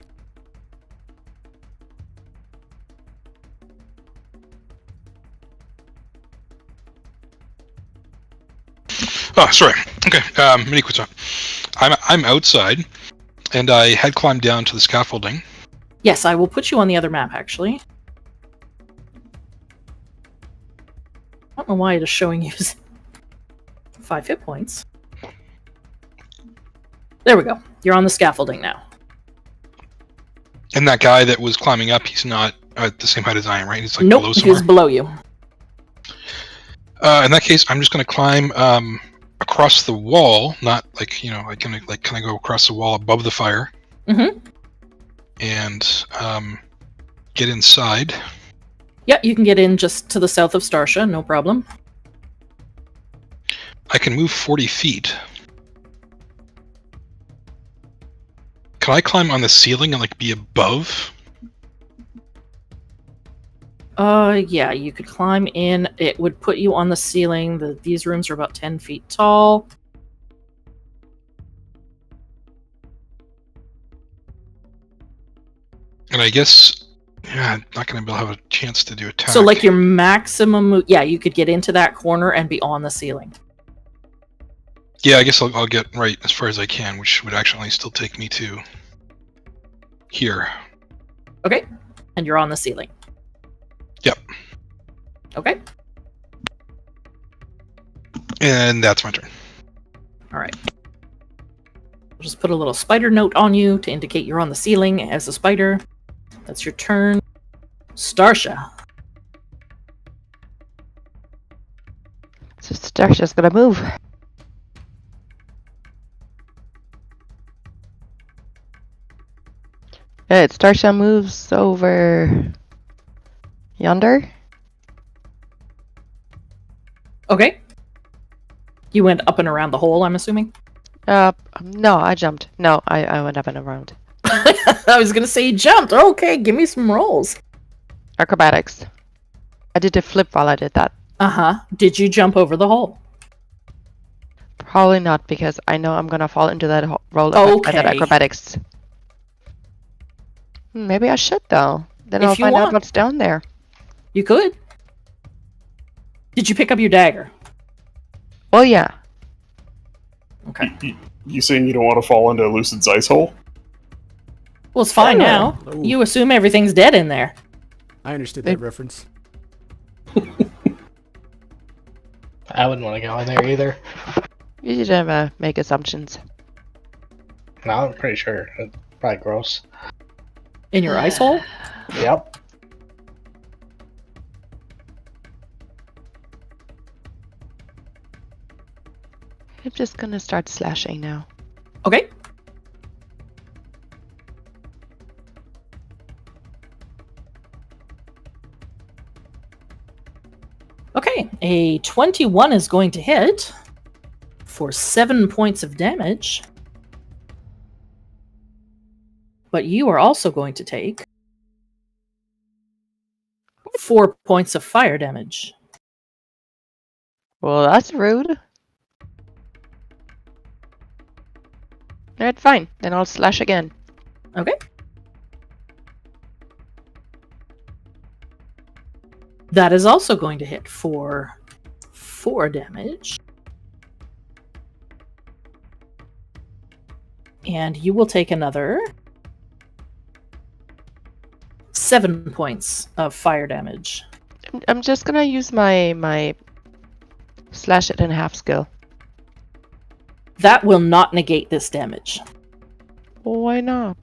Oh, sorry. Okay, mini quiz up. I'm outside, and I had climbed down to the scaffolding. Yes, I will put you on the other map, actually. I don't know why it is showing you 5 hit points. There we go. You're on the scaffolding now. And that guy that was climbing up, he's not at the same height as I am, right? He's like Nope, below he's somewhere. below you. In that case, I'm just going to climb across the wall, not like, I can like kind of go across the wall above the fire. Mm-hmm. And get inside. Yeah, you can get in just to the south of Starsha, no problem. I can move 40 feet. Can I climb on the ceiling and like be above? Yeah, you could climb in. It would put you on the ceiling. These rooms are about 10 feet tall. And I guess, yeah, I'm not going to have a chance to do attack. So, like, your maximum... Yeah, you could get into that corner and be on the ceiling. Yeah, I guess I'll get right as far as I can, which would actually still take me to here. Okay. And you're on the ceiling. Yep. Okay. And that's my turn. All right. I'll just put a little spider note on you to indicate you're on the ceiling as a spider. That's your turn. Starsha. So Starsha's gonna move. Alright, Starsha moves over yonder. Okay. You went up and around the hole, I'm assuming? No, I jumped. No, I went up and around. I was gonna say you jumped. Okay, give me some rolls. Acrobatics. I did a flip while I did that. Uh-huh. Did you jump over the hole? Probably not, because I know I'm gonna fall into that roll by that Okay. acrobatics. Maybe I should, though. Then If I'll you find want. out what's down there. You could. Did you pick up your dagger? Oh, yeah. Okay. You saying you don't want to fall into Lucid's ice hole? Well, it's fine now. Oh. You assume everything's dead in there. I understood that reference. I wouldn't want to go in there either. You should make assumptions. No, I'm pretty sure. It's probably gross. In your ice hole? Yep. I'm just gonna start slashing now. Okay. Okay, a 21 is going to hit for 7 points of damage. But you are also going to take 4 points of fire damage. Well, that's rude. Alright, fine. Then I'll slash again. Okay. That is also going to hit for 4 damage. And you will take another 7 points of fire damage. I'm just gonna use my slash it in half skill. That will not negate this damage. Why not?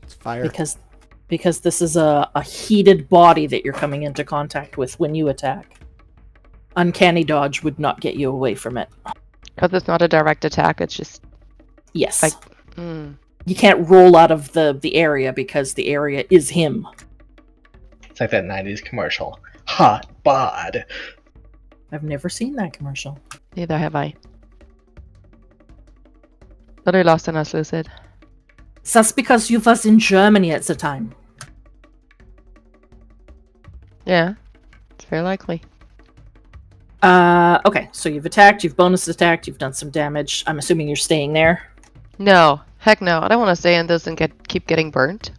It's fire. Because this is a heated body that you're coming into contact with when you attack. Uncanny dodge would not get you away from it. Because it's not a direct attack, it's just Yes. like... You can't roll out of the area because the area is him. It's like that 90s commercial. Hot bod. I've never seen that commercial. Neither have I. But I lost on us, Lucid. That's because you was in Germany at the time. Yeah, it's very likely. Okay, so you've attacked, you've bonus attacked, you've done some damage. I'm assuming you're staying there. No, heck no. I don't want to stay in this and keep getting burnt.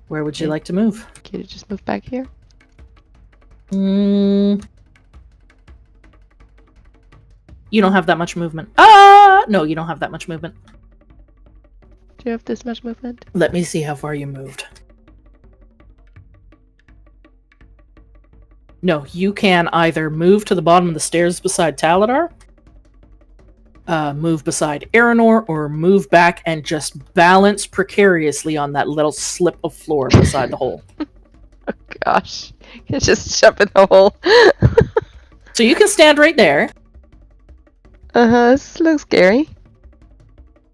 Where would you like to move? Can you just move back here? You don't have that much movement. No, you don't have that much movement. Do you have this much movement? Let me see how far you moved. No, you can either move to the bottom of the stairs beside Taladar, move beside Aranor, or move back and just balance precariously on that little slip of floor beside the hole. Oh gosh. You just jump in the hole. So you can stand right there. This looks scary.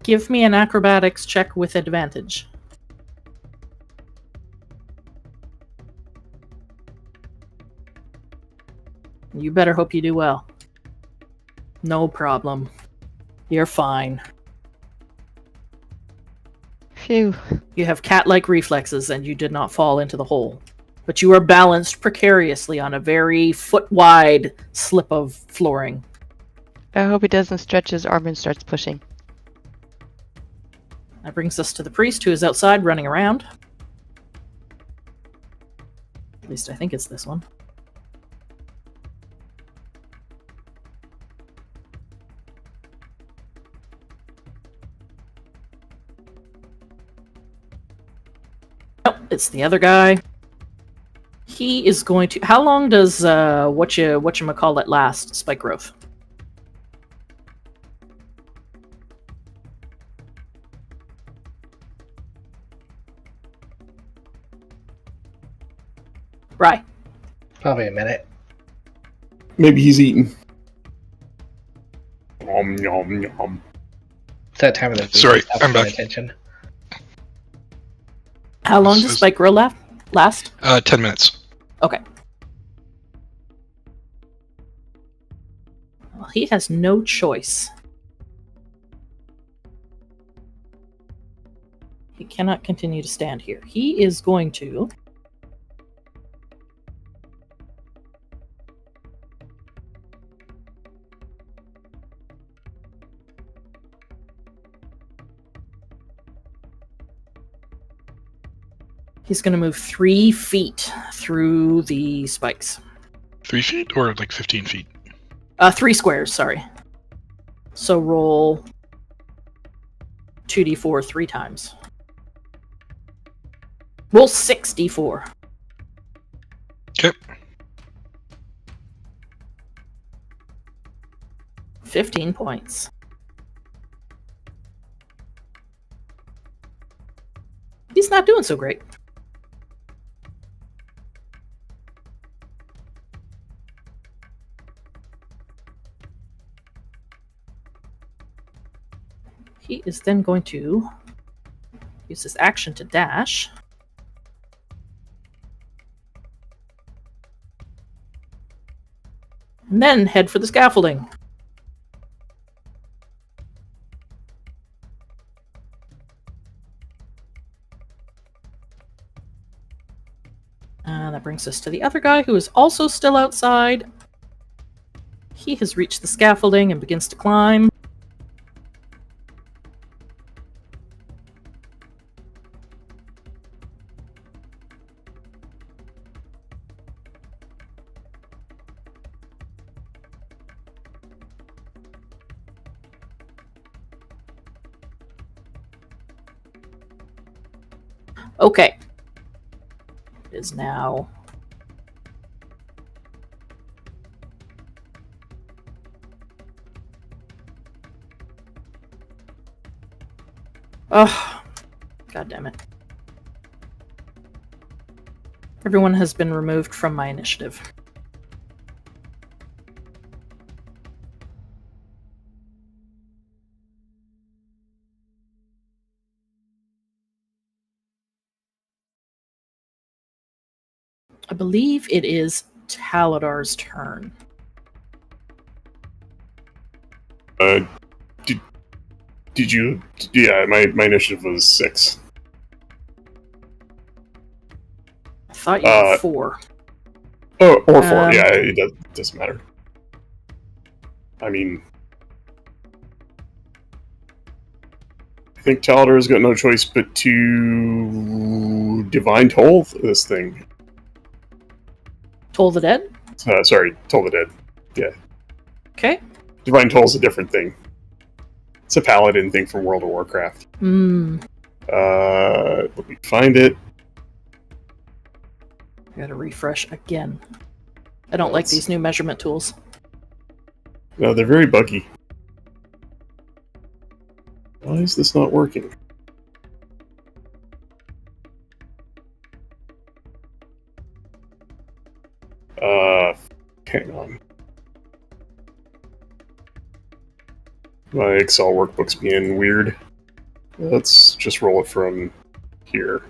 Give me an acrobatics check with advantage. You better hope you do well. No problem. You're fine. Phew. You have cat-like reflexes and you did not fall into the hole. But you are balanced precariously on a very foot-wide slip of flooring. I hope he doesn't stretch his arm and starts pushing. That brings us to the priest, who is outside running around. At least I think it's this one. Nope, it's the other guy. He is going to... How long does whatchamacallit last, Spike Growth? Right. Probably a minute. Maybe he's eating. Yum, yum, yum. It's that time of the week. Sorry, Stop I'm paying back. Attention. How long This does is- Spike Grow last? 10 minutes. Okay. Well, he has no choice. He cannot continue to stand here. He is going to... He's going to move 3 feet through the spikes. 3 feet or like 15 feet? 3 squares, sorry. So roll 2d4 3 times. Roll 6d4. Okay. 15 points. He's not doing so great. He is then going to use his action to dash. and then head for the scaffolding. That brings us to the other guy who is also still outside. He has reached the scaffolding and begins to climb. Okay. It is now oh, god damn it. Everyone has been removed from my initiative. I believe it is Taladar's turn. Did you? Yeah, my initiative was 6. I thought you were 4. Oh, or 4. Yeah, it doesn't matter. I mean, I think Taladar's got no choice but to divine toll this thing. Toll the Dead? Sorry, Toll the Dead. Yeah. Okay. Divine Toll's a different thing. It's a paladin thing from World of Warcraft. Let me find it. I gotta refresh again. I don't like these new measurement tools. No, they're very buggy. Why is this not working? Hang on. My Excel workbook's being weird. Let's just roll it from here.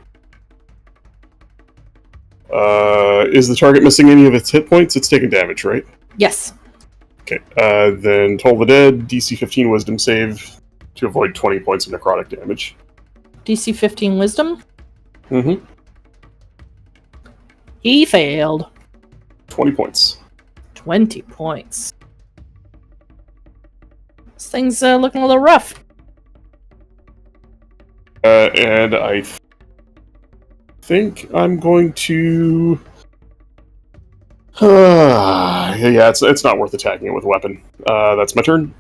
Is the target missing any of its hit points? It's taking damage, right? Yes. Okay. Then Toll the Dead, DC 15 Wisdom save to avoid 20 points of necrotic damage. DC 15 Wisdom? Mm-hmm. He failed. 20 points. 20 points. This thing's looking a little rough. And I think I'm going to... yeah, it's not worth attacking it with a weapon. That's my turn.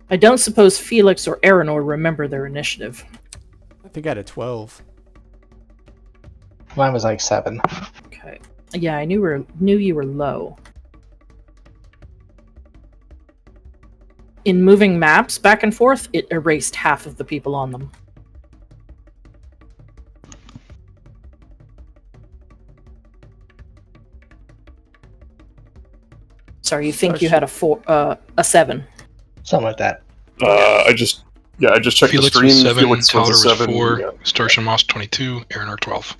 I don't suppose Felix or Aranor remember their initiative. I think I had a 12. Mine was like 7. Okay. Yeah, I knew you were low. In moving maps back and forth, it erased half of the people on them. Sorry, you think you had a 7. Something like that. I just checked Felix the stream. was 7, Felix was a Taladar was 7. 4, Yeah. Starship Moss 22, Aranor 12.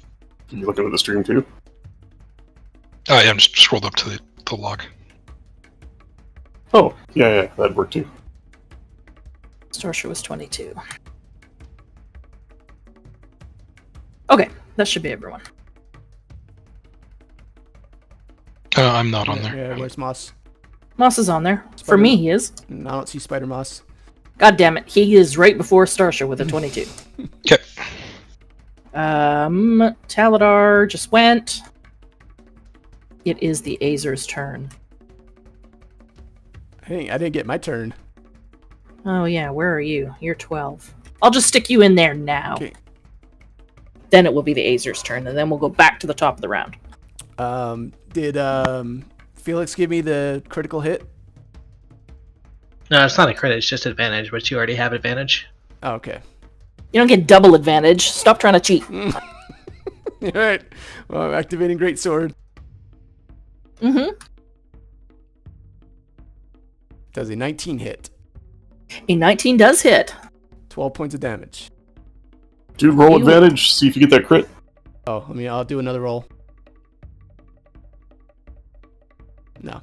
You looking at the stream too? Oh yeah, I'm just scrolled up to the log. Oh, yeah, that'd work too. Starsha was 22. Okay, that should be everyone. I'm not on there. Yeah, where's Moss? Moss is on there. For me, he is. I don't see Spider Moss. God damn it, he is right before Starsha with a 22. Okay. Taladar just went. It is the Azer's turn. Hey, I didn't get my turn. Oh yeah, where are you? You're 12. I'll just stick you in there now. Okay. Then it will be the Azer's turn, and then we'll go back to the top of the round. Did Felix give me the critical hit? No, it's not a crit, it's just advantage, but you already have advantage. Oh, okay. You don't get double advantage. Stop trying to cheat. Alright. Well, I'm activating Greatsword. Mm-hmm. Does a 19 hit. A 19 does hit. 12 points of damage. Dude, roll advantage. See if you get that crit. Oh, I'll do another roll. No.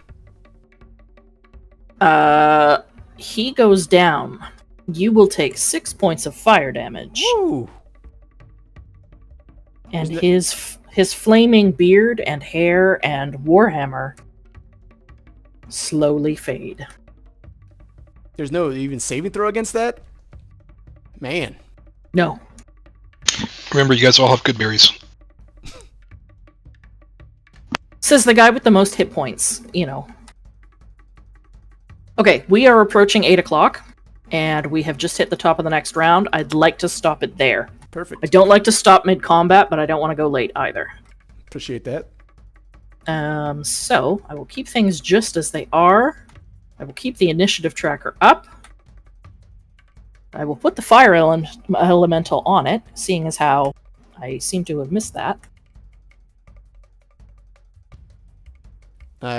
He goes down. You will take 6 points of fire damage, Woo! and Isn't it- his flaming beard and hair and warhammer slowly fade. There's no even saving throw against that? Man. No. Remember, you guys all have good berries. Says the guy with the most hit points, Okay, we are approaching 8 o'clock, and we have just hit the top of the next round. I'd like to stop it there. Perfect. I don't like to stop mid-combat, but I don't want to go late either. Appreciate that. So, I will keep things just as they are. I will keep the initiative tracker up. I will put the fire elemental on it, seeing as how I seem to have missed that.